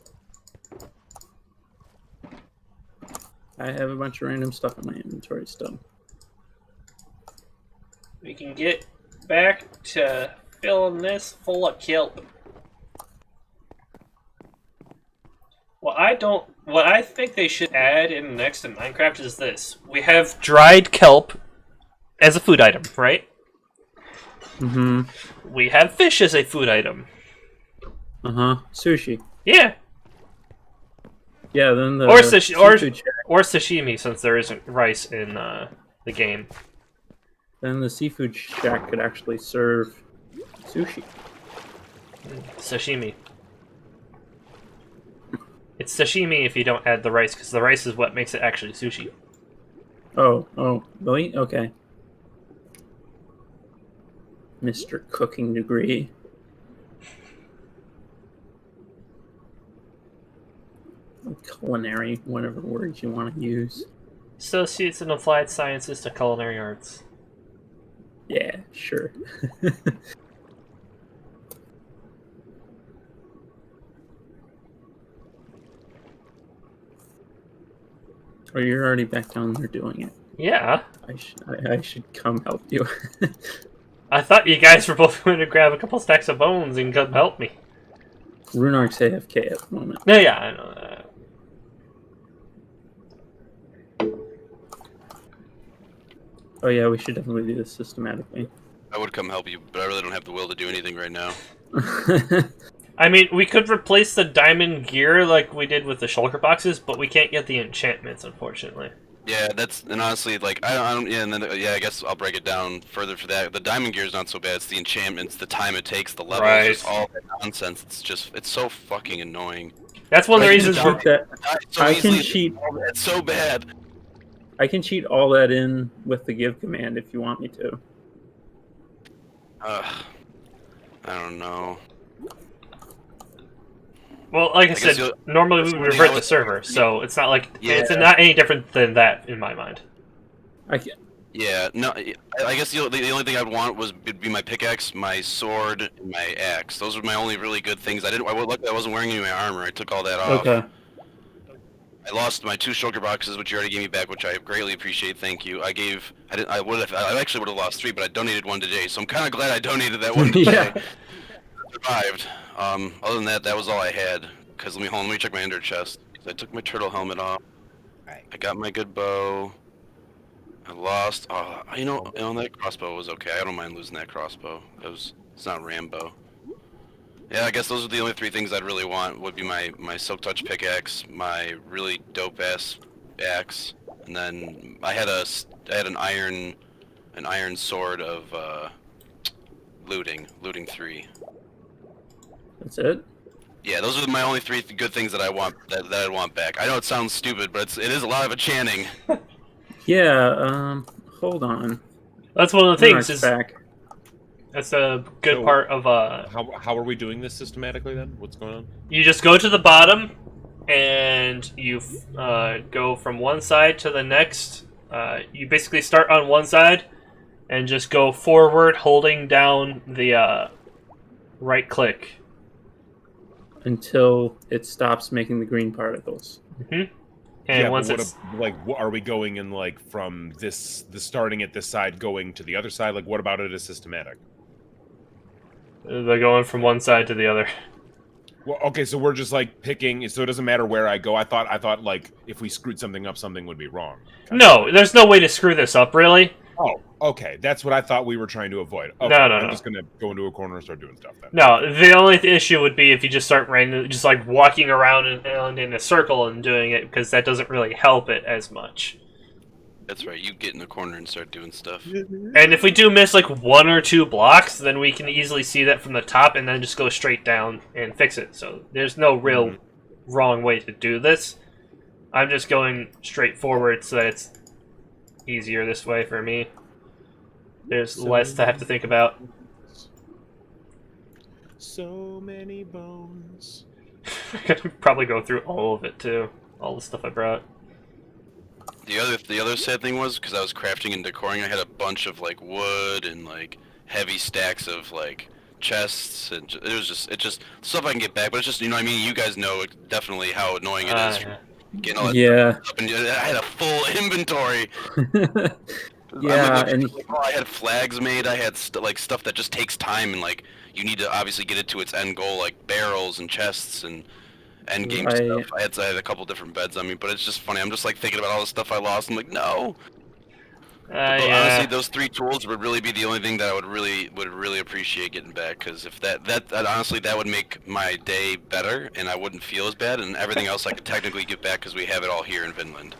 I have a bunch of random stuff in my inventory still. We can get back to filling this full of kelp. What I think they should add in next to Minecraft is this. We have dried kelp as a food item, right? Mm-hmm. We have fish as a food item. Uh-huh. Sushi. Yeah. Yeah, then the or sashimi, since there isn't rice in the game. Then the seafood shack could actually serve sushi. Sashimi. It's sashimi if you don't add the rice, because the rice is what makes it actually sushi. Oh, really? Okay. Mr. Cooking Degree. Culinary, whatever words you want to use. Associates in Applied Sciences to Culinary Arts. Yeah, sure. Oh, you're already back down there doing it. Yeah. I should come help you. I thought you guys were both going to grab a couple stacks of bones and come help me. Runark's AFK at the moment. No, yeah, I know that. Oh yeah, we should definitely do this systematically. I would come help you, but I really don't have the will to do anything right now. I mean, we could replace the diamond gear like we did with the shulker boxes, but we can't get the enchantments, unfortunately. Yeah, and honestly, like, I don't, yeah, and then, I guess I'll break it down further for that. The diamond gear is not so bad, it's the enchantments, the time it takes, the levels, just all that nonsense. It's so fucking annoying. That's one of the reasons It's so bad. I can cheat all that in with the give command if you want me to. I don't know. Well, like I said, normally we would revert the server, so it's not like it's not any different than that in my mind. Yeah, no, I guess the only thing I'd want would be my pickaxe, my sword, and my axe. Those were my only really good things. I wasn't wearing any of my armor. I took all that off. Okay. I lost my 2 shulker boxes, which you already gave me back, which I greatly appreciate. Thank you. I actually would have lost 3, but I donated 1 to Jay, so I'm kind of glad I donated that 1 to Yeah. Jay. Survived. Other than that, that was all I had. Cause let me check my ender chest. I took my turtle helmet off. Alright. I got my good bow. I lost. That crossbow was okay. I don't mind losing that crossbow. It's not Rambo. Yeah, I guess those are the only 3 things I'd really want. Would be my silk touch pickaxe, my really dope ass axe, and then I had an iron sword of looting 3. That's it. Yeah, those are my only 3 good things that I want that I'd want back. I know it sounds stupid, but it is a lot of a chanting. Yeah. Hold on. That's one of the things. Runark's Is back. That's a good So- part of How are we doing this systematically then? What's going on? You just go to the bottom, and you go from one side to the next. You basically start on one side, and just go forward, holding down the right click. Until it stops making the green particles. And once but it's what are we going in like from the starting at this side going to the other side? Like, what about it is systematic? they're going from one side to the other. Well, okay, so we're just like picking, so it doesn't matter where I go. I thought like if we screwed something up, something would be wrong. No, there's no way to screw this up, really. Oh, okay, that's what I thought we were trying to avoid. Okay, No, I'm no. just gonna go into a corner and start doing stuff then. No, the only issue would be if you just start just like walking around in a circle and doing it, because that doesn't really help it as much. That's right. You get in the corner and start doing stuff. And if we do miss like 1 or 2 blocks, then we can easily see that from the top and then just go straight down and fix it. So there's no real wrong way to do this. I'm just going straight forward so that it's easier this way for me. There's less to have to think about. So many bones. I could probably go through all of it too. All the stuff I brought. The other sad thing was, because I was crafting and decoring, I had a bunch of like wood and like heavy stacks of like chests, and it's just stuff I can get back. But it's just, you know what I mean? You guys know definitely how annoying it is getting all that stuff up, and I had a full inventory. Yeah, and I had flags made. I had stuff that just takes time, and like you need to obviously get it to its end goal, like barrels and chests and end game stuff. I had a couple different beds on me, but it's just funny. I'm just like thinking about all the stuff I lost. I'm like, no. Honestly, those 3 tools would really be the only thing that I would really appreciate getting back. Because if that honestly, that would make my day better, and I wouldn't feel as bad. And everything else I could technically get back because we have it all here in Vinland.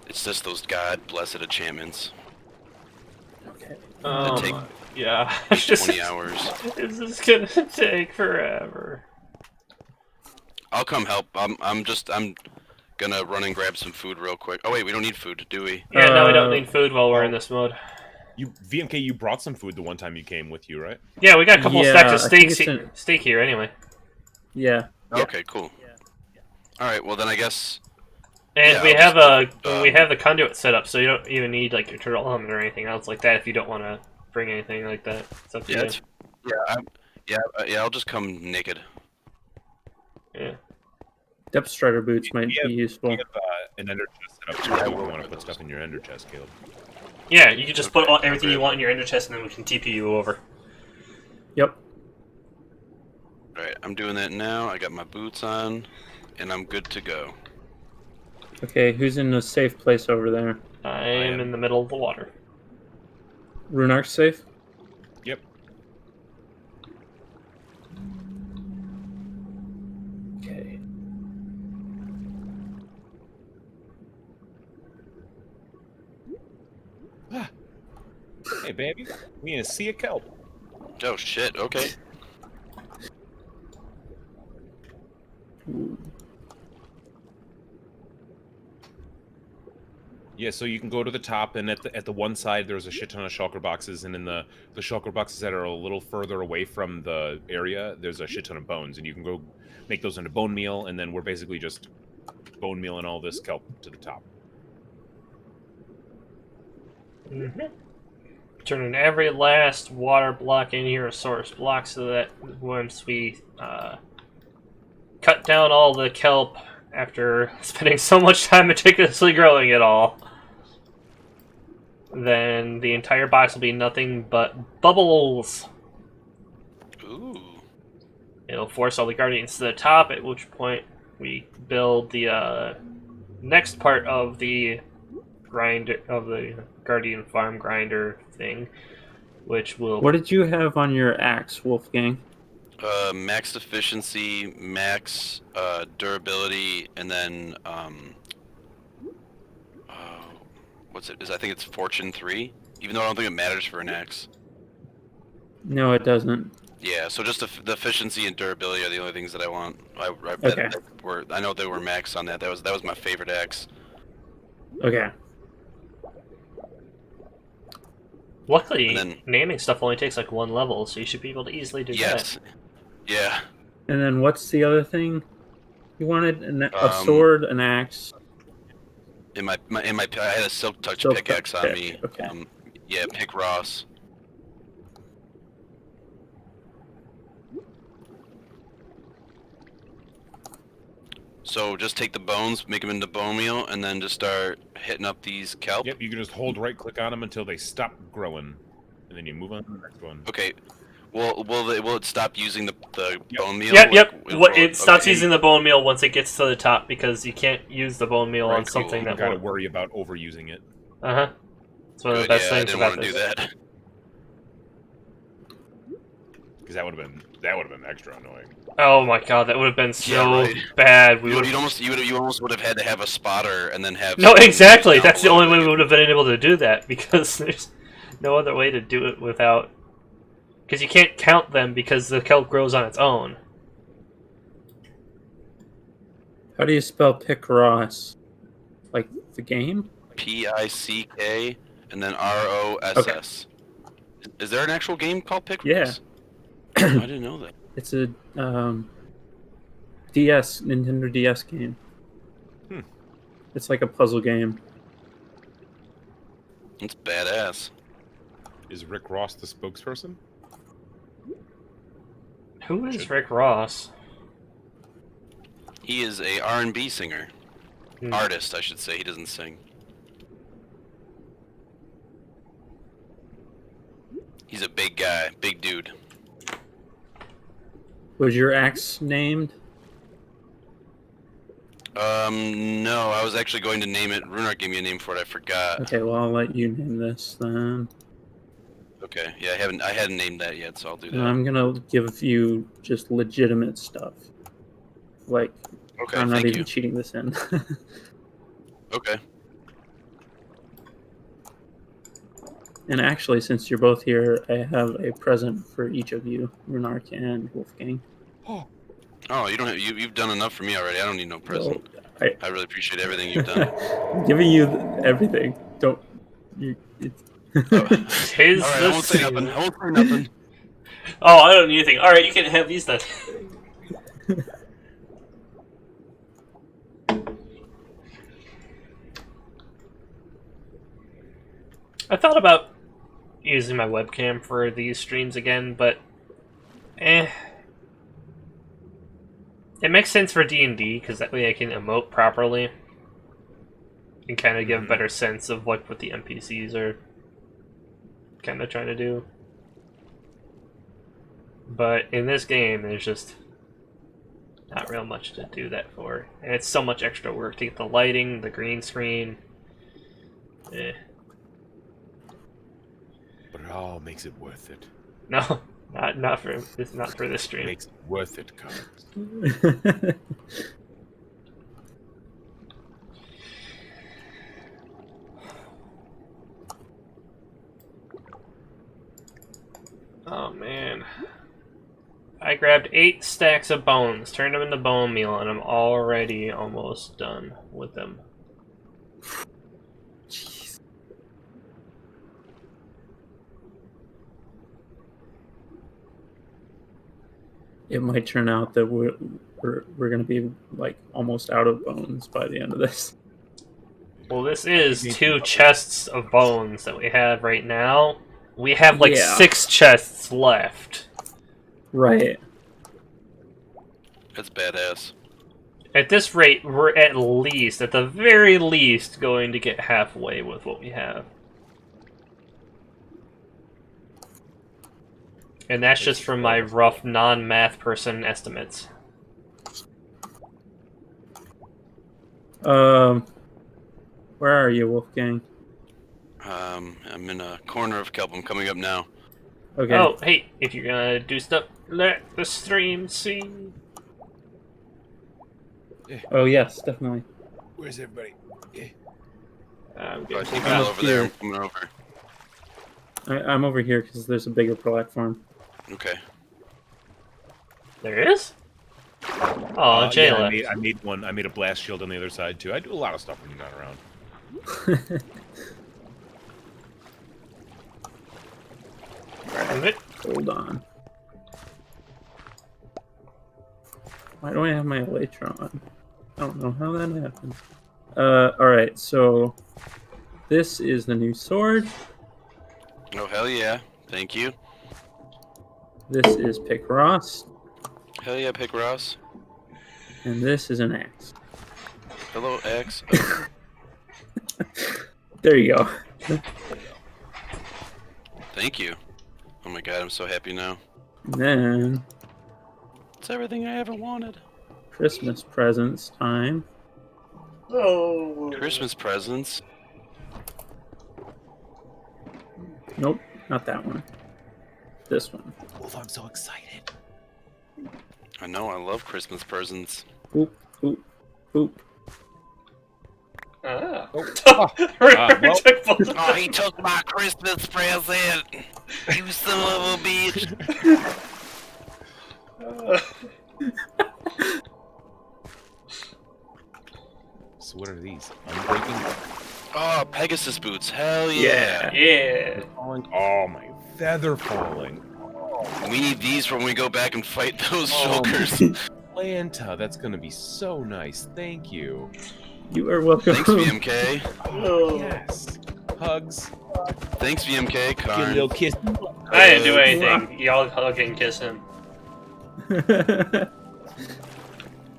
It's just those god blessed enchantments. okay. Yeah. Take 20 hours. This is gonna take forever. I'll come help. I'm gonna run and grab some food real quick. Oh wait, we don't need food, do we? Yeah, no, we don't need food while we're in this mode. VMK, you brought some food the one time you came with you, right? Yeah, we got a couple stacks of I think steak here anyway. Yeah. Okay, cool. All right, well then I guess. And Yeah, we I'll have the conduit set up, so you don't even need like your turtle helmet or anything else like that if you don't want to bring anything like that. It's up to you. I'll just come naked. Yeah. Depth strider boots might be useful. You have an ender chest set up too, if you want to put stuff in your ender chest, Caleb. Yeah, you can just put everything you want in your ender chest, and then we can TP you over. Yep. Alright, I'm doing that now. I got my boots on, and I'm good to go. Okay, who's in a safe place over there? I am in the middle of the water. Runark's safe? Yep. Okay. Hey, baby, we gonna see a kelp. Oh shit, okay. Ooh. Yeah, so you can go to the top, and at the one side there's a shit ton of shulker boxes, and in the shulker boxes that are a little further away from the area, there's a shit ton of bones, and you can go make those into bone meal, and then we're basically just bone meal and all this kelp to the top. Turning every last water block in here a source block, so that once we cut down all the kelp after spending so much time meticulously growing it all, then the entire box will be nothing but bubbles. Ooh. It'll force all the guardians to the top, at which point we build the next part of the guardian farm grinder thing, which will... What did you have on your axe, Wolfgang? Max efficiency, max durability, and then what's it? I think it's Fortune 3. Even though I don't think it matters for an axe. No, it doesn't. Yeah, so just the efficiency and durability are the only things that I want. Okay. I know they were max on that. That was my favorite axe. Okay. Luckily, And then- naming stuff only takes like 1 level, so you should be able to easily do Yes. that. Yeah. And then what's the other thing you wanted? A sword, an axe. I had a silk touch Silk pickaxe touch on pick, me. okay. Yeah, pick Ross. So just take the bones, make them into bone meal, and then just start hitting up these kelp. Yep, you can just hold right click on them until they stop growing, and then you move on to the next one. Okay. Will it stop using the bone meal? Yep. Like, It stops okay. using the bone meal once it gets to the top, because you can't use the bone meal on Right, so something you that gotta won't... worry about overusing it. Uh-huh. It's one of the Good, best yeah, I things didn't about want to do this. that. Because that would have been extra annoying. Oh my god, that would have been so Yeah, right. bad. We You would almost would have had to have a spotter and then have. No, someone exactly. down That's the below only way that we would have been able to do that, because there's no other way to do it without... Because you can't count them because the kelp grows on its own. How do you spell Picross? Like the game? PICK and then ROSS. Is there an actual game called Pick Yeah. Ross? I didn't know that. It's a Nintendo DS game. Hmm. It's like a puzzle game. It's badass. Is Rick Ross the spokesperson? Who is Rick Ross? He is a R&B singer. Hmm. Artist, I should say. He doesn't sing. He's a big guy, big dude. Was your axe named? No, I was actually going to name it. Runar gave me a name for it. I forgot. Okay, well I'll let you name this then. Okay, yeah, I hadn't named that yet, so I'll do And that. I'm gonna give you just legitimate stuff. Like, Okay, I'm not thank even you. cheating this in. Okay. And actually, since you're both here, I have a present for each of you, Runark and Wolfgang. Oh, you don't have you've done enough for me already. I don't need no present. Well, I really appreciate everything you've done. I'm giving you everything. Don't. It's... Tis All right, the I won't say season. nothing. I won't say nothing. Oh, I don't need anything. Alright, you can have these then. I thought about using my webcam for these streams again, but it makes sense for D&D, because that way I can emote properly and kind of give a better sense of what the NPCs are kind of trying to do. But in this game, there's just not real much to do that for. And it's so much extra work to get the lighting, the green screen. Eh. But it all makes it worth it. No, not for this stream. Makes it worth it, Cards. Oh man. I grabbed 8 stacks of bones, turned them into bone meal, and I'm already almost done with them. Jeez. It might turn out that we're going to be like almost out of bones by the end of this. Well, this is 2 chests of bones that we have right now. We have like Yeah. 6 chests left. Right. That's badass. At this rate, we're at least, at the very least, going to get halfway with what we have. And that's just from my rough non-math person estimates. Where are you, Wolfgang? I'm in a corner of kelp. I'm coming up now. Okay. Oh, hey, if you're gonna do stuff, let the stream see. Oh yes, definitely. Where's everybody? I'm I good. think I'm over there. I'm coming over. I'm over here because there's a bigger platform. Okay. There is? Oh, Jay yeah, left. I made one. I made a blast shield on the other side too. I do a lot of stuff when you're not around. Grab it. Hold on. Why do I have my elytra on? I don't know how that happens. Alright, so this is the new sword. Oh, hell yeah. Thank you. This is Pick Ross. Hell yeah, Pick Ross. And this is an axe. Hello, X. There you go. Thank you. Oh my god, I'm so happy now. And then It's everything I ever wanted. Christmas presents time. Oh. Christmas presents. Nope, not that one. This one. Wolf, I'm so excited. I know, I love Christmas presents. Oop, oop, oop. Ah. well. Took both. Oh, he took my Christmas present! You son of a bitch! So what are these? Unbreaking. Oh, Pegasus boots. Hell yeah. Yeah. Oh, my feather falling. We need these when we go back and fight those Oh, shulkers. Lanta, that's gonna be so nice. Thank you. You are welcome. Thanks, VMK. Oh, yes. Hugs. Thanks, VMK. Get a Karn. little kiss. I didn't do anything. Y'all hug and kiss him.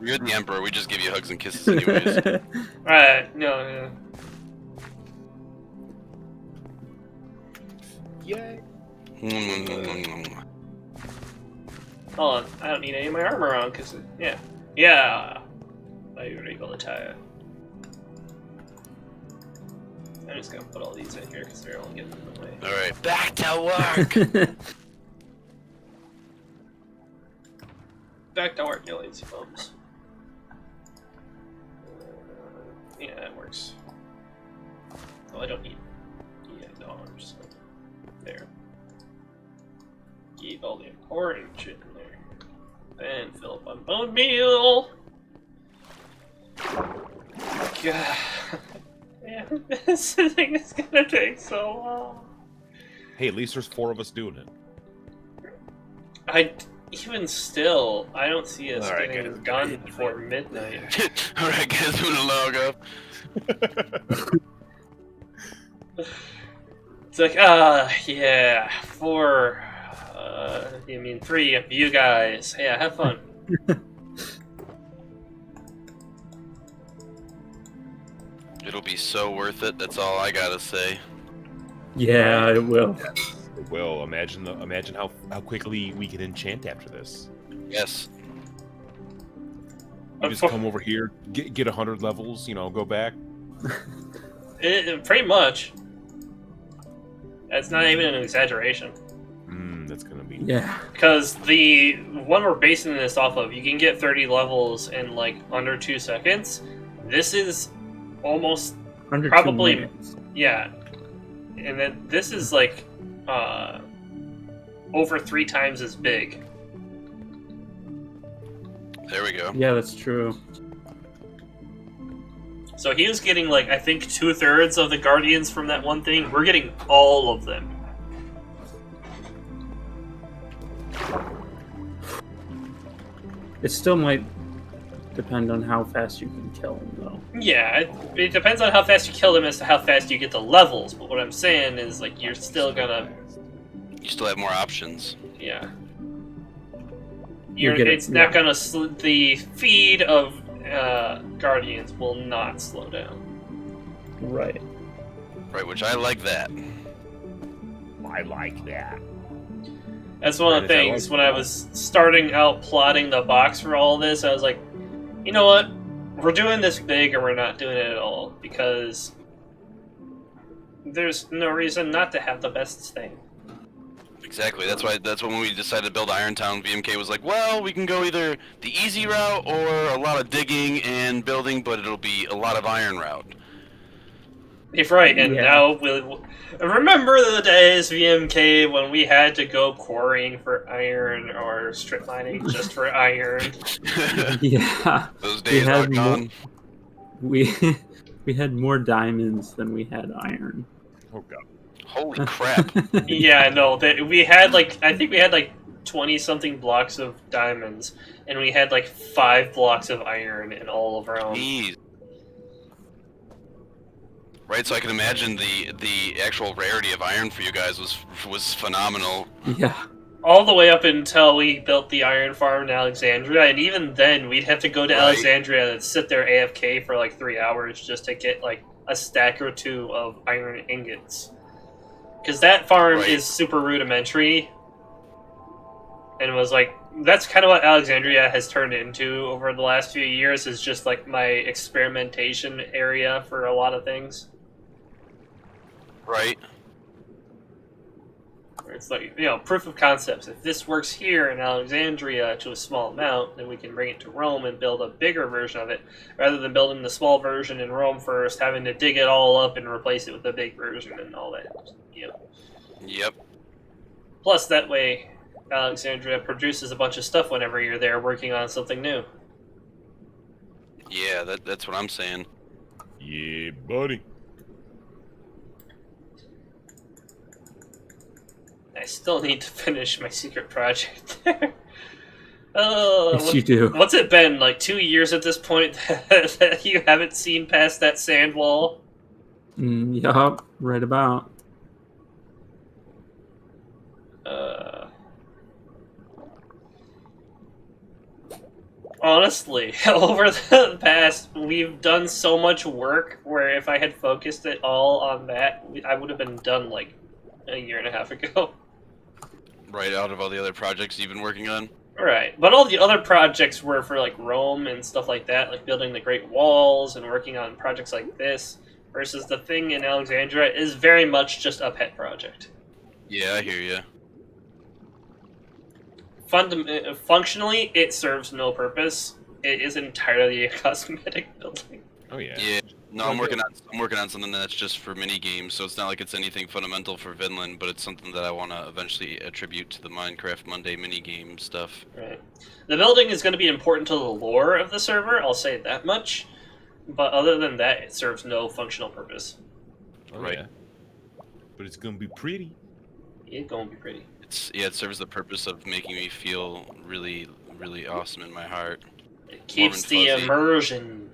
You're the Emperor. We just give you hugs and kisses anyways. Alright, no. Yay. Hold on, I don't need any of my armor on, cause, yeah. Yeah! I regal attire. I'm just gonna put all these in here, cause they're only getting in the way. Alright, back to work! Back to work, you lazy bums. Yeah, that works. Oh, I don't need $8. So there. Keep all the important shit in there. Then fill up on bone meal. God. Yeah, this thing is gonna take so long. Hey, at least there's 4 of us doing it. Even still, I don't see us Alright, getting guys, done before midnight. Alright, guys, I'm gonna log up. It's like, yeah, 4, you mean 3 of you guys. Yeah, have fun. It'll be so worth it, that's all I gotta say. Yeah, it will. Well, imagine how quickly we can enchant after this. Yes. You just come over here, get 100 levels, go back. Pretty much. That's not even an exaggeration. That's gonna be. Yeah. Because the one we're basing this off of, you can get 30 levels in like under 2 seconds. This is almost Under 2 probably minutes. yeah, and then this is like over 3 times as big. There we go. Yeah, that's true. So he was getting like I think 2/3 of the Guardians from that one thing. We're getting all of them. It still might depend on how fast you can kill him, though. Yeah, it depends on how fast you kill them as to how fast you get the levels. But what I'm saying is like you're still gonna. You still have more options. Yeah. It's not gonna the feed of Guardians will not slow down. Right. Right, which I like that. I like that. That's one of the Right, is that things, when I was starting out plotting the box for all this, I was like, you know what? We're doing this big or we're not doing it at all, because there's no reason not to have the best thing. Exactly. That's when we decided to build Irontown. VMK was like, well, we can go either the easy route or a lot of digging and building, but it'll be a lot of iron route. If right, and Yeah. now we'll remember the days, VMK, when we had to go quarrying for iron or strip mining just for iron. Yeah. Those days are gone. We we had more diamonds than we had iron. Oh god. Holy crap. Yeah, no, we had I think we had 20-something blocks of diamonds, and we had 5 blocks of iron in all of Realm. Jeez. Right, so I can imagine the actual rarity of iron for you guys was phenomenal. Yeah. All the way up until we built the iron farm in Alexandria, and even then we'd have to go to Right. Alexandria and sit there AFK for 3 hours just to get a stack or 2 of iron ingots. Because that farm Right. is super rudimentary, and was that's kind of what Alexandria has turned into over the last few years, is just my experimentation area for a lot of things. Right. Where it's proof of concepts. If this works here in Alexandria to a small amount, then we can bring it to Rome and build a bigger version of it, rather than building the small version in Rome first, having to dig it all up and replace it with the big version and all that. Yep. Plus, that way, Alexandria produces a bunch of stuff whenever you're there working on something new. Yeah, that's what I'm saying. Yeah, buddy. I still need to finish my secret project there. Oh, Yes, you do. What's it been, 2 years at this point that you haven't seen past that sand wall? Yup, right about. Honestly, over the past, we've done so much work where if I had focused it all on that, I would have been done a year and a half ago. Right, out of all the other projects you've been working on. Right, but all the other projects were for Rome and stuff like that, building the Great Walls and working on projects like this, versus the thing in Alexandria is very much just a pet project. Yeah, I hear you. Functionally, it serves no purpose. It is entirely a cosmetic building. Oh yeah. Yeah. No, I'm working on something that's just for mini games, so it's not like it's anything fundamental for Vinland, but it's something that I want to eventually attribute to the Minecraft Monday mini game stuff. Right. The building is going to be important to the lore of the server, I'll say that much. But other than that, it serves no functional purpose. Oh, Right. yeah. But it's gonna be pretty. It's going to be pretty. It serves the purpose of making me feel really, really awesome in my heart. It keeps and the fuzzy. immersion.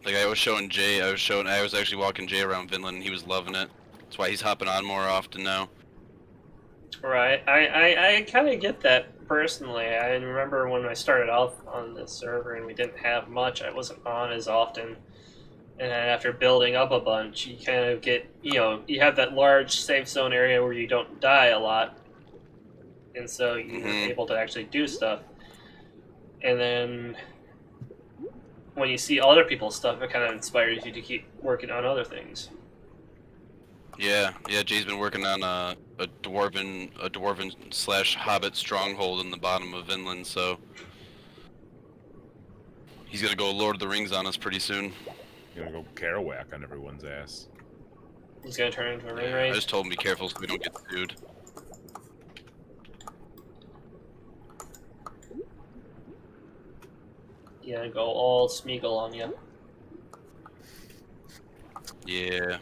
Like I was showing Jay, I was actually walking Jay around Vinland, and he was loving it. That's why he's hopping on more often now. Right. I kind of get that personally. I remember when I started off on this server and we didn't have much, I wasn't on as often. And then after building up a bunch, you kind of get, you have that large safe zone area where you don't die a lot. And so you're able to actually do stuff. And then when you see other people's stuff, it kind of inspires you to keep working on other things. Yeah, Jay's been working on a dwarven / hobbit stronghold in the bottom of Vinland, so he's gonna go Lord of the Rings on us pretty soon. You're gonna go Kerouac on everyone's ass. He's going to turn into a ring I raid. just told him be careful so we don't get sued. Yeah, go all Smeagol on you. Yeah.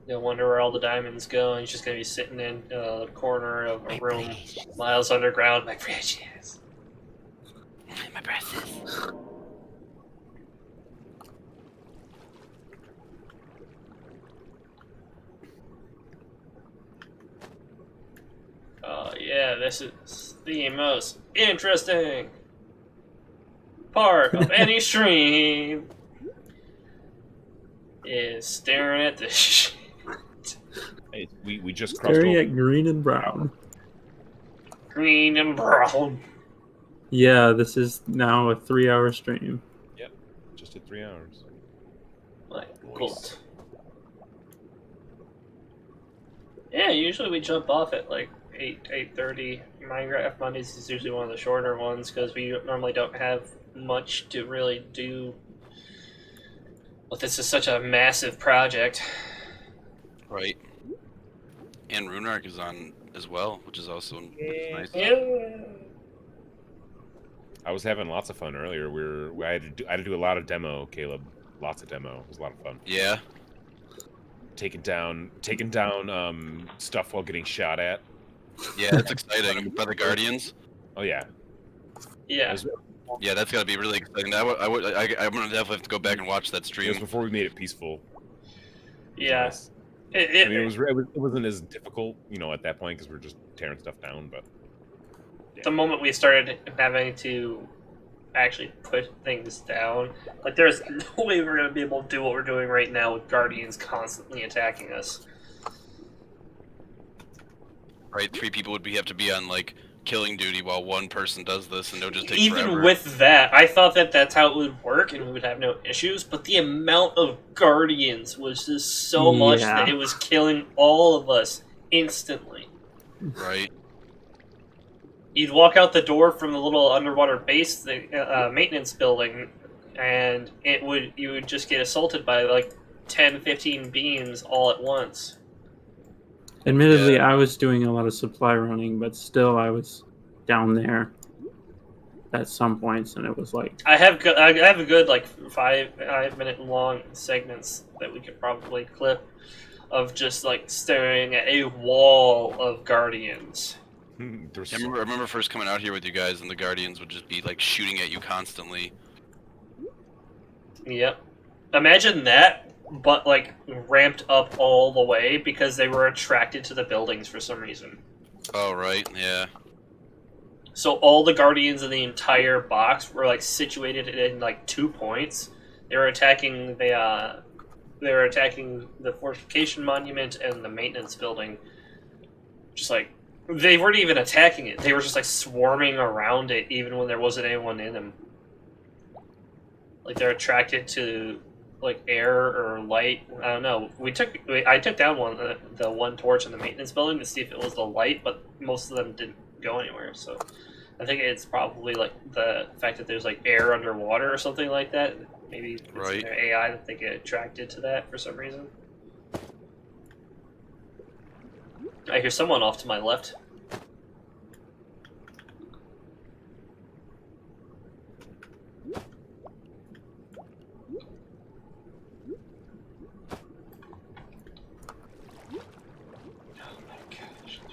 You'll wonder where all the diamonds go, and he's just gonna be sitting in the corner of a room miles underground, my precious. My precious. Yeah, yeah, this is the most interesting part of any stream. Is staring at this shit. Hey, we just crossed Staring over. at green and brown. Green and brown. Yeah, this is now a 3-hour stream. Yep, just at 3 hours. My Nice. God. Yeah, usually we jump off at like 8:30. Minecraft Mondays is usually one of the shorter ones because we normally don't have much to really do. Well, this is such a massive project. Right. And Runark is on as well, which is also nice. Yeah. I was having lots of fun earlier. I had to do a lot of demo, Caleb. Lots of demo. It was a lot of fun. Yeah. Taking down stuff while getting shot at. Yeah, that's exciting. By the Guardians. Oh yeah. Yeah. Yeah, that's gotta be really exciting. I'm gonna definitely have to go back and watch that It was stream. before we made it peaceful. Yeah. Nice. It, I it, mean, it wasn't as difficult, at that point because we were just tearing stuff down. But the moment we started having to actually put things down, like there's no way we're gonna be able to do what we're doing right now with Guardians constantly attacking us. Right, 3 people would have to be on like killing duty while 1 person does this, and it'll just take Even forever. with that, I thought that that's how it would work and we would have no issues, but the amount of Guardians was just so much Yeah. that it was killing all of us instantly. Right. You'd walk out the door from the little underwater base maintenance building, and you would just get assaulted by like 10, 15 beams all at once. Admittedly, Yeah. I was doing a lot of supply running, but still, I was down there at some points, and it was like, I have a good like 5 minute long segments that we could probably clip of just like staring at a wall of Guardians. there's I remember first coming out here with you guys, and the Guardians would just be like shooting at you constantly. Yep. Imagine that, but like ramped up all the way because they were attracted to the buildings for some reason. Oh, right, yeah. So all the Guardians in the entire box were like situated in like 2 points. They were attacking the fortification monument and the maintenance building. Just like they weren't even attacking it; they were just like swarming around it, even when there wasn't anyone in them. Like they're attracted to like air or light. I don't know. I took down the one torch in the maintenance building to see if it was the light, but most of them didn't go anywhere. So I think it's probably like the fact that there's like air underwater or something like that. Maybe it's Right. their AI that they get attracted to that for some reason. I hear someone off to my left.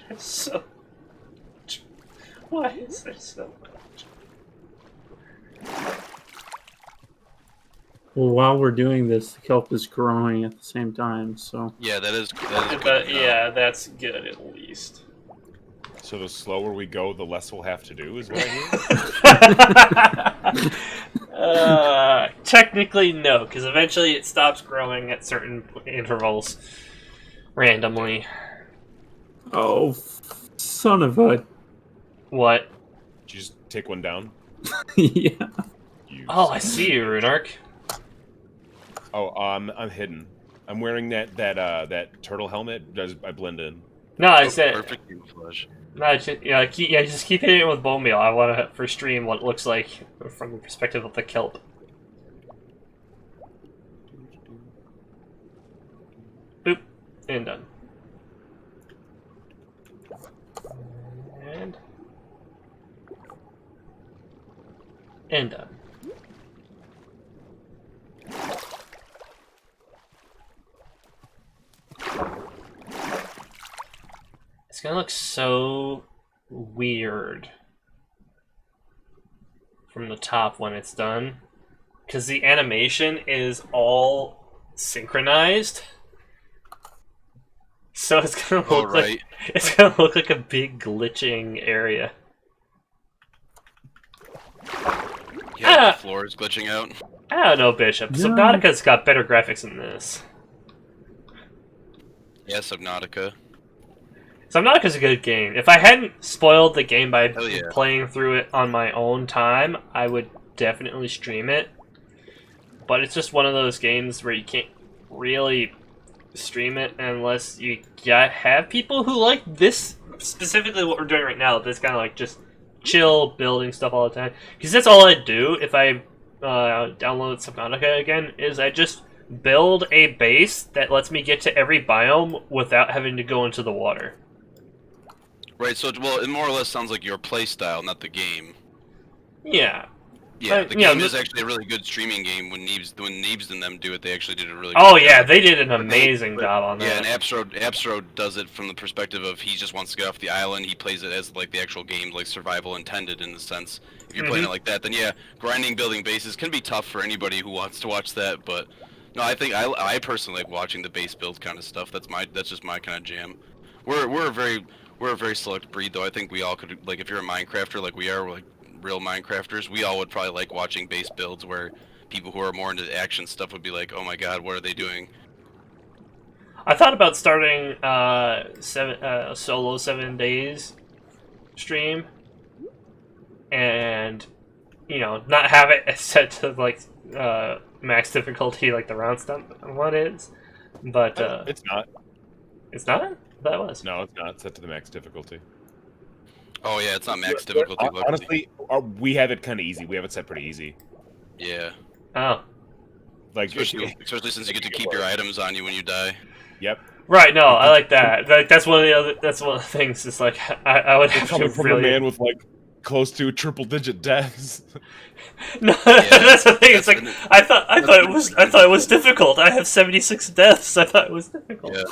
There's so much. Why is there so much? well, while we're doing this, the kelp is growing at the same time, so Yeah, that is good. But to know. yeah, that's good at least. So the slower we go, the less we'll have to do, is what I hear. Technically, no, because eventually it stops growing at certain intervals randomly. oh, son of a What? Did you just take one down? yeah. You Oh, I see you, Runark. Oh, I'm hidden. I'm wearing that turtle helmet. I blend in. No, I Oh, said. perfect camouflage. No, just keep hitting it with bone meal. I want to for stream what it looks like from the perspective of the kelp. Boop, and done. And done. It's gonna look so weird from the top when it's done, because the animation is all synchronized. So it's gonna Oh, look right. like a big glitching area. Yeah, the floor is glitching out. I don't know, Bishop. No. Subnautica's got better graphics than this. Yeah, Subnautica. Subnautica's a good game. If I hadn't spoiled the game by Hell yeah. playing through it on my own time, I would definitely stream it. But it's just one of those games where you can't really stream it unless you have people who like this, specifically what we're doing right now, this kind of like just chill building stuff all the time. Because that's all I do if I download Subnautica again, is I just build a base that lets me get to every biome without having to go into the water. Right, so, well, it more or less sounds like your playstyle, not the game. Yeah. Yeah, the yeah, game is actually a really good streaming game. When Neebs and them do it, they actually did a really good Oh job. yeah, they did an amazing job on Yeah, that. and Abstro does it from the perspective of he just wants to get off the island. He plays it as like the actual game, like survival intended in the sense. If you're playing it like that, then yeah, grinding, building bases can be tough for anybody who wants to watch that. But no, I think I personally like watching the base build kind of stuff. That's just my kind of jam. We're a very select breed though. I think we all could, like, if you're a Minecrafter like we are, we're like real Minecrafters, we all would probably like watching base builds where people who are more into action stuff would be like, oh my god, what are they doing? I thought about starting solo 7 days stream, and not have it set to like max difficulty like the Roundstump one is, but It's not. it's not. That was No, it's not set to the max difficulty. Oh yeah, it's not max difficulty. luckily. Honestly, we have it kind of easy. We have it set pretty easy. Yeah, oh Like, especially since you get to keep your items on you when you die. Yep. right. No, I like that. Like that's one of the things. It's like I would have to Coming from really. a man with like close to triple-digit deaths. No, that's the thing. It's like I thought it was difficult. I have 76 deaths. I thought it was difficult. Yeah.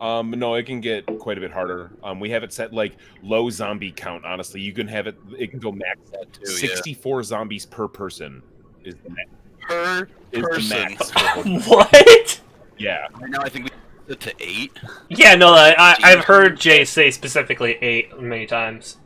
No, it can get quite a bit harder. We have it set like low zombie count. Honestly, you can have it. It can go max at too, 64 zombies per person. Is the max. Per Is person. the max. What? Yeah. Right now, I think we put it to 8. Yeah, no, I've heard Jay say specifically 8 many times.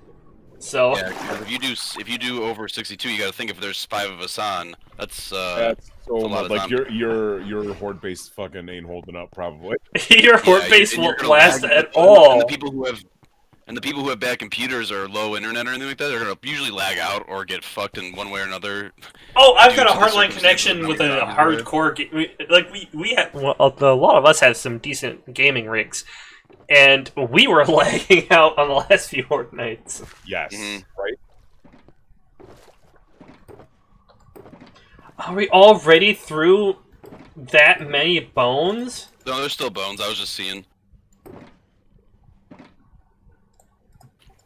So Yeah, because if you do over 62, you got to think if there's 5 of us on. That's That's so a lot much. of Like zombies. your horde base fucking ain't holding up probably. your horde base and you're won't gonna last lag, at and all. the people who have bad computers or low internet or anything like that, they're gonna usually lag out or get fucked in one way or another. Oh, I've due got a to the hardline circumstances connection of with how a many zombies hardcore. Like we have a lot of us have some decent gaming rigs, and we were lagging out on the last few horde nights. Yes. Mhm. Right. Are we already through that many bones? No, there's still bones. I was just seeing.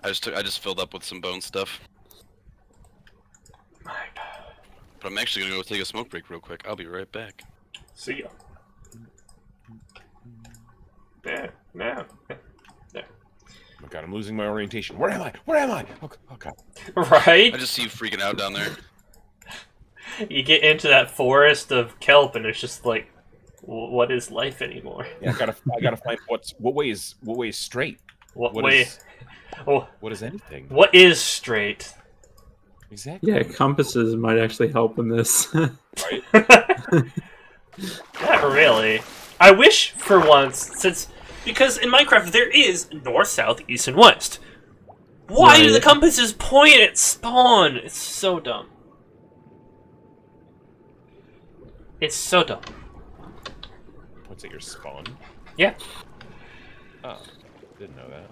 I just filled up with some bone stuff. But I'm actually gonna go take a smoke break real quick. I'll be right back. See ya. There, now. Oh god, I'm losing my orientation. Where am I? Where am I? Oh god. Right? I just see you freaking out down there. You get into that forest of kelp, and it's just like, what is life anymore? Yeah, I gotta find what way is straight. What What way? is- Oh, What is anything? what is straight? Exactly. Yeah, compasses might actually help in this. Right. Not really. I wish for once, because in Minecraft there is north, south, east, and west. Why do the Right. compasses point at spawn? It's so dumb. It's so dumb. What's at your spawn? Yeah. Oh, didn't know that.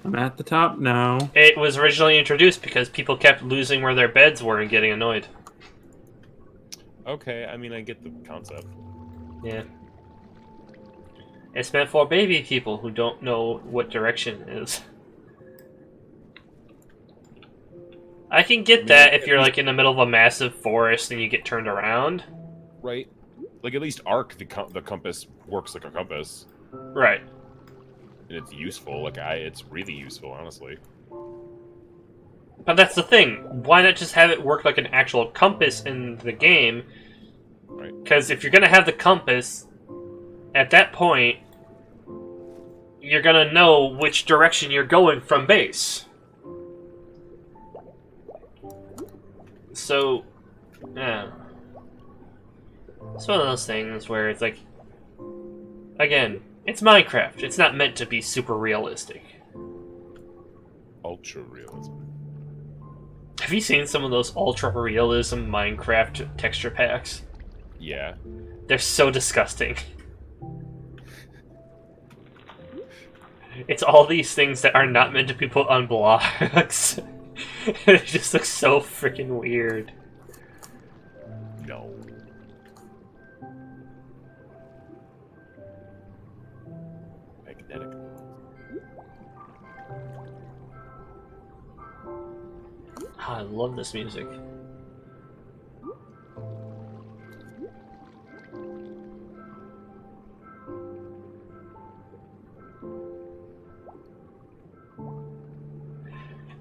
I'm at the top now. It was originally introduced because people kept losing where their beds were and getting annoyed. Okay, I mean I get the concept. Yeah. It's meant for baby people who don't know what direction is. I can get that if you're like in the middle of a massive forest and you get turned around. Right. Like at least Arc the compass works like a compass. Right. And it's useful. Like it's really useful, honestly. But that's the thing. Why not just have it work like an actual compass in the game? Right. Because if you're gonna have the compass, at that point, you're gonna know which direction you're going from base. So, yeah. It's one of those things where it's like, again, it's Minecraft. It's not meant to be super realistic. Ultra realism. Have you seen some of those ultra realism Minecraft texture packs? Yeah. They're so disgusting. It's all these things that are not meant to be put on blocks. It just looks so freaking weird. No. Magnetic. Oh, I love this music.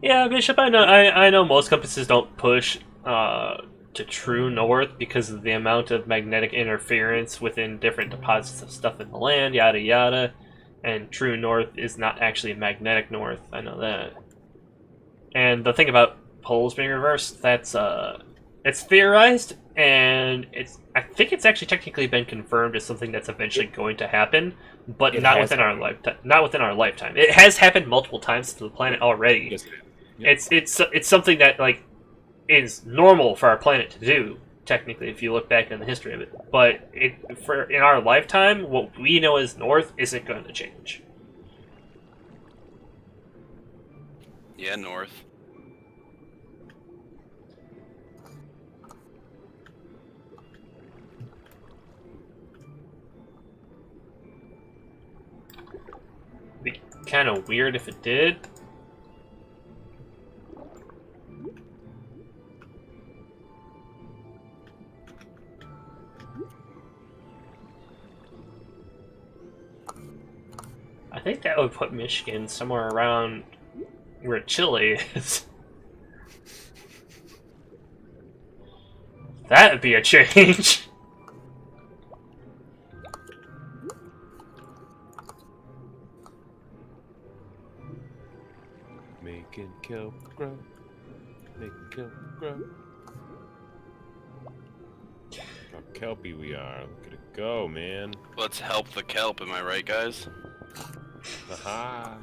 Yeah, Bishop, I know most compasses don't push to true north because of the amount of magnetic interference within different deposits of stuff in the land, yada yada. And true north is not actually magnetic north, I know that. And the thing about poles being reversed, that's it's theorized, and I think it's actually technically been confirmed as something that's eventually going to happen, but It not has within our lifetime. Not within our lifetime. It has happened multiple times to the planet already. Yes, Yep. It's something that like is normal for our planet to do. Technically, if you look back in the history of it, but in our lifetime, what we know as north isn't going to change. Yeah, north. It'd be kind of weird if it did. I think that would put Michigan somewhere around where Chile is. That would be a change. Making kelp grow. Making kelp grow. How kelpy we are. Look at it go, man. Let's help the kelp, am I right, guys? Aha.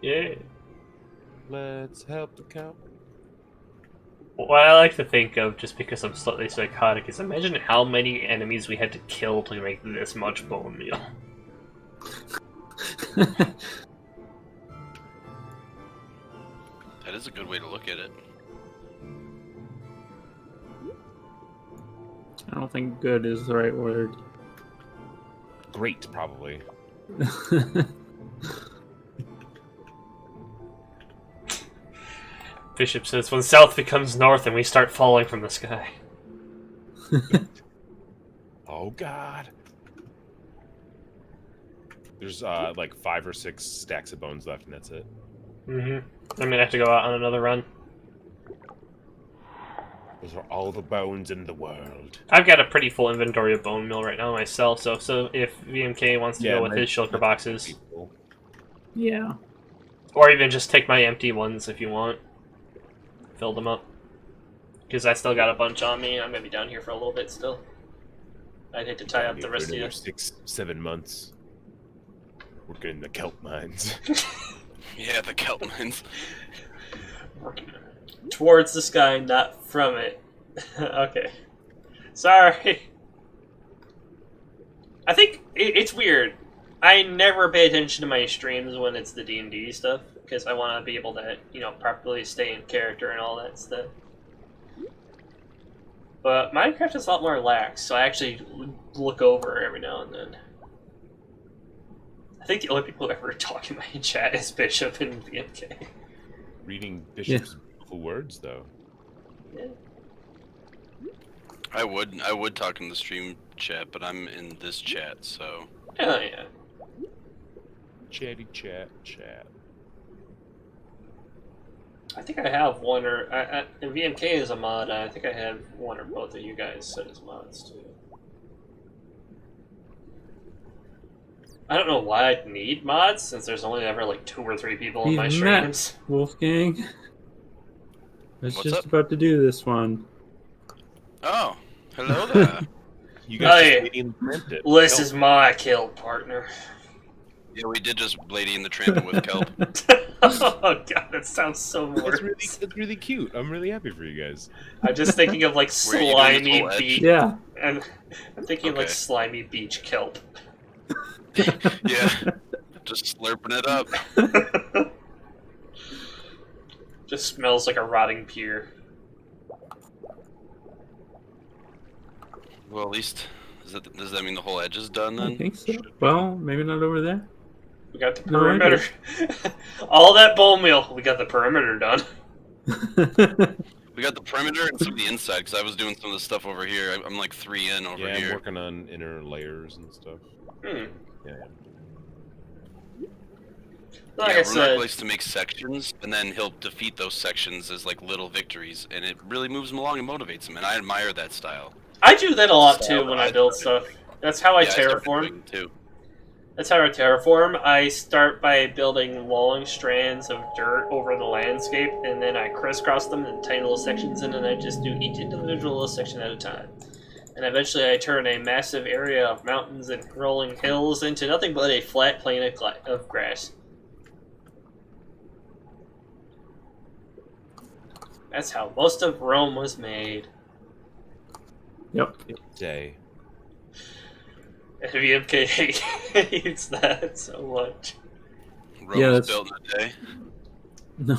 Yeah. Let's help the kelp. What I like to think of, just because I'm slightly psychotic, is imagine how many enemies we had to kill to make this much bone meal. That is a good way to look at it. I don't think good is the right word. Great, probably. Bishop says, when south becomes north and we start falling from the sky. Oh god. There's like 5 or 6 stacks of bones left, and that's it. Mm-hmm. I'm gonna have to go out on another run. Those are all the bones in the world. I've got a pretty full inventory of bone meal right now myself, so if VMK wants to go with his shulker boxes, Yeah. or even just take my empty ones if you want, fill them up. Because I still got a bunch on me, I'm gonna be down here for a little bit still. I'd hate to tie up the rest of you. 6-7 months. Working in the kelp mines. Yeah, the kelp mines. Towards the sky, not from it. Okay. Sorry. I think it's weird. I never pay attention to my streams when it's the D&D stuff, because I want to be able to, properly stay in character and all that stuff. But Minecraft is a lot more lax, so I actually look over every now and then. I think the only people who ever talk in my chat is Bishop and BMK. Reading Bishop's beautiful words, though. Yeah. I would talk in the stream chat, but I'm in this chat, so... Oh, yeah. Chatty chat, chat. I think I have one or... and VMK is a mod, I think I have one or both of you guys set as mods, too. I don't know why I'd need mods since there's only ever like 2 or 3 people in my He's met streams. Wolfgang. I was What's just up? about to do this one. Oh, hello there. You guys Hey, just Lady in the Tramp it. This Kelp. is my kill partner. Yeah, we did just Lady in the Tramp with Kelp. Oh god, that sounds so worse. That's really cute. I'm really happy for you guys. I'm just thinking of like Were you doing this slimy whole edge? beach, Yeah. and I'm thinking of like Okay. slimy beach kelp. Yeah, just slurping it up. Just smells like a rotting pier. Well, at least does that mean the whole edge is done then? I think so. Well, maybe not over there. We got the No, I perimeter. All that bone meal, we got the perimeter done. We got the perimeter and some of the inside because I was doing some of the stuff over here. I'm like 3 in over Yeah, I'm here. working on inner layers and stuff. Hmm. Yeah. Like Yeah, I Runak said, likes to make sections, and then he'll defeat those sections as like little victories, and it really moves him along and motivates him, and I admire that style. I do that a lot Style too when that I build started stuff. doing. That's how I Yeah, started terraform. doing it too. That's how I terraform. I start by building long strands of dirt over the landscape, and then I crisscross them in tiny little sections, and then I just do each individual little section at a time. And eventually I turn a massive area of mountains and rolling hills into nothing but a flat plain of grass. That's how most of Rome was made. Yep. Day. VMK hates that so much. Rome Yeah, was that's- built in a day. No.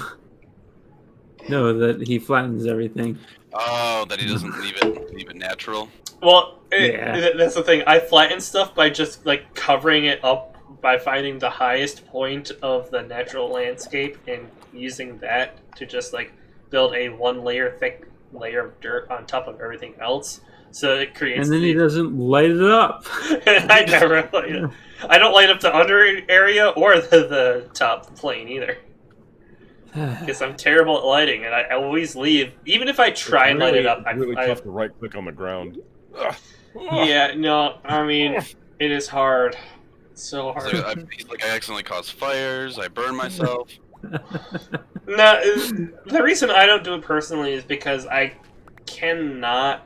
No, that he flattens everything. Oh, that he doesn't leave it natural. Well, Yeah. that's the thing. I flatten stuff by just like covering it up by finding the highest point of the natural landscape and using that to just like build a 1 layer thick layer of dirt on top of everything else. So it creates. And then he doesn't light it up. I never light it. I don't light up the under area or the top plane either. Because I'm terrible at lighting, and I always leave. Even if I try and light it up, It's really I tough to right click on the ground. Ugh. yeah, no, I mean, it is hard. It's so It's hard. like I accidentally cause fires. I burn myself. No, the reason I don't do it personally is because I cannot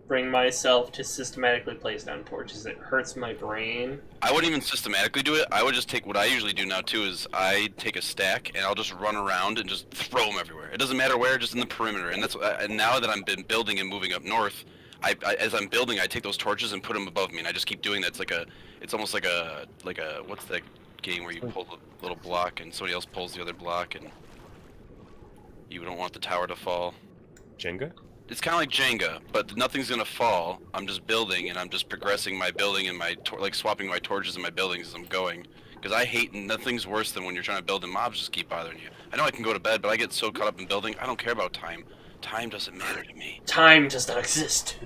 bring myself to systematically place down torches. It hurts my brain. I wouldn't even systematically do it. I would just take what I usually do now too is I take a stack and I'll just run around and just throw them everywhere. It doesn't matter where, just in the perimeter. And that's and now that I've been building and moving up north, I as I'm building, I take those torches and put them above me, and I just keep doing that. It's almost like a what's that game where you pull the little block and somebody else pulls the other block and you don't want the tower to fall. Jenga? It's kind of like Jenga, but nothing's gonna fall. I'm just building, and I'm just progressing my building and like swapping my torches in my buildings as I'm going. Because I hate, nothing's worse than when you're trying to build and mobs just keep bothering you. I know I can go to bed, but I get so caught up in building, I don't care about time. Time doesn't matter to me. Time does not exist.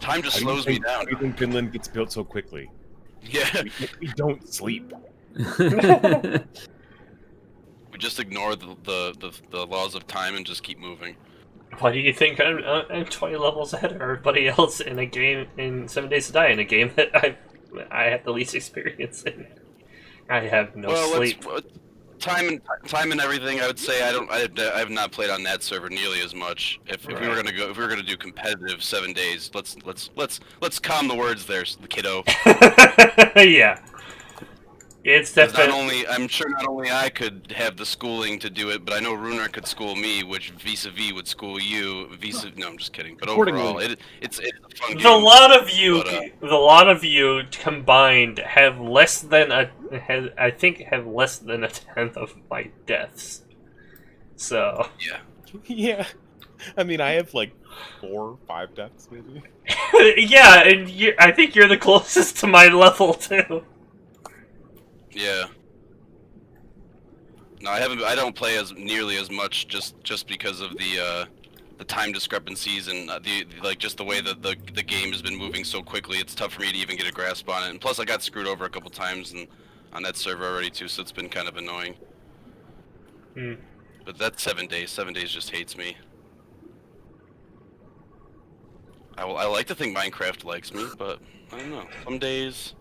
Time just slows me down. How do you think Finland gets built so quickly? Yeah, We don't sleep. we just ignore the laws of time and just keep moving. Why do you think I'm 20 levels ahead of everybody else in a game in 7 Days to Die, in a game that I have the least experience in? I have no sleep. Time and everything. I would say I have not played on that server nearly as much. If we were gonna do competitive 7 days, let's calm the words there, kiddo. Yeah. It's 'Cause definitely. I'm sure not only I could have the schooling to do it, but I know Runar could school me, which vis-a-vis would school you. No, I'm just kidding. But overall, it's a fun game. The lot of you, But, the lot of you combined have less than I think have less than a tenth of my deaths. So. Yeah. Yeah. I mean, I have like 4 or 5 deaths, maybe. Yeah, and I think you're the closest to my level too. Yeah. No, I don't play as nearly as much just because of the time discrepancies and just the way that the game has been moving so quickly. It's tough for me to even get a grasp on it. And plus, I got screwed over a couple times and on that server already too, so it's been kind of annoying. Hmm. But that's 7 days. 7 days just hates me. I like to think Minecraft likes me, but I don't know. Some days.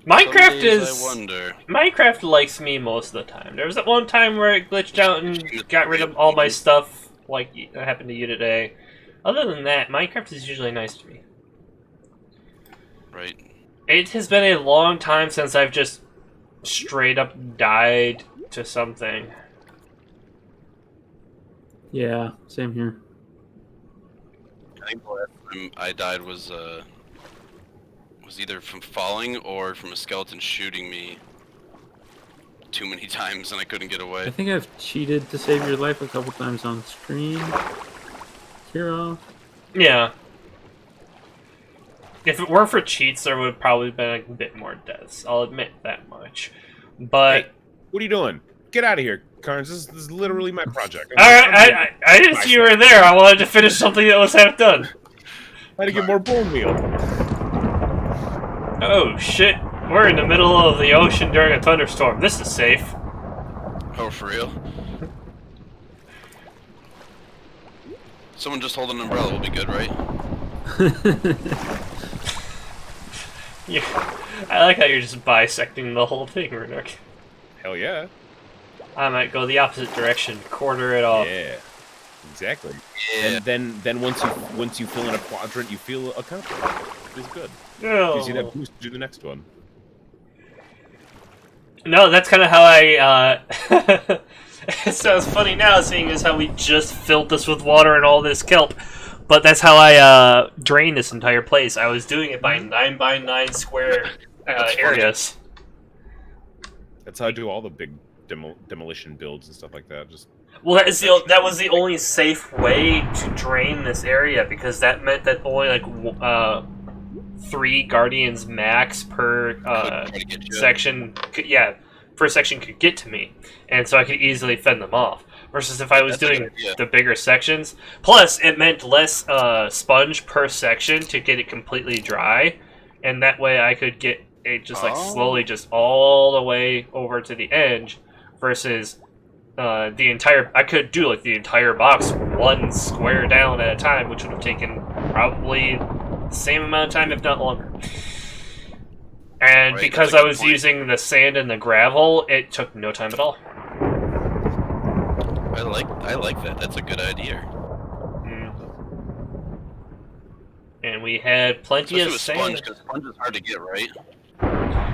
Minecraft Some days is... I wonder. Minecraft likes me most of the time. There was that one time where it glitched out and got rid of all my stuff, like it happened to you today. Other than that, Minecraft is usually nice to me. Right. It has been a long time since I've just straight up died to something. Yeah, same here. I think the last time I died was either from falling or from a skeleton shooting me too many times and I couldn't get I away. think I've cheated to save your life a couple times on stream. Hero. Yeah. If it were for cheats, there would have probably been a bit more deaths. I'll admit that much. But... Hey, what are you doing? Get out of here, Carnes. This is literally my project. Alright, I didn't see you were there. I wanted to finish something that was half done. I had to get more bone meal. Oh, shit. We're in the middle of the ocean during a thunderstorm. This is safe. Oh, for real? Someone just hold an umbrella will be good, right? Yeah. I like how you're just bisecting the whole thing, Runic. Hell yeah. I might go the opposite direction, quarter it off. Yeah. Exactly. Yeah. And then once you fill in a quadrant, you feel accomplished. It's good. No. Gives you that boost to do the next one. No, that's kind of how I, It sounds funny now, seeing as how we just filled this with water and all this kelp. But that's how I, drained this entire place. I was doing it by 9 by 9 square, areas. That's how I do all the big demolition builds and stuff like that. Just Well, that was the only safe way to drain this area, because that meant that only, like, 3 Guardians max per, section, per section could get to me. And so I could easily fend them off. Versus if I was doing the bigger sections. Plus, it meant less, sponge per section to get it completely dry. And that way I could get it just, like, slowly just all the way over to the edge. Versus... I could do like the entire box 1 square down at a time, which would have taken probably the same amount of time, if not longer. And Right, because I was using the sand and the gravel, it took no time at all. I like that. That's a good idea. And we had plenty of sand. Sponge, because sponge is hard to get, right?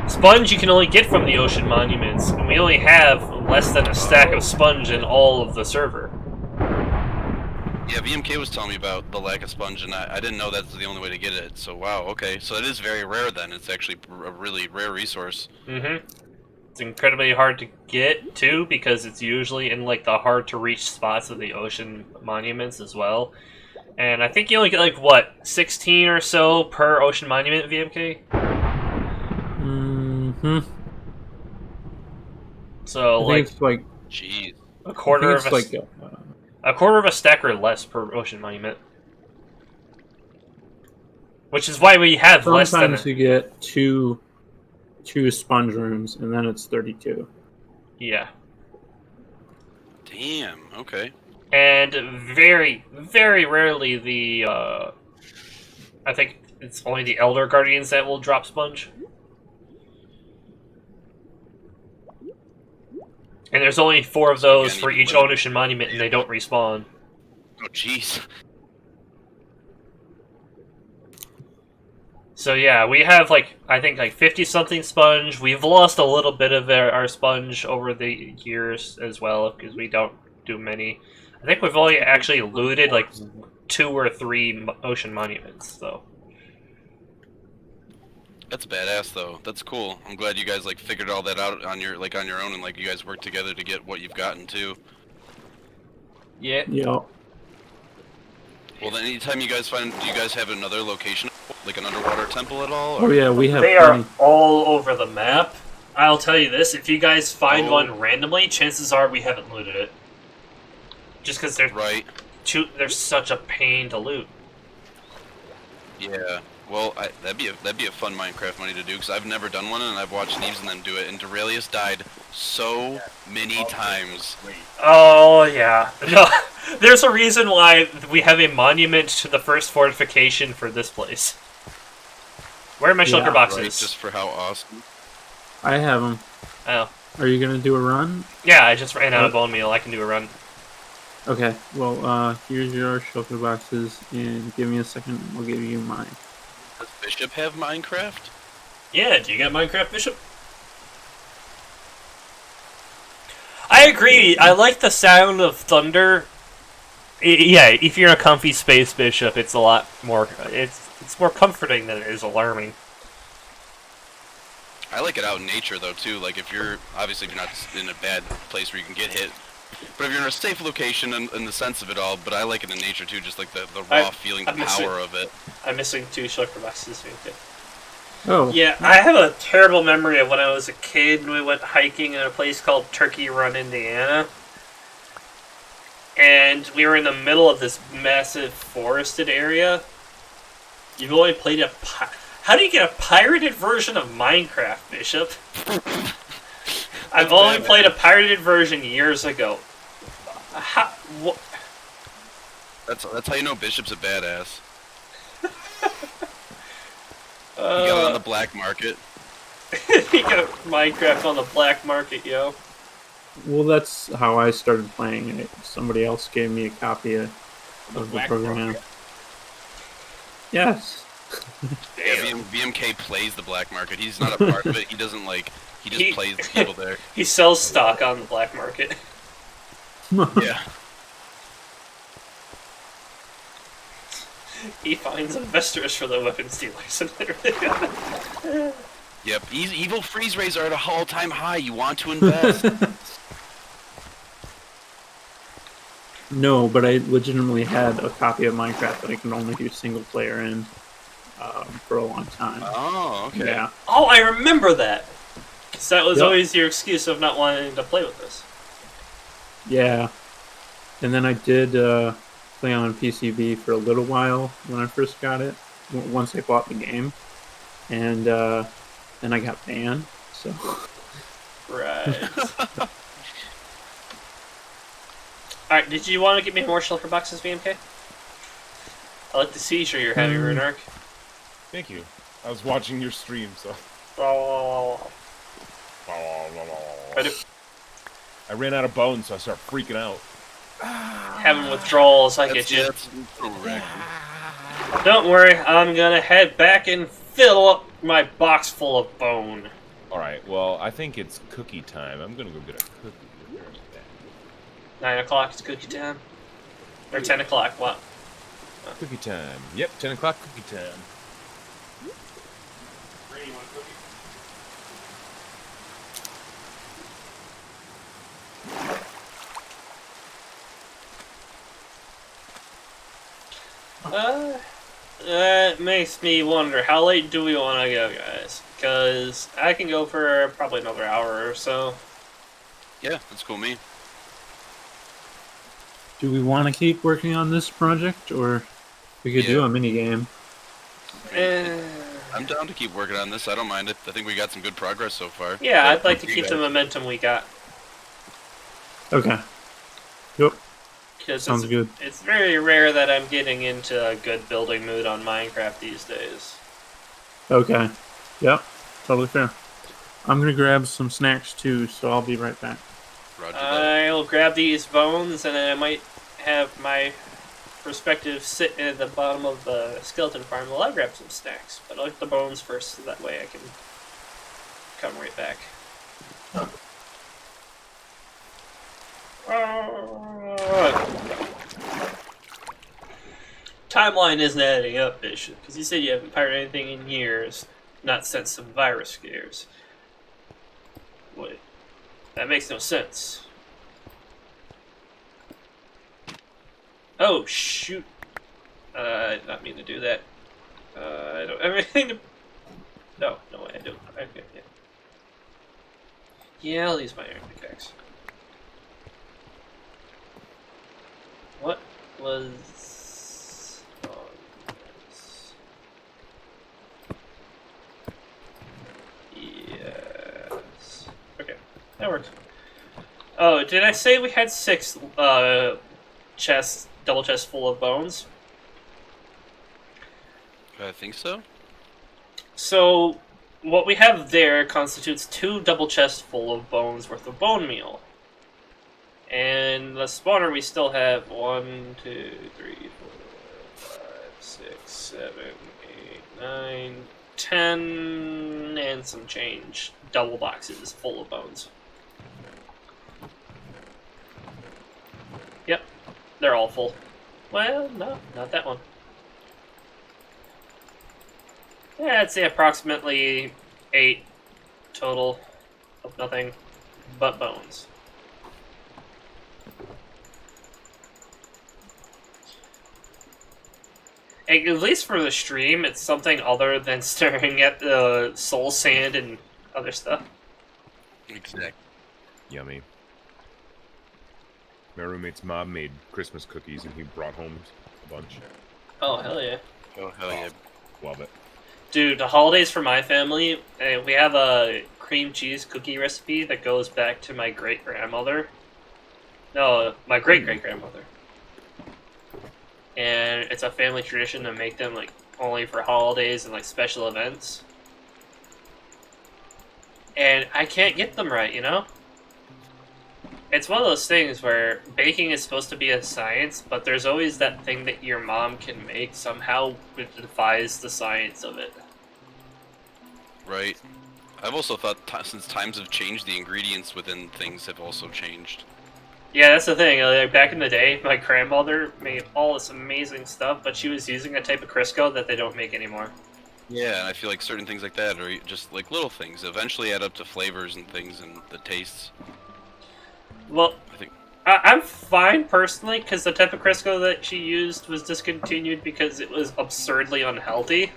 Sponge you can only get from the ocean monuments, and we only have less than a stack of sponge in all of the server. Yeah, VMK was telling me about the lack of sponge, and I didn't know that's the only way to get it. So wow, okay, so it is very rare then. It's actually a really rare resource. It's incredibly hard to get too, because it's usually in like the hard to reach spots of the ocean monuments as well. And I think you only get like what, 16 or so per ocean monument, VMK? So I like, think it's like Jeez. a quarter of a quarter of a stack or less per ocean monument. Which is why we have less than. Sometimes you get two sponge rooms, and then it's 32. Yeah. Damn. Okay. And very, very rarely the. I think it's only the Elder Guardians that will drop sponge. And there's only 4 of those for each ocean monument, and they don't respawn. Oh, jeez. So yeah, we have like, I think like 50-something sponge. We've lost a little bit of our sponge over the years as well, because we don't do many. I think we've only actually looted like 2 or 3 ocean monuments, though. That's badass though. That's cool. I'm glad you guys like figured all that out on your own, and like you guys worked together to get what you've gotten too. Yeah. Yeah. Well, then anytime you guys find, do you guys have another location, like an underwater temple at all? Oh yeah, we have. They are all over the map. I'll tell you this: if you guys find one randomly, chances are we haven't looted it. Just because they're they're such a pain to loot. Yeah. Well, that'd be a fun Minecraft money to do, because I've never done one, and I've watched Neves and them do it, and Duralius died so many times. Oh, yeah. No, there's a reason why we have a monument to the first fortification for this place. Where are my shulker boxes? Right, just for how awesome. I have them. Oh. Are you gonna do a run? Yeah, I just ran out of bone meal. I can do a run. Okay. Well, here's your shulker boxes, and give me a second. We'll give you mine. Does Bishop have Minecraft? Yeah, do you got Minecraft, Bishop? I agree. I like the sound of thunder. Yeah, if you're in a comfy space, Bishop, it's a lot more. It's more comforting than it is alarming. I like it out in nature though too. Like if you're obviously if you're not in a bad place where you can get hit, but if you're in a safe location in the sense of it all. But I like it in nature too, just like the raw feeling, the power of it. I'm missing 2 shulker boxes. Oh. Yeah, I have a terrible memory of when I was a kid and we went hiking in a place called Turkey Run, Indiana. And we were in the middle of this massive forested area. You've only played a... How do you get a pirated version of Minecraft, Bishop? I've only played a pirated version years ago. How... That's how you know Bishop's a badass. You got it on the black market. You got Minecraft on the black market, yo. Well, that's how I started playing it. Somebody else gave me a copy of the program. Yes. Yeah, BMK plays the black market. He's not a part of it. He doesn't like. He just plays the people there. He sells stock on the black market. Yeah. He finds investors for the weapons dealers and everything. Yep. Evil freeze rates are at a all-time high. You want to invest? No, but I legitimately had a copy of Minecraft that I can only do single player in for a long time. Oh, okay. Yeah. Oh, I remember that. Because that was Yep. always your excuse of not wanting to play with us. Yeah. And then I did play on PCB for a little while when I first got it, once I bought the game. And then I got banned, so... Right. Alright, did you want to get me more shulker boxes, BMK? I like the seizure you're having, Runark. Thank you. I was watching your stream, so. Oh. I ran out of bones, so I started freaking out. Having withdrawals, I get you. That's correct. Don't worry, I'm gonna head back and fill up my box full of bone. Alright, well, I think it's cookie time. I'm gonna go get a cookie. 9 o'clock is cookie time? Or 10 o'clock, what? Cookie time. Yep, 10 o'clock cookie time. That makes me wonder, how late do we want to go, guys? Because I can go for probably another hour or so. Yeah, that's cool. Me. Do we want to keep working on this project, or we could do a mini game? I'm down to keep working on this. I don't mind it. I think we got some good progress so far. Yeah, I'd like to keep the momentum we got. Okay. Yep. Sounds good. It's very rare that I'm getting into a good building mood on Minecraft these days. Okay. Yep. Totally fair. I'm gonna grab some snacks too, so I'll be right back. Roger that. I'll grab these bones, and then I might have my perspective sit at the bottom of the skeleton farm while I grab some snacks. But I'll get the bones first, so that way I can come right back. Timeline isn't adding up, Bishop, because you said you haven't pirated anything in years, not since some virus scares. Wait, that makes no sense. Oh, shoot. I did not mean to do that. I don't have anything to... No, I don't. Okay, yeah. Yeah, I'll use my iron pickaxe. What was on this? Yes. Okay, that works. Oh, did I say we had 6 chests, double chests full of bones? I think so. So, what we have there constitutes 2 double chests full of bones worth of bone meal. And the spawner we still have 1, 2, 3, 4, 5, 6, 7, 8, 9, 10, and some change. Double boxes full of bones. Yep, they're all full. Well, no, not that one. Yeah, I'd say approximately 8 total of nothing but bones. At least for the stream, it's something other than staring at the soul sand and other stuff. Exactly. Yummy. My roommate's mom made Christmas cookies, and he brought home a bunch. Oh, hell yeah. Oh, hell yeah. Love it. Dude, the holidays for my family, we have a cream cheese cookie recipe that goes back to my great-grandmother. No, my great-great-grandmother. And it's a family tradition to make them, like, only for holidays and, like, special events. And I can't get them right, you know? It's one of those things where baking is supposed to be a science, but there's always that thing that your mom can make somehow which defies the science of it. Right. I've also thought since times have changed, the ingredients within things have also changed. Yeah, that's the thing. Like, back in the day, my grandmother made all this amazing stuff, but she was using a type of Crisco that they don't make anymore. Yeah, and I feel like certain things like that are just like little things. Eventually add up to flavors and things and the tastes. Well, I think. I'm fine personally, because the type of Crisco that she used was discontinued because it was absurdly unhealthy.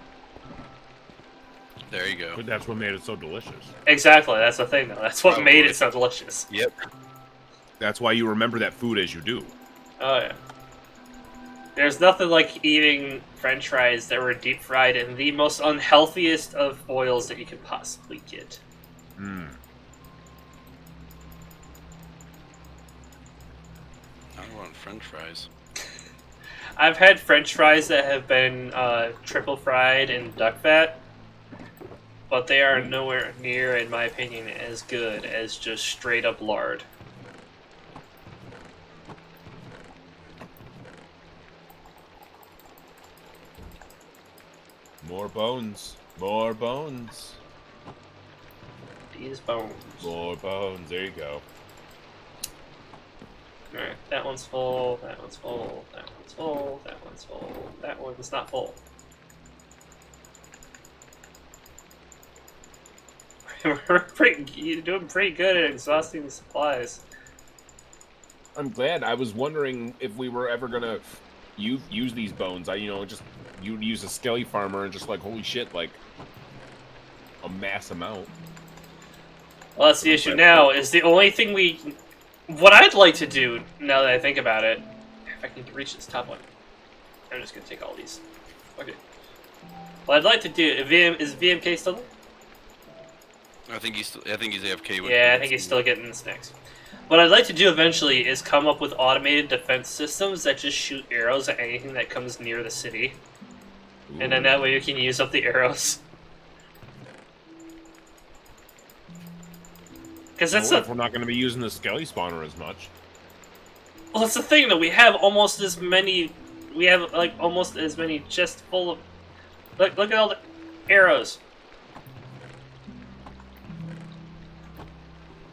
There you go. But that's what made it so delicious. Exactly, that's the thing, though. That's what made Probably. it so delicious. Yep. That's why you remember that food as you do. Oh, yeah. There's nothing like eating French fries that were deep fried in the most unhealthiest of oils that you could possibly get. Mmm. I want French fries. I've had French fries that have been triple fried in duck fat, but they are nowhere near, in my opinion, as good as just straight up lard. More bones. More bones. These bones. More bones. There you go. Alright, that one's full, that one's full, that one's full, that one's full, that one's not full. You're doing pretty good at exhausting the supplies. I'm glad. I was wondering if we were ever gonna use these bones. You'd use a skelly farmer and just like, holy shit, like a mass amount. Well, that's the issue now, is the only thing what I'd like to do, now that I think about it, if I can reach this top one, I'm just gonna take all these. Okay. What I'd like to do, is VMK still there? I think he's AFK. Yeah, I think he's still getting the snacks. What I'd like to do eventually is come up with automated defense systems that just shoot arrows at anything that comes near the city. Ooh. And then that way you can use up the arrows. Because that's if we're not going to be using the skelly spawner as much. Well, that's the thing, though. We have almost as many... We have, like, almost as many chests full of... Look at all the arrows.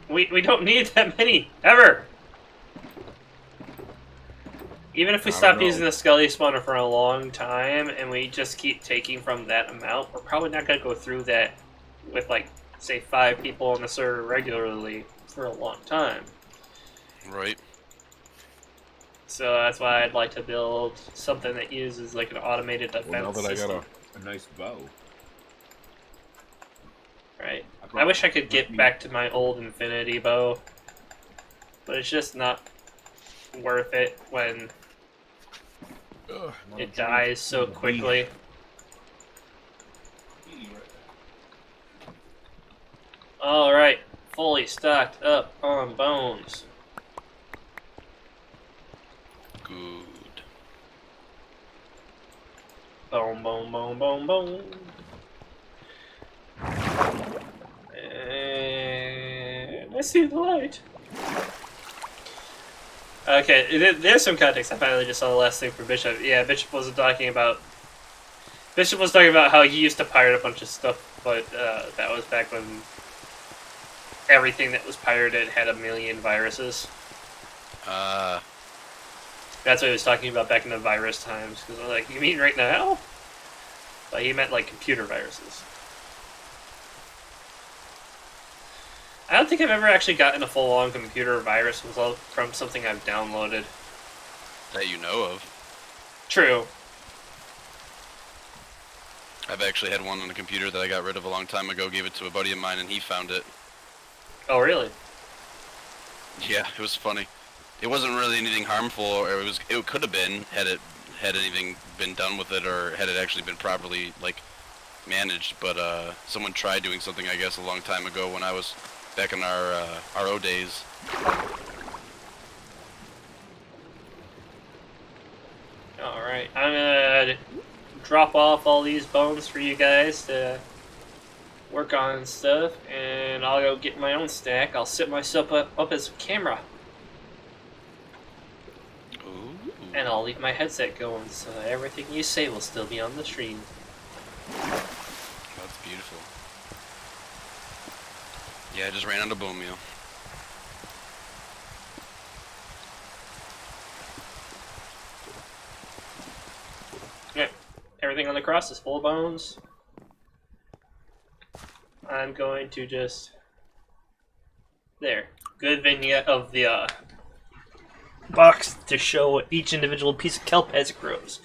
We don't need that many, ever! Even if we stop using the skelly spawner for a long time, and we just keep taking from that amount, we're probably not going to go through that with, like, say 5 people on the server regularly for a long time. Right. So that's why I'd like to build something that uses like an automated defense Well, now that system. I got a nice bow. Right. I wish I could get back to my old infinity bow, but it's just not worth it when it dies so quickly. Alright, fully stocked up on bones. Good. Boom, boom, boom, boom, boom. I see the light. Okay, there's some context. I finally just saw the last thing from Bishop. Yeah, Bishop was talking about how he used to pirate a bunch of stuff, but that was back when everything that was pirated had a million viruses. That's what he was talking about back in the virus times. Because I'm like, you mean right now? But he meant like computer viruses. I don't think I've ever actually gotten a full-on computer virus from something I've downloaded. That you know of. True. I've actually had one on a computer that I got rid of a long time ago, gave it to a buddy of mine, and he found it. Oh, really? Yeah, it was funny. It wasn't really anything harmful, or it could have been had anything been done with it, or had it actually been properly like managed. But someone tried doing something, I guess, a long time ago when I was back in our RO days. All right, I'm gonna drop off all these bones for you guys to work on stuff, and I'll go get my own stack. I'll set myself up as a camera. Ooh. And I'll leave my headset going so that everything you say will still be on the stream. That's beautiful. Yeah, I just ran out of bone meal. Yeah, everything on the cross is full of bones. I'm going to just... There. Good vignette of the box to show each individual piece of kelp as it grows.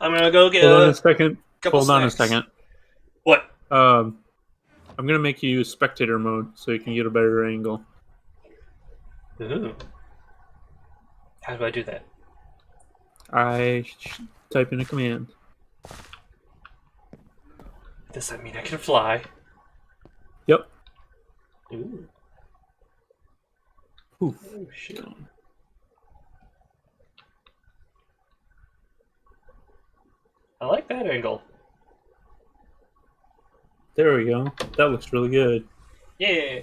I'm gonna go get Hold on a second. couple Hold on a snacks. second. What? I'm gonna make you use spectator mode so you can get a better angle. Ooh. How do I do that? Type in a command. Does that mean I can fly? Yep. Ooh. Ooh. Oh, shit. I like that angle. There we go. That looks really good. Yeah.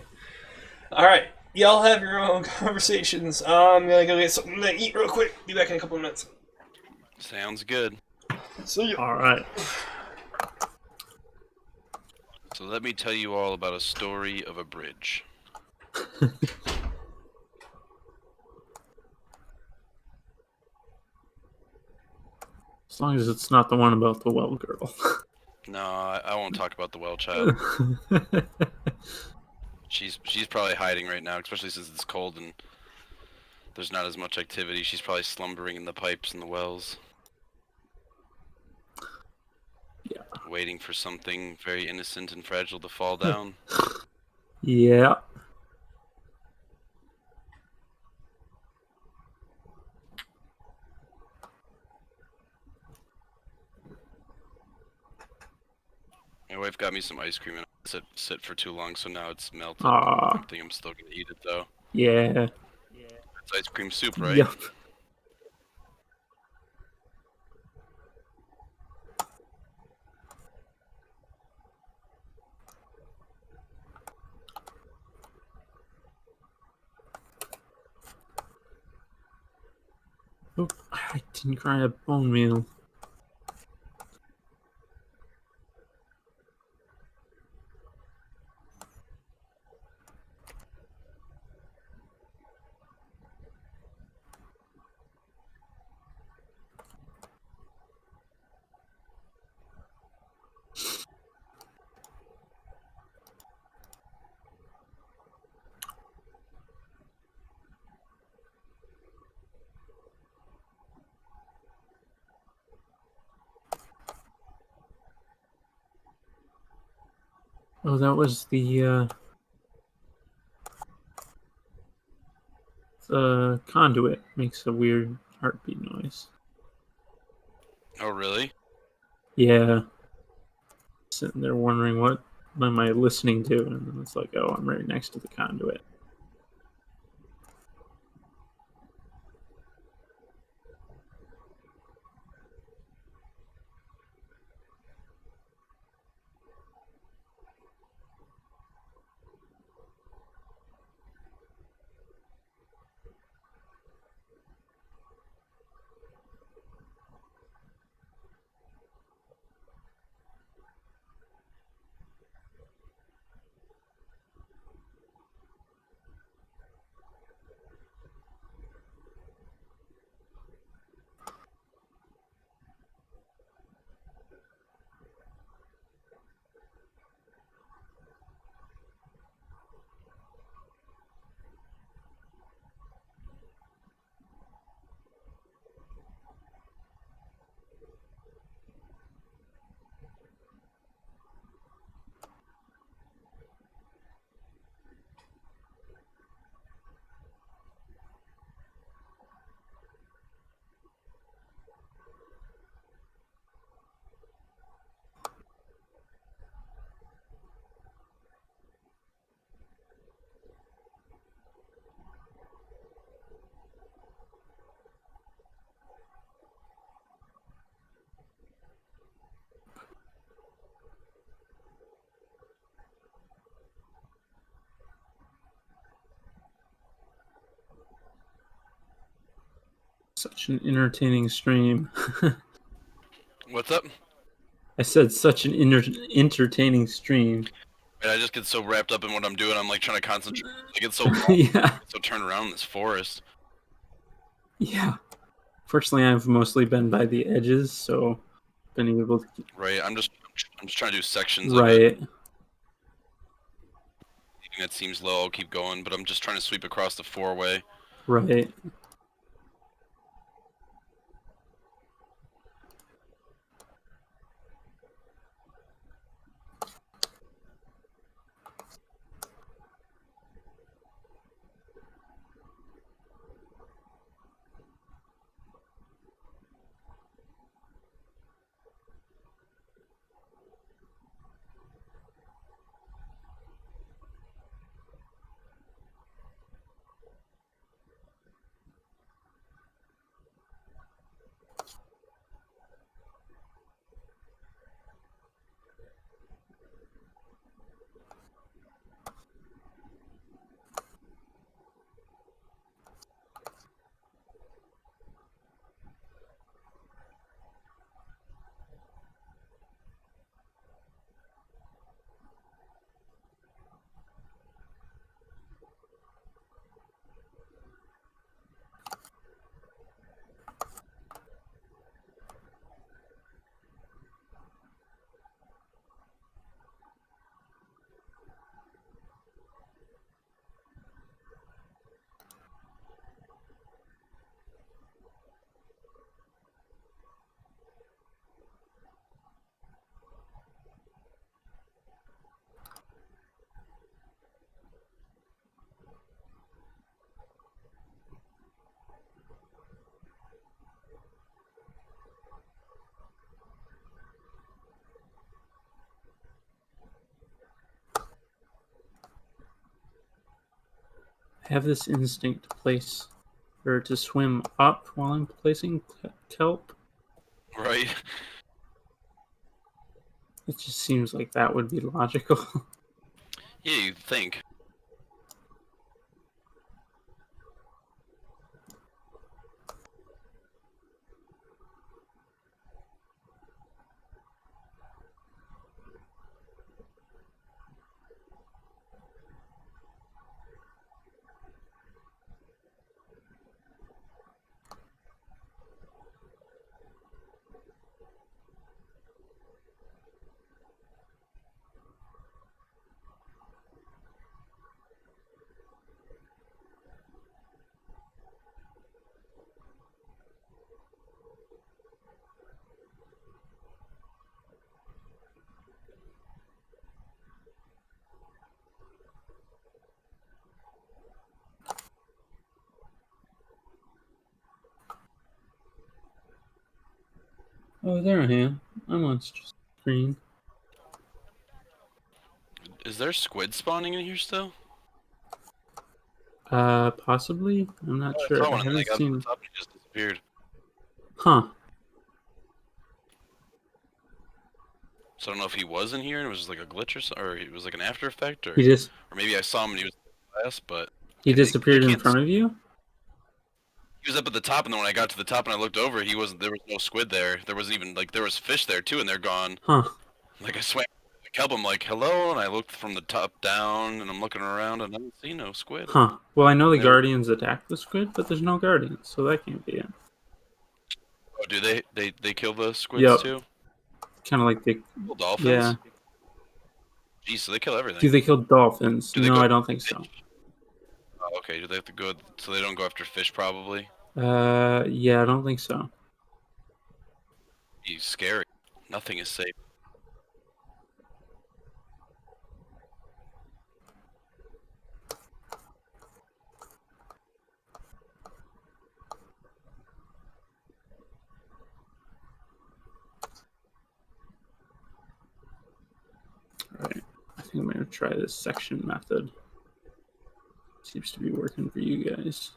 Alright. Y'all have your own conversations. I'm gonna go get something to eat real quick. Be back in a couple of minutes. Sounds good. See ya. All right. So let me tell you all about a story of a bridge. As long as it's not the one about the well girl. No, I won't talk about the well child. She's probably hiding right now, especially since it's cold and there's not as much activity. She's probably slumbering in the pipes and the wells. Yeah. Waiting for something very innocent and fragile to fall down. Yeah. My wife got me some ice cream and I sit for too long, so now it's melted. Aw. I think I'm still gonna eat it though. Yeah. It's ice cream soup, right? Yep. Oh, I didn't grab bone meal. Oh, that was the conduit makes a weird heartbeat noise. Oh, really? Yeah. Sitting there wondering what am I listening to, and then it's like, oh, I'm right next to the conduit. Such an entertaining stream. What's up? I said such an entertaining stream. And I just get so wrapped up in what I'm doing. I'm like trying to concentrate. I get so long, Yeah. so turned around in this forest. Yeah. Fortunately, I've mostly been by the edges, so been able to. Right. I'm just trying to do sections of it. Right. Anything that seems low, I'll keep going. But I'm just trying to sweep across the 4-way. Right. I have this instinct to place or to swim up while I'm placing kelp. Right. It just seems like that would be logical. Yeah, you'd think. Oh, there I am. I'm on screen. Is there squid spawning in here still? Possibly. I'm not I sure. saw I one and then I haven't got to the seen. top and it just disappeared. Huh. So I don't know if he was in here and it was just like a glitch or something, or it was like an after effect, or Or maybe I saw him and he was in class, but he they disappeared in can't. front of you. He was up at the top, and then when I got to the top and I looked over, he wasn't. There was no squid there. There wasn't even there was fish there too, and they're gone. Huh. Like I swam to the kelp, I'm like, hello, and I looked from the top down, and I'm looking around, and I don't see no squid. Huh. Well, I know the There- guardians attack the squid, but there's no guardians, so that can't be it. Oh, do they kill the squids Yep. too? Kind of like they. Kill dolphins? Yeah. Geez, so they kill everything. Do they kill dolphins? Do they No, go I don't think so. Oh, okay. Do they have to go? So they don't go after fish, probably. Yeah, I don't think so. He's scary. Nothing is safe. Alright. I think I'm gonna try this section method. Seems to be working for you guys.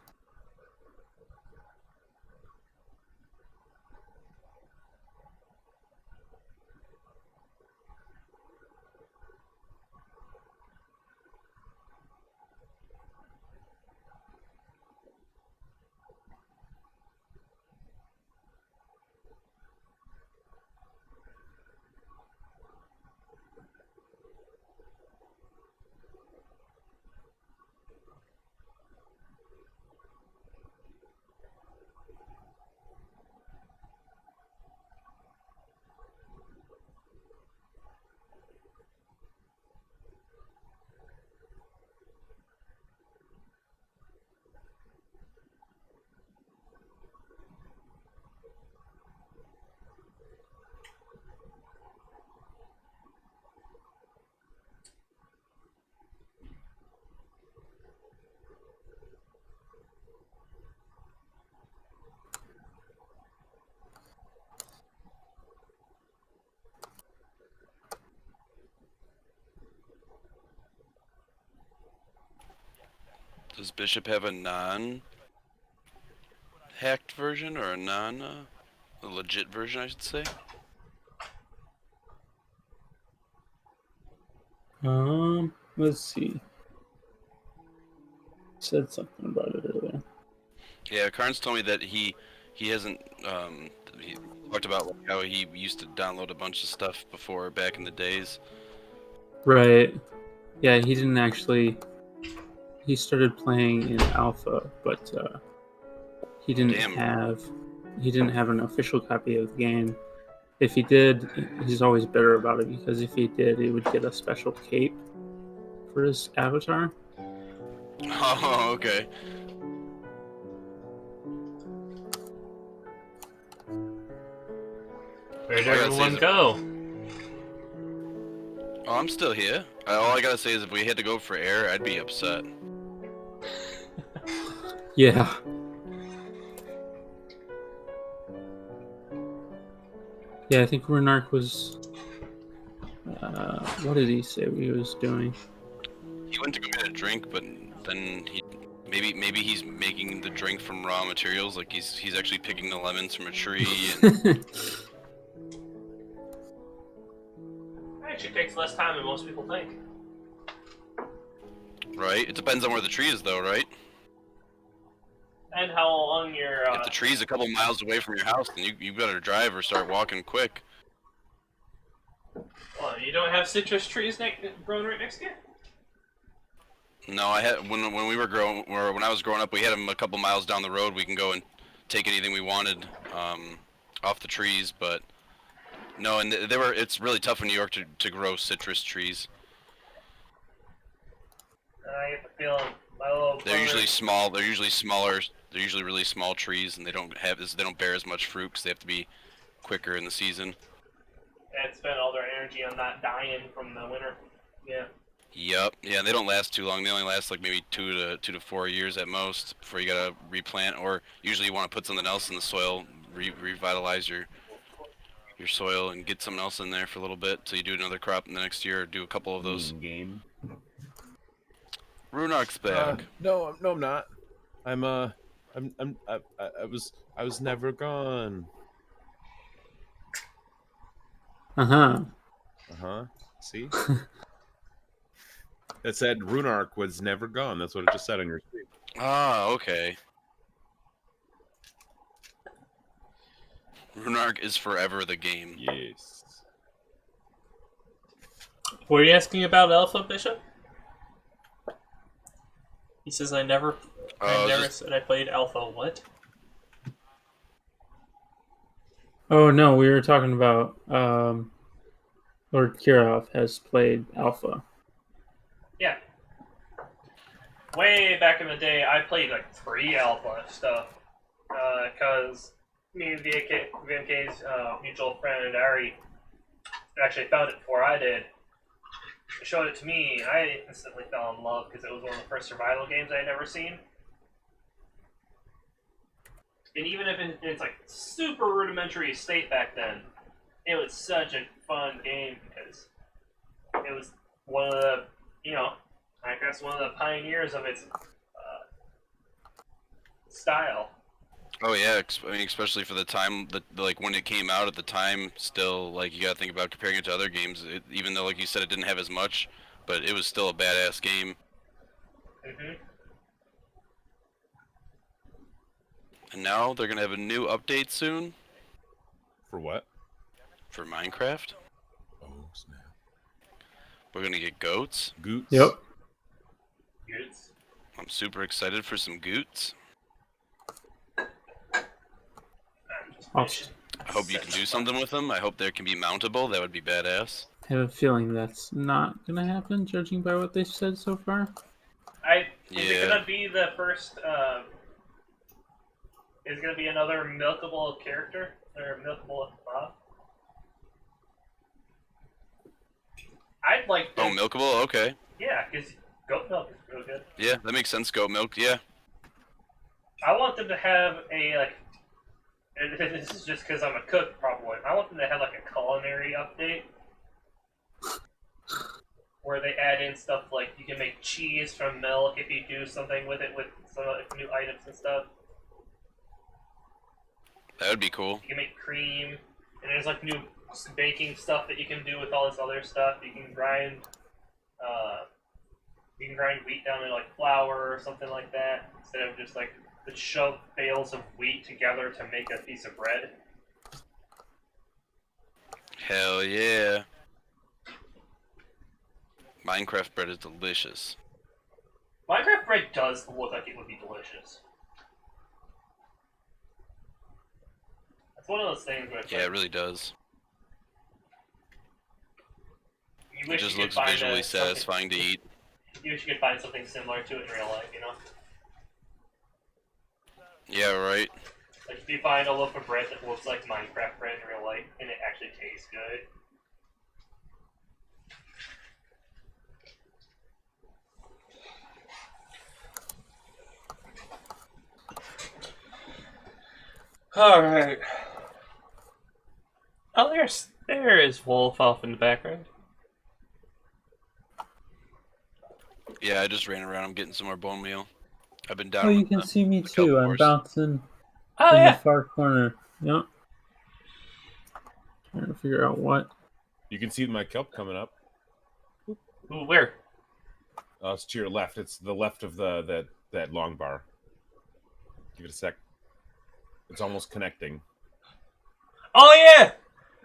Does Bishop have a non-hacked version or a legit version, I should say? Let's see. Said something about it earlier. Yeah, Carnes told me that he hasn't he talked about like how he used to download a bunch of stuff before back in the days. Right. Yeah, he didn't actually. He started playing in alpha, but he didn't Damn. have an official copy of the game. If he did, he's always bitter about it because if he did, he would get a special cape for his avatar. Oh, okay. Where'd All I gotta say everyone is- go? Oh, I'm still here. All I gotta say is if we had to go for air, I'd be upset. Yeah. Yeah, I think Runark was. What did he say he was doing? He went to go get a drink, but then maybe he's making the drink from raw materials, like he's actually picking the lemons from a tree. And It actually takes less time than most people think. right, it depends on where the tree is, though, right? And how long your If the tree's a couple miles away from your house, then you better drive or start walking quick. well, you don't have citrus trees growing right next to you? No, I had when we were growing, or when I was growing up, we had them a couple miles down the road. We can go and take anything we wanted off the trees, but no, and they were. It's really tough in New York to grow citrus trees. I get the feeling my little They're brother- usually small. They're usually smaller. They're usually really small trees, and they don't bear as much fruit because they have to be quicker in the season. and spend all their energy on not dying from the winter. Yeah. Yep. Yeah, they don't last too long. They only last like maybe 2 to 4 years at most before you gotta replant. Or usually you want to put something else in the soil, revitalize your soil, and get something else in there for a little bit till you do another crop in the next year, or do a couple of those. Game. Runark's back. No, I'm not. I was never gone. Uh-huh. See? It said Runark was never gone. That's what it just said on your screen. Ah, okay. Runark is forever the game. Yes. Were you asking about Alpha Bishop? He says I never said I played Alpha. What? Oh no, we were talking about Lord Kirov has played Alpha. Yeah. Way back in the day, I played like pre-Alpha stuff, because me and VMK's mutual friend Ari actually found it before I did. He showed it to me, and I instantly fell in love because it was one of the first survival games I had ever seen. And even if it's like super rudimentary state back then, it was such a fun game because it was one of the, I guess one of the pioneers of its style. Oh yeah, I mean, especially for the time that like when it came out at the time. Still, like you gotta think about comparing it to other games. Even though, like you said, it didn't have as much, but it was still a badass game. Mm-hmm. And now they're gonna have a new update soon For what? for Minecraft. Oh snap! We're gonna get goats. Goots. Yep. Goods. I'm super excited for some goots. I'll I hope you can do something with them. I hope they can be mountable. That would be badass. have a feeling that's not gonna happen, judging by what they've said so far. Is it gonna be the first? Is it gonna be another milkable character or milkable mob? I'd like to. Oh, milkable. Okay. Yeah, because goat milk is real good. Yeah, that makes sense. Goat milk. Yeah. I want them to have a like. And this is just because I'm a cook, probably. I want them to have like a culinary update, where they add in stuff like you can make cheese from milk if you do something with it with some new items and stuff. That would be cool. You can make cream, and there's like new baking stuff that you can do with all this other stuff. You can grind wheat down to like flour or something like that instead of just like the shove bales of wheat together to make a piece of bread. Hell yeah. Minecraft bread is delicious. Minecraft bread does look like it would be delicious. It's one of those things where it's Yeah, it really does. you It wish just you looks could find visually satisfying to eat. You wish you could find something similar to it in real life, you know? Yeah, right. Like if you find a loaf of bread that looks like Minecraft bread in real life and it actually tastes good. Alright. Oh, there is Wolf off in the background. Yeah, I just ran around. I'm getting some more bone meal. I've been down. Oh, you with can the- see me the too. kelp I'm horse. bouncing Oh, in yeah. the far corner. Yep. Trying to figure out what. You can see my kelp coming up. Ooh, where? It's to your left. It's the left of that long bar. Give it a sec. It's almost connecting. Oh, yeah!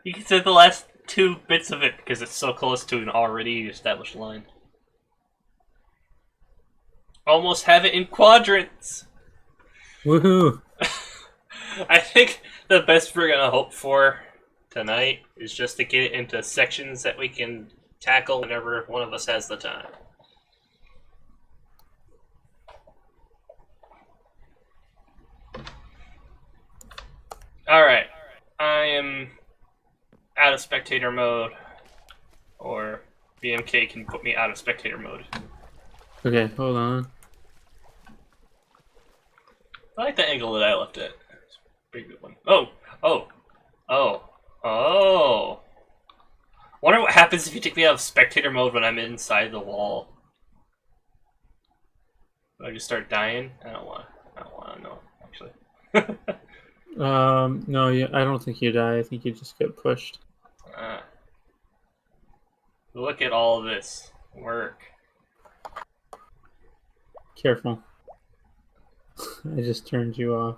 You can see the last 2 bits of it because it's so close to an already established line. Almost have it in quadrants! Woohoo! I think the best we're gonna hope for tonight is just to get it into sections that we can tackle whenever one of us has the time. Alright. I am out of spectator mode. Or BMK can put me out of spectator mode. Okay, hold on. I like the angle that I left it. It's a pretty good one. Oh! Oh! Oh! Oh! Wonder what happens if you take me out of spectator mode when I'm inside the wall. Do I just start dying? I don't want to know, actually. No, I don't think you die. I think you just get pushed. Look at all this work. Careful. I just turned you off.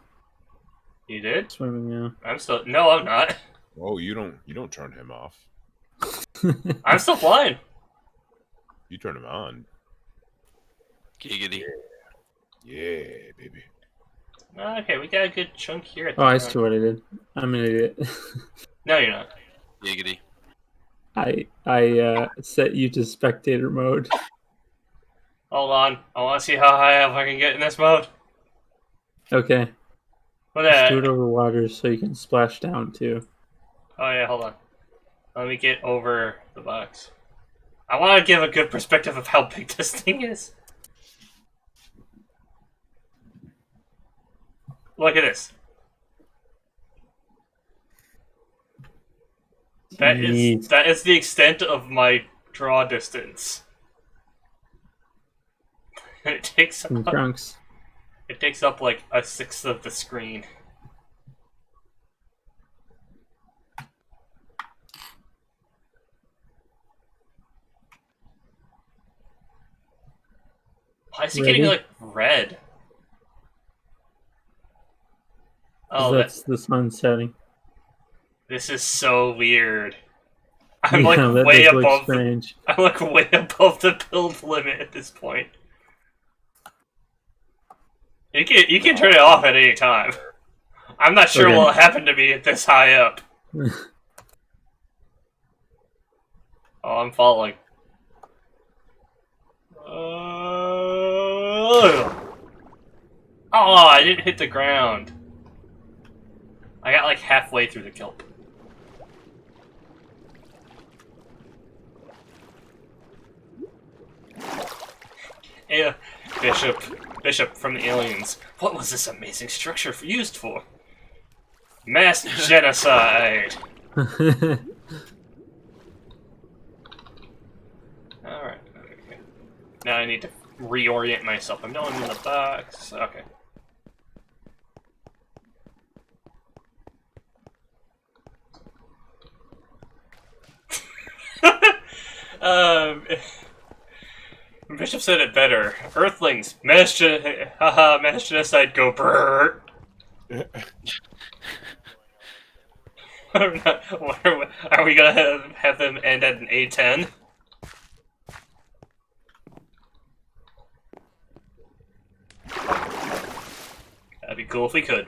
You did? Swimming now. I'm still... No, I'm not. Oh, you don't turn him off. I'm still flying. You turn him on. Giggity. Yeah, baby. Okay, we got a good chunk here. At the Oh, I front. see what I did. I'm an idiot. No, you're not. Giggity. I set you to spectator mode. Hold on. I want to see how high up I can get in this mode. Okay. What Just do that? it over water so you can splash down too. Oh, yeah, hold on. Let me get over the box. I want to give a good perspective of how big this thing is. Look at this. That Neat. is the extent of my draw distance. It takes Some up, trunks. it takes up like a sixth of the screen. Why is he getting Ready? like red? Oh, That's the sun setting. this is so weird. I'm Yeah, like that way does look above. strange. I'm like way above the build limit at this point. You can turn it off at any time. I'm not sure Okay. what will happen to me at this high up. Oh, I'm falling. Oh, I didn't hit the ground. I got like halfway through the kelp. Yeah, Bishop from the aliens. What was this amazing structure used for? Mass genocide. All right. Now I need to reorient myself. I'm not in the box. Okay. Bishop said it better. Earthlings, mass genocide, go brrr. Are we gonna have them end at an A10? That'd be cool if we could.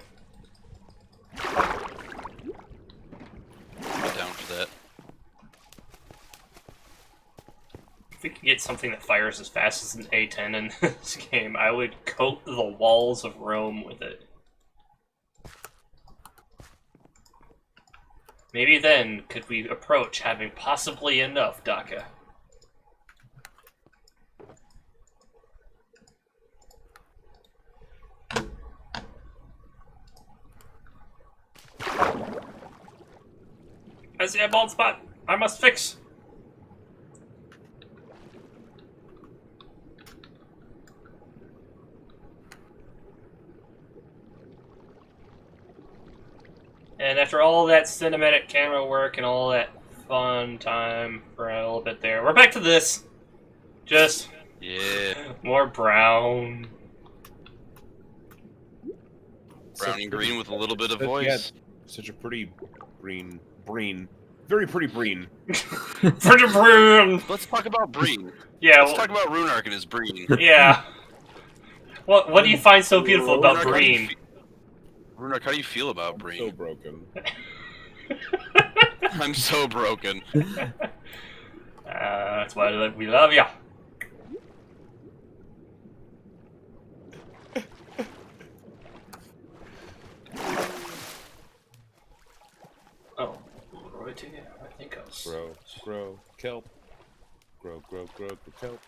I'm down for that. If we could get something that fires as fast as an A10 in this game, I would coat the walls of Rome with it. Maybe then could we approach having possibly enough DACA. I see a bald spot. I must fix. And after all that cinematic camera work and all that fun time for a little bit there, we're back to this. Just more brown. Brown and green with a little bit of voice. Yeah, such a pretty green. Very pretty Breen. Pretty brown. Let's talk about Breen. Yeah. Let's talk about Runark and his Breen. Yeah. What do you find so beautiful about Breen? Runark, how do you feel about So Breen? broken. I'm so broken. That's why we love ya. Oh, Roy too? Yeah, I think I was. Grow, kelp. Grow, kelp.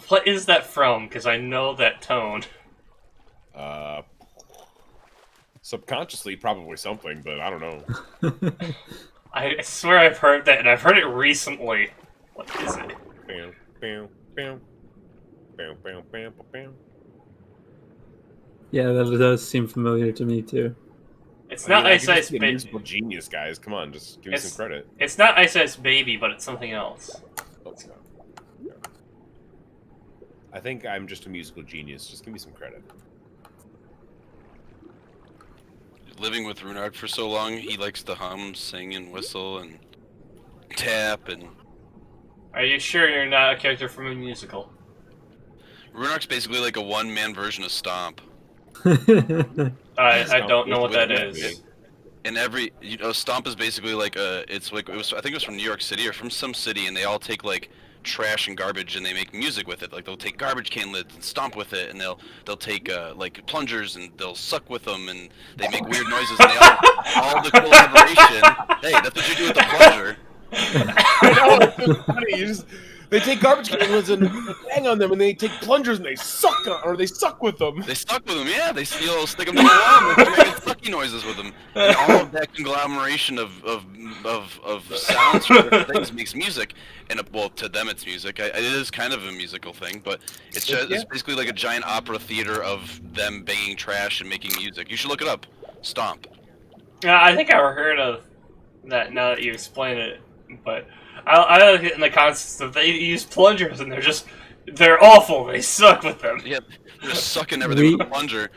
What is that from? Because I know that tone. Subconsciously, probably something, but I don't know. I swear I've heard that, and I've heard it recently. What is it? Bam, bam, bam. Bam, bam, bam, bam. Yeah, that does seem familiar to me too. It's not Ice Ice Baby. Baby. Musical genius, guys. Come on, just give me some credit. It's not Ice Ice Baby, but it's something else. Let's go. I think I'm just a musical genius. Just give me some credit. Living with Runark for so long, he likes to hum, sing, and whistle, and tap, and... Are you sure you're not a character from a musical? Runark's basically like a one-man version of Stomp. I don't know what that is. And Stomp is basically like I think it was from New York City or from some city, and they all take like trash and garbage and they make music with it. Like they'll take garbage can lids and stomp with it, and they'll take like plungers and they'll suck with them, and they make weird noises. And they all the collaboration. Hey, that's what you do with the plunger. I know, it's so funny. They take garbage cans and hang on them, and they take plungers and they suck with them. They suck with them, yeah. They stick them to the wall and they're making sucky noises with them. And all of that conglomeration of sounds from different things makes music. And well, to them it's music. It is kind of a musical thing, but it's basically like a giant opera theater of them banging trash and making music. You should look it up. Stomp. Yeah, I think I heard of that now that you explain it, but I like it in the context of they use plungers and they're awful. They suck with them. Yep, they're just sucking everything with a plunger.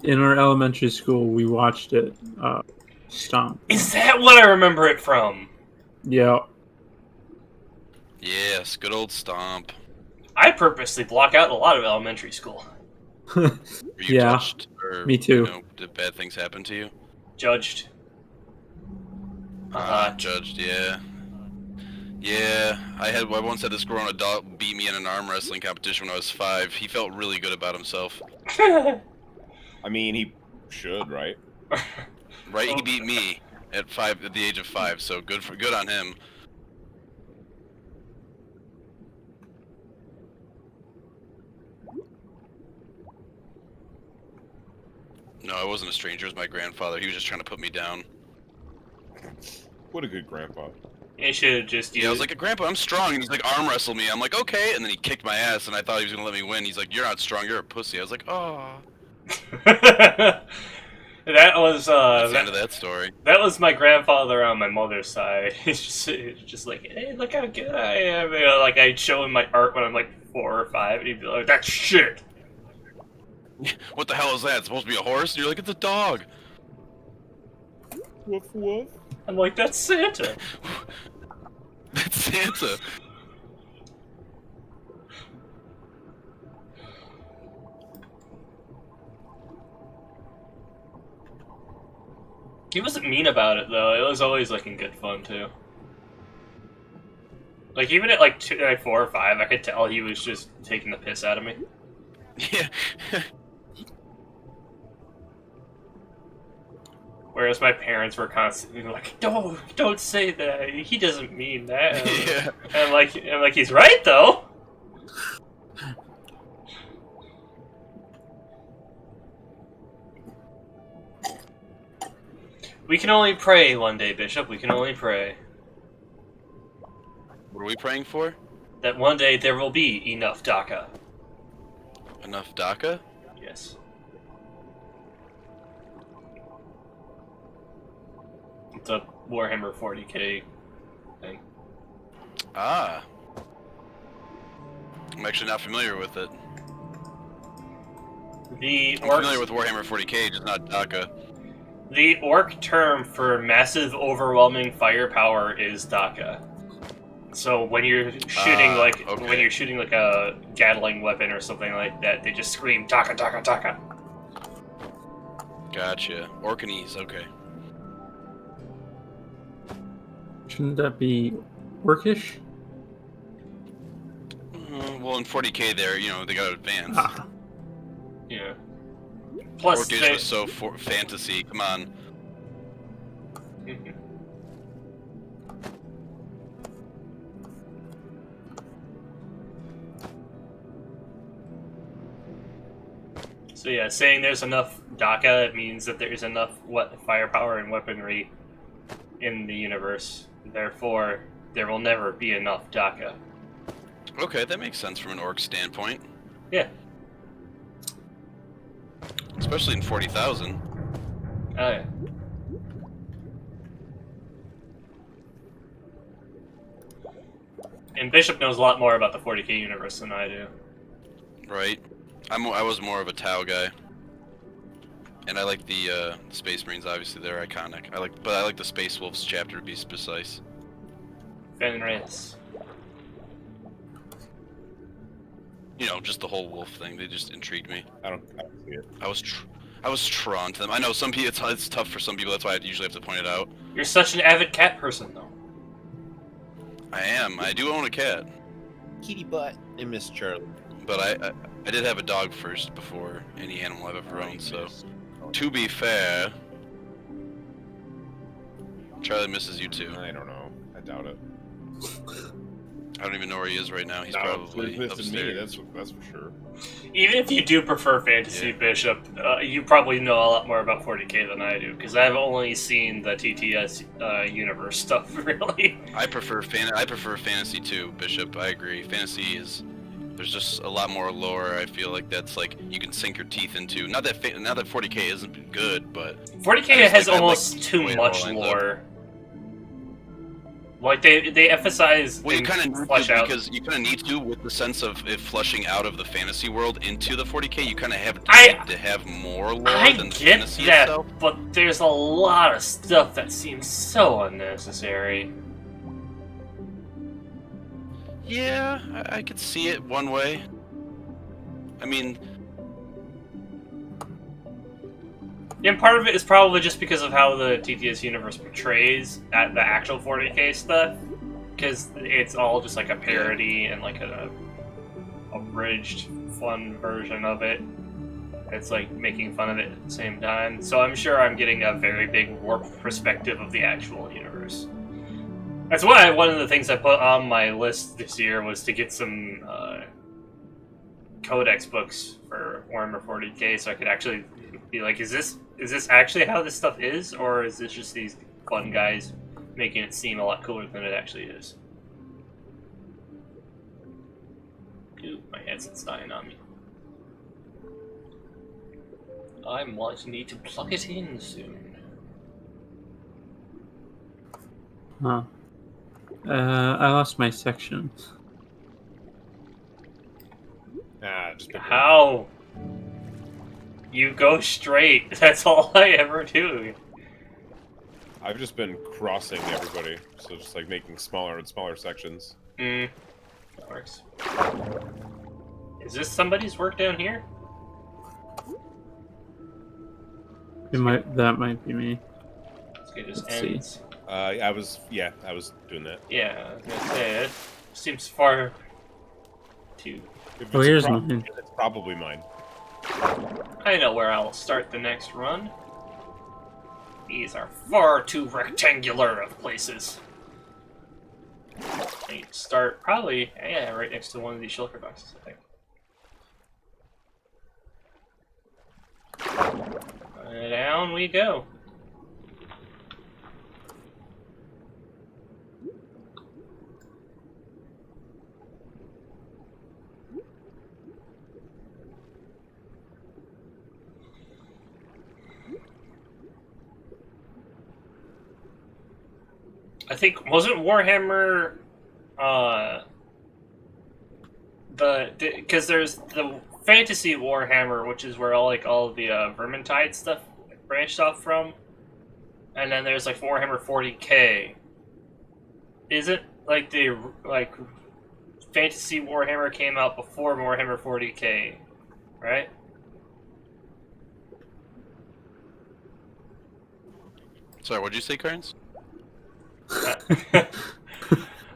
In our elementary school, we watched it. Stomp. Is that what I remember it from? Yeah. Yes, good old Stomp. I purposely block out a lot of elementary school. Were you Yeah, touched, or, me too. Did bad things happen to you? Judged. Judged, yeah. Yeah, I once had this grown adult beat me in an arm wrestling competition when I was 5. He felt really good about himself. I mean, he should, right? Right? He beat me at the age of 5, so good on him. No, I wasn't a stranger. It was my grandfather. He was just trying to put me down. What a good grandpa. You should just use... Yeah, I was like, Grandpa, I'm strong. And he's like, arm wrestle me. I'm like, okay. And then he kicked my ass, and I thought he was going to let me win. He's like, you're not strong. You're a pussy. I was like, oh. That was, That's the end of that story. That was my grandfather on my mother's side. He's just like, hey, look how good I am. You know, like, I'd show him my art when I'm like 4 or 5, and he'd be like, that's shit. What the hell is that? It's supposed to be a horse? And you're like, it's a dog. Woof woof. I'm like, that's Santa. That's Santa. He wasn't mean about it, though. It was always, like, in good fun, too. Like, even at, like, 4 or 5, I could tell he was just taking the piss out of me. Yeah. Whereas my parents were constantly like, don't say that. He doesn't mean that. Yeah. And I'm like, he's right, though. We can only pray one day, Bishop. We can only pray. What are we praying for? That one day there will be enough DACA. Enough DACA? Yes. It's a Warhammer 40k thing. Ah. I'm actually not familiar with it. I'm familiar with Warhammer 40k, just not DACA. The orc term for massive, overwhelming firepower is DACA. So when you're shooting when you're shooting like a Gatling weapon or something like that, they just scream DACA, DACA, DACA. Gotcha. Orcanese, okay. Shouldn't that be orcish? Well, in 40k there, you know, they got advanced. Ah. Yeah. Plus, Orcish was so fantasy, come on. So yeah, saying there's enough DACA, it means that there's enough firepower and weaponry in the universe. Therefore, there will never be enough DACA. Okay, that makes sense from an orc standpoint. Yeah. Especially in 40,000. Oh yeah. And Bishop knows a lot more about the 40k universe than I do. Right. I was more of a Tau guy. And I like the Space Marines, obviously, they're iconic. But I like the Space Wolves chapter to be precise. Fenris. You know, just the whole wolf thing, they just intrigued me. I don't see it. I was drawn to them. I know some people, it's tough for some people, that's why I usually have to point it out. You're such an avid cat person, though. I am. I do own a cat. Kitty butt. I miss Charlie. But I did have a dog first before any animal I've ever owned, so... To be fair... Charlie misses you too. I don't know. I doubt it. I don't even know where he is right now. He's No, probably it's me. upstairs. That's for sure. Even if you do prefer fantasy, Yeah. Bishop, you probably know a lot more about 40k than I do, because I've only seen the TTS universe stuff, really. I prefer fantasy too, Bishop. I agree. Fantasy is... There's just a lot more lore. I feel like that's like you can sink your teeth into. Not that 40k isn't good, but 40k has I almost like too the way it much all lines lore. Like they emphasize well, you kind of flesh out. because you kind of need to with the sense of it flushing out of the fantasy world into the 40k. You kind of have to have more lore I than the get fantasy that, itself. but there's a lot of stuff that seems so unnecessary. Yeah, I could see it one way. I mean, And part of it is probably just because of how the TTS universe portrays the actual 40k stuff, because it's all just like a parody and like a abridged, fun version of it. It's like making fun of it at the same time. So I'm sure I'm getting a very big warped perspective of the actual universe. That's why one of the things I put on my list this year was to get some codex books for Warhammer 40k, so I could actually be like, is this actually how this stuff is, or is this just these fun guys making it seem a lot cooler than it actually is. Ooh, my headset's dying on me. I might need to plug it in soon. Huh. I lost my section. Just pick one. How? You go straight. That's all I ever do. I've just been crossing everybody, so just like making smaller and smaller sections. That works. Is this somebody's work down here? That might be me. It just Let's see. ends. I was doing that. Yeah, I was gonna say, it seems far too... If Oh, it's here's mine. It's probably mine. I know where I'll start the next run. These are far too rectangular of places. I need to start probably, yeah, right next to one of these shulker boxes, I think. Down we go. I think, wasn't Warhammer, because there's the Fantasy Warhammer, which is where all of the Vermintide stuff branched off from, and then there's like Warhammer 40k. Isn't like Fantasy Warhammer came out before Warhammer 40k, right? Sorry, what'd you say, Carnes?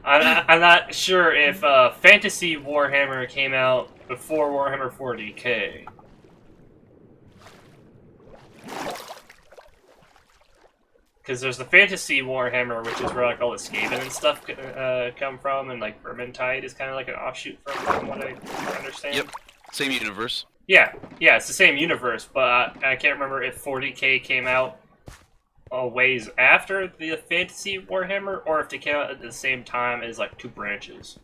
I'm not sure if Fantasy Warhammer came out before Warhammer 40k. Because there's the Fantasy Warhammer, which is where like all the Skaven and stuff come from, and like Vermintide is kind of like an offshoot from what I understand. Yep, same universe. Yeah, it's the same universe, but I can't remember if 40k came out a ways after the Fantasy Warhammer, or if they came out at the same time as like two branches.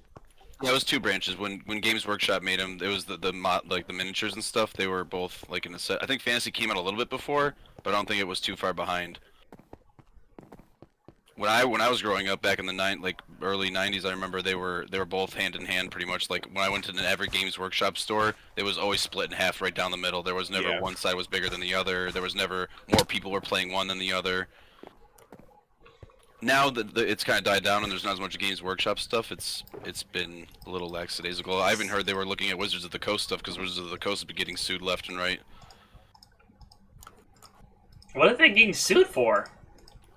Yeah, it was two branches. When Games Workshop made them, it was the miniatures and stuff. They were both like in a set. I think Fantasy came out a little bit before, but I don't think it was too far behind. When I was growing up back in the early '90s, I remember they were both hand in hand pretty much. Like when I went to every Games Workshop store, it was always split in half right down the middle. There was never one side was bigger than the other. There was never more people were playing one than the other. Now that it's kind of died down and there's not as much Games Workshop stuff, it's been a little lackadaisical. I even heard they were looking at Wizards of the Coast stuff because Wizards of the Coast have been getting sued left and right. What are they getting sued for?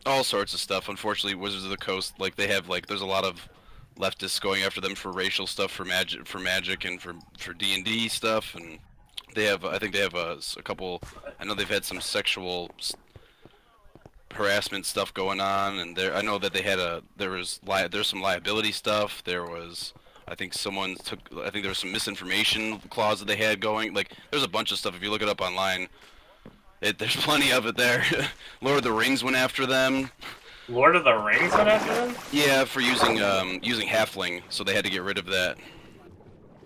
All sorts of stuff. Unfortunately, Wizards of the Coast, they have there's a lot of leftists going after them for racial stuff, for magic, and for D&D stuff, and they have I think they have a couple. I know they've had some sexual harassment stuff going on, and I know that they had there's some liability stuff. There was I think there was some misinformation clause that they had going. There's a bunch of stuff if you look it up online. There's plenty of it there. Lord of the Rings went after them. Lord of the Rings went after them? Yeah, for using halfling, so they had to get rid of that.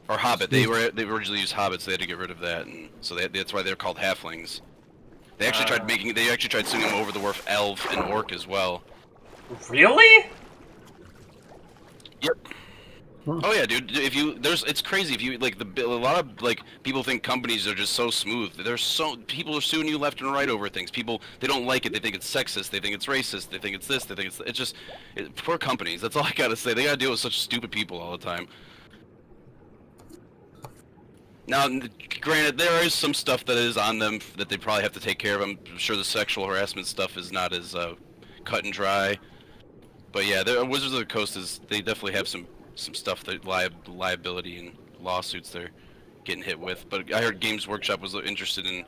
Or Hobbit. They originally used hobbits, so they had to get rid of that, and so that's why they're called halflings. They actually tried singing them over the word elf and orc as well. Really? Yep. Oh yeah, dude. It's crazy. If you a lot of people think companies are just so smooth. People are suing you left and right over things. People, they don't like it. They think it's sexist. They think it's racist. They think it's this. They think it's just poor companies. That's all I gotta say. They gotta deal with such stupid people all the time. Now, granted, there is some stuff that is on them that they probably have to take care of. I'm sure the sexual harassment stuff is not as cut and dry. But yeah, Wizards of the Coast they definitely have some stuff that liability and lawsuits they're getting hit with. But I heard Games Workshop was interested in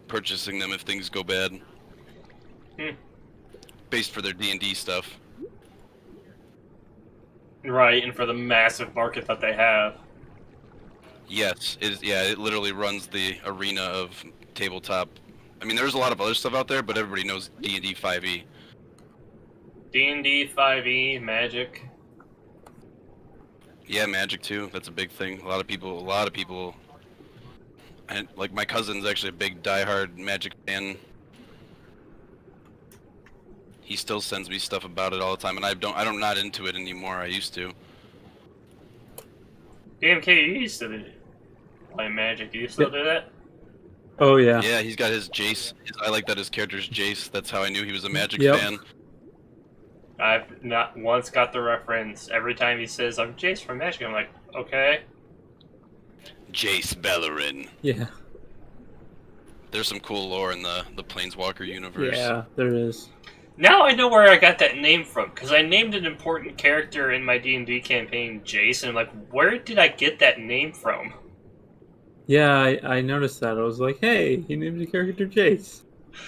purchasing them if things go bad. Based for their D&D stuff. Right, and for the massive market that they have. Yes, it literally runs the arena of tabletop. I mean, there's a lot of other stuff out there, but everybody knows D&D 5e. D&D, 5e, Magic. Yeah, Magic too. That's a big thing. A lot of people. And like my cousin's actually a big diehard Magic fan. He still sends me stuff about it all the time, and I'm not into it anymore. I used to. DMK, you used to play Magic. Do you still do that? Oh yeah. Yeah, he's got his Jace. I like that his character's Jace. That's how I knew he was a Magic Yep. fan. I've not once got the reference. Every time he says, I'm Jace from Magic, I'm like, okay. Jace Bellerin. Yeah. There's some cool lore in the Planeswalker universe. Yeah, there is. Now I know where I got that name from, because I named an important character in my D&D campaign Jace, and I'm like, where did I get that name from? Yeah, I noticed that. I was like, hey, he named the character Jace.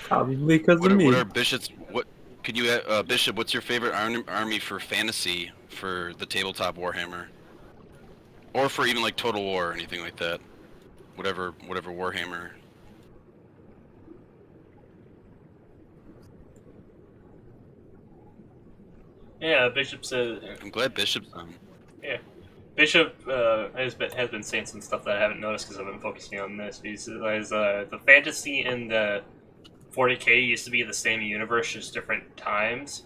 Probably because of me. What are Bishop's? What could you, Bishop? What's your favorite army for fantasy for the tabletop Warhammer, or for even like Total War or anything like that? Whatever Warhammer. Yeah, Bishop says. I'm glad Bishop's Yeah, Bishop has been saying some stuff that I haven't noticed because I've been focusing on this. He says the fantasy and the 40k used to be the same universe, just different times,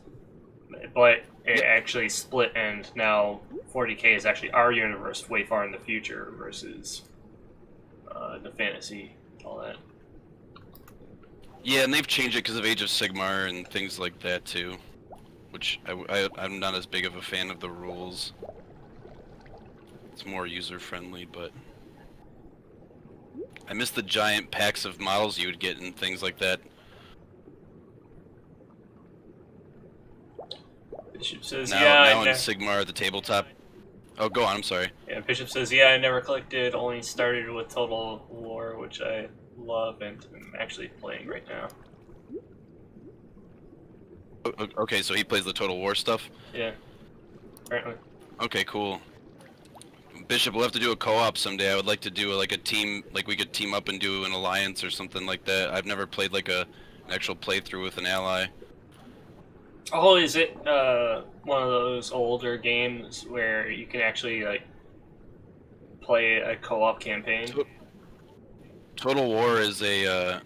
but it actually split, and now 40k is actually our universe, way far in the future, versus the fantasy, all that. Yeah, and they've changed it because of Age of Sigmar and things like that too, which I'm not as big of a fan of the rules. It's more user-friendly, but I miss the giant packs of models you would get and things like that. Bishop says, Now in Sigmar, the tabletop. Oh, go on. I'm sorry. Yeah, Bishop says, yeah, I never collected, only started with Total War, which I love and I'm actually playing right now. Okay, so he plays the Total War stuff? Yeah, apparently. Okay, cool. Bishop, we'll have to do a co-op someday. I would like to do like a team, like we could team up and do an alliance or something like that. I've never played like an actual playthrough with an ally. Oh, is it one of those older games where you can actually like play a co-op campaign? Total War is a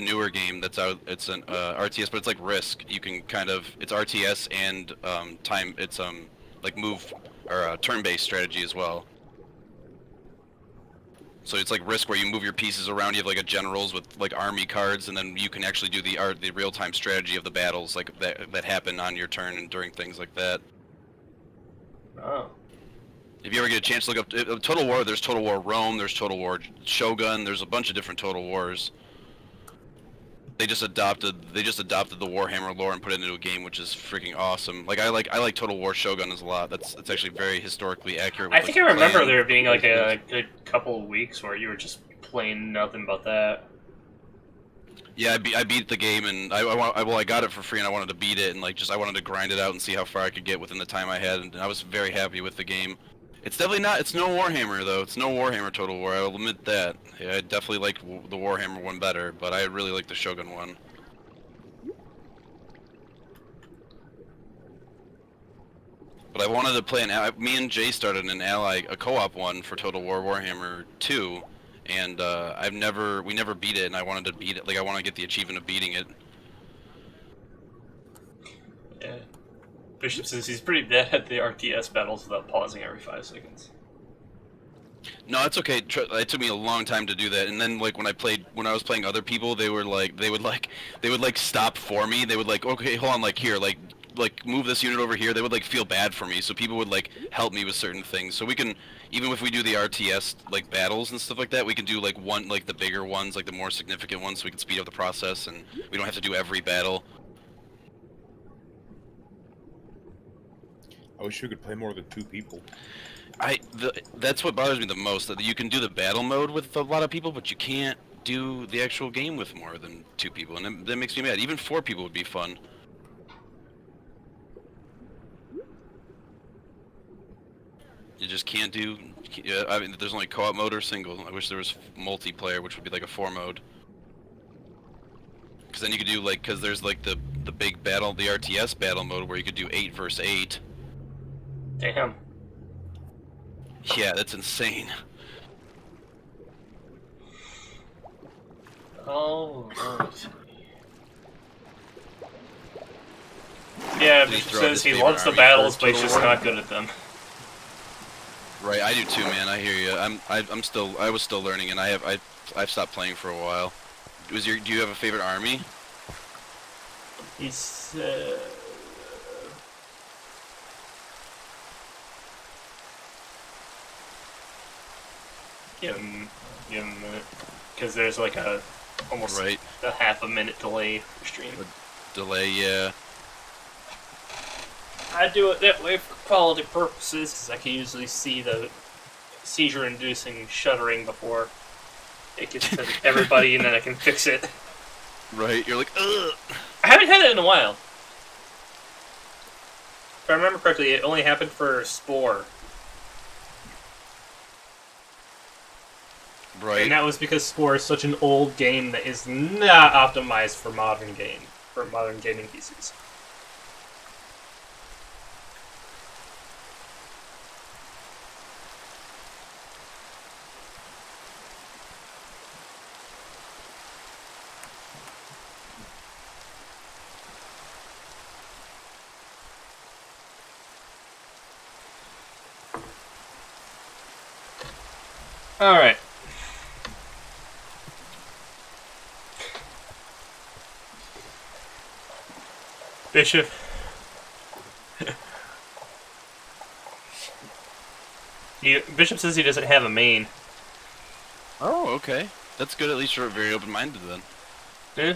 newer game that's out. It's an RTS, but it's like Risk. You can kind of it's RTS and time. It's like move or turn-based strategy as well. So it's like Risk, where you move your pieces around. You have like a generals with like army cards, and then you can actually do the real-time strategy of the battles like that happen on your turn and during things like that. Oh. If you ever get a chance to look up Total War, there's Total War Rome, there's Total War Shogun, there's a bunch of different Total Wars. They just adopted the Warhammer lore and put it into a game, which is freaking awesome. Like I like Total War Shogun a lot. That's actually very historically accurate. I think I remember there being like a good couple of weeks where you were just playing nothing but that. Yeah, I beat the game, and I got it for free, and I wanted to beat it, and like I wanted to grind it out and see how far I could get within the time I had, and I was very happy with the game. It's definitely not. It's no Warhammer though. It's no Warhammer Total War. I will admit that. Yeah, I definitely like the Warhammer one better, but I really like the Shogun one. But I wanted to play me and Jay started a co-op one for Total War Warhammer 2, and we never beat it, and I wanted to beat it. Like I want to get the achievement of beating it. Yeah. Bishop says he's pretty bad at the RTS battles without pausing every 5 seconds. No, it's okay. It took me a long time to do that, and then like when I was playing other people, they would stop for me. They would like, okay, hold on, like here, like move this unit over here. They would like feel bad for me, so people would like help me with certain things. So we can, even if we do the RTS like battles and stuff like that, we can do like the bigger ones, like the more significant ones, so we can speed up the process, and we don't have to do every battle. I wish we could play more than 2 people. That's what bothers me the most. That you can do the battle mode with a lot of people, but you can't do the actual game with more than 2 people, and that makes me mad. Even 4 people would be fun. You just can't do. I mean, there's only co-op mode or single. I wish there was multiplayer, which would be like a 4 mode. Because then you could do like, because there's like the big battle, the RTS battle mode where you could do 8 versus 8. Damn. Yeah, that's insane. Oh, right. Yeah, Did he Bishop throw out says his he favorite loves the army battles, for but he's Total just War? not good at them. Right, I do too, man. I hear you. I was still learning, and I've stopped playing for a while. Do you have a favorite army? He's, give him a minute. Because there's like almost Right. a half a minute delay for stream. Delay, yeah. I do it that way for quality purposes, because I can usually see the seizure-inducing shuddering before it gets to everybody, and then I can fix it. Right, you're like, ugh. I haven't had it in a while. If I remember correctly, it only happened for Spore. Right. And that was because Spore is such an old game that is not optimized for modern gaming PCs. Alright. Bishop. Bishop says he doesn't have a main. Oh, okay. That's good. At least you're very open-minded then. Yeah.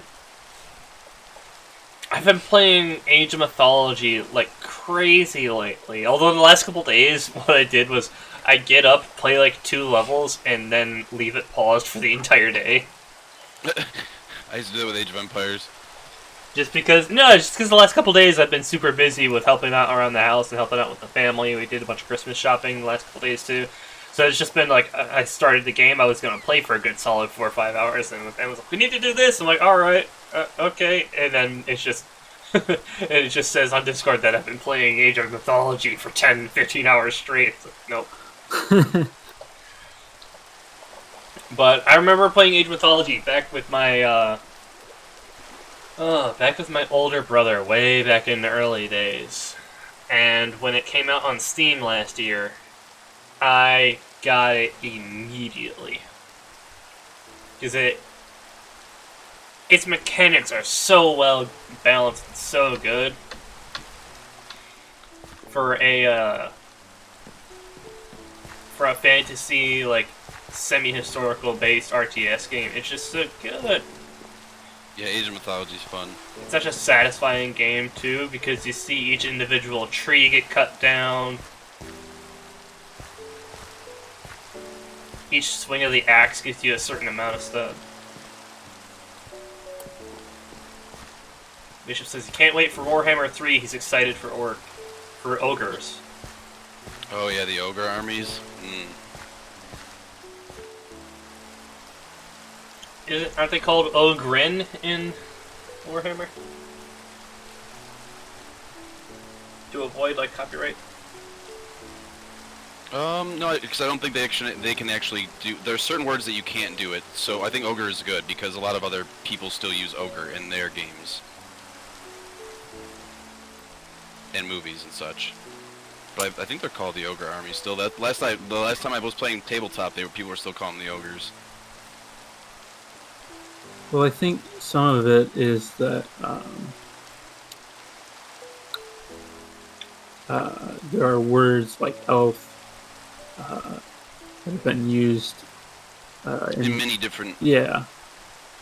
I've been playing Age of Mythology like crazy lately. Although the last couple days, what I did was I get up, play like 2 levels, and then leave it paused for the entire day. I used to do that with Age of Empires. Just because the last couple days I've been super busy with helping out around the house and helping out with the family. We did a bunch of Christmas shopping the last couple days too. So it's just been like, I started the game, I was going to play for a good solid 4 or 5 hours, and I was like, we need to do this. I'm like, alright, okay. And then it's just, and it just says on Discord that I've been playing Age of Mythology for 10, 15 hours straight. It's like, nope. But I remember playing Age of Mythology back with my, older brother, way back in the early days. And when it came out on Steam last year, I got it immediately. Because its mechanics are so well balanced and so good. For a fantasy, like, semi-historical based RTS game, it's just so good. Yeah, Age of Mythology's fun. It's such a satisfying game, too, because you see each individual tree get cut down. Each swing of the axe gives you a certain amount of stuff. Bishop says he can't wait for Warhammer 3, he's excited for ogres. Oh yeah, the ogre armies. Aren't they called Ogren in Warhammer? To avoid, like, copyright? No, because I don't think they can actually do. There's certain words that you can't do it. So I think ogre is good because a lot of other people still use ogre in their games and movies and such. But I think they're called the ogre army still. The last time I was playing tabletop, people were still calling them the ogres. Well, I think some of it is that there are words like elf that have been used In many different. Yeah.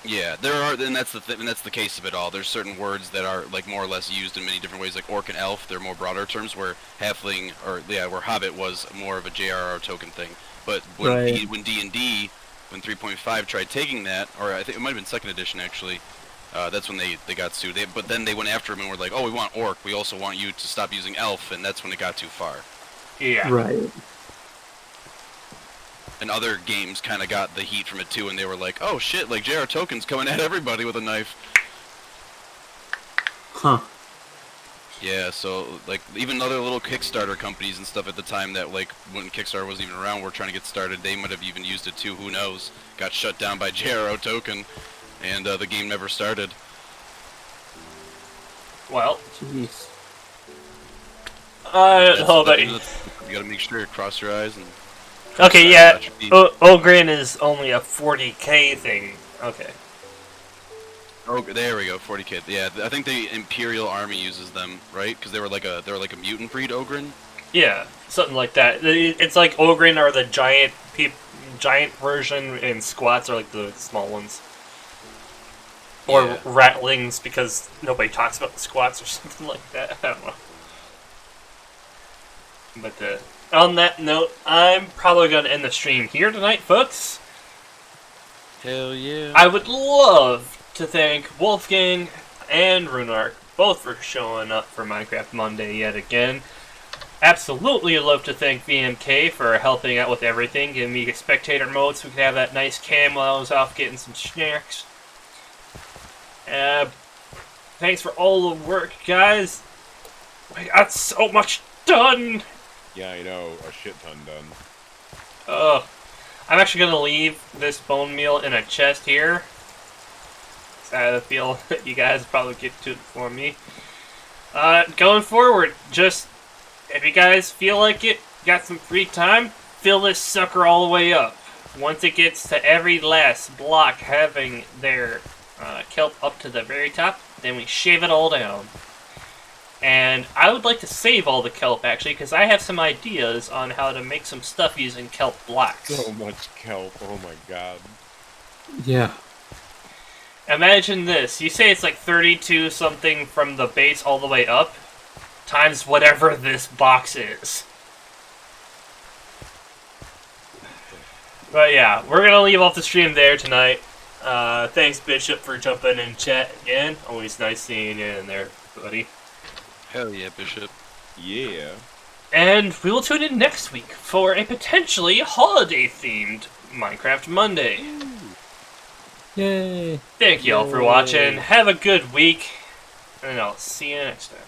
Yeah, there are, and that's the case of it all. There's certain words that are like more or less used in many different ways, like orc and elf. They're more broader terms, where halfling where hobbit was more of a JRR token thing. But when D&D, when 3.5 tried taking that, or I think it might have been second edition actually, that's when they got sued. But then they went after him and were like, oh, we want orc. We also want you to stop using elf, and that's when it got too far. Yeah. Right. And other games kind of got the heat from it too, and they were like, oh shit, like JR Token's coming at everybody with a knife. Huh. Yeah, so like even other little Kickstarter companies and stuff at the time that like when Kickstarter wasn't even around were trying to get started, they might have even used it too. Who knows? Got shut down by JRO token, and the game never started. Well, Jeez. I don't know about you. You gotta make sure you cross your eyes and. Okay, yeah. Dot your T's. Ogrin is only a 40k thing. Okay. Oh, there we go, 40k. Yeah, I think the Imperial Army uses them, right? Because they were like a mutant breed Ogrin. Yeah, something like that. It's like Ogrin are the giant version, and squats are like the small ones. Or Yeah. ratlings, because nobody talks about the squats or something like that. I don't know. But on that note, I'm probably going to end the stream here tonight, folks. Hell yeah. I would love to thank Wolfgang and Runark both for showing up for Minecraft Monday yet again. Absolutely love to thank VMK for helping out with everything, giving me spectator mode so we could have that nice cam while I was off getting some snacks. Thanks for all the work, guys. I got so much done. Yeah, I know, a shit ton done. I'm actually gonna leave this bone meal in a chest here. I feel that you guys probably get to it before me. Going forward, just if you guys feel like it, got some free time, fill this sucker all the way up. Once it gets to every last block having their kelp up to the very top, then we shave it all down. And I would like to save all the kelp, actually, because I have some ideas on how to make some stuff using kelp blocks. So much kelp, oh my god. Yeah. Imagine this. You say it's like 32 something from the base all the way up, times whatever this box is. But yeah, we're going to leave off the stream there tonight. Thanks, Bishop, for jumping in chat again. Always nice seeing you in there, buddy. Hell yeah, Bishop. Yeah. And we will tune in next week for a potentially holiday-themed Minecraft Monday. Yay. Thank you all for watching. Have a good week, and I'll see you next time.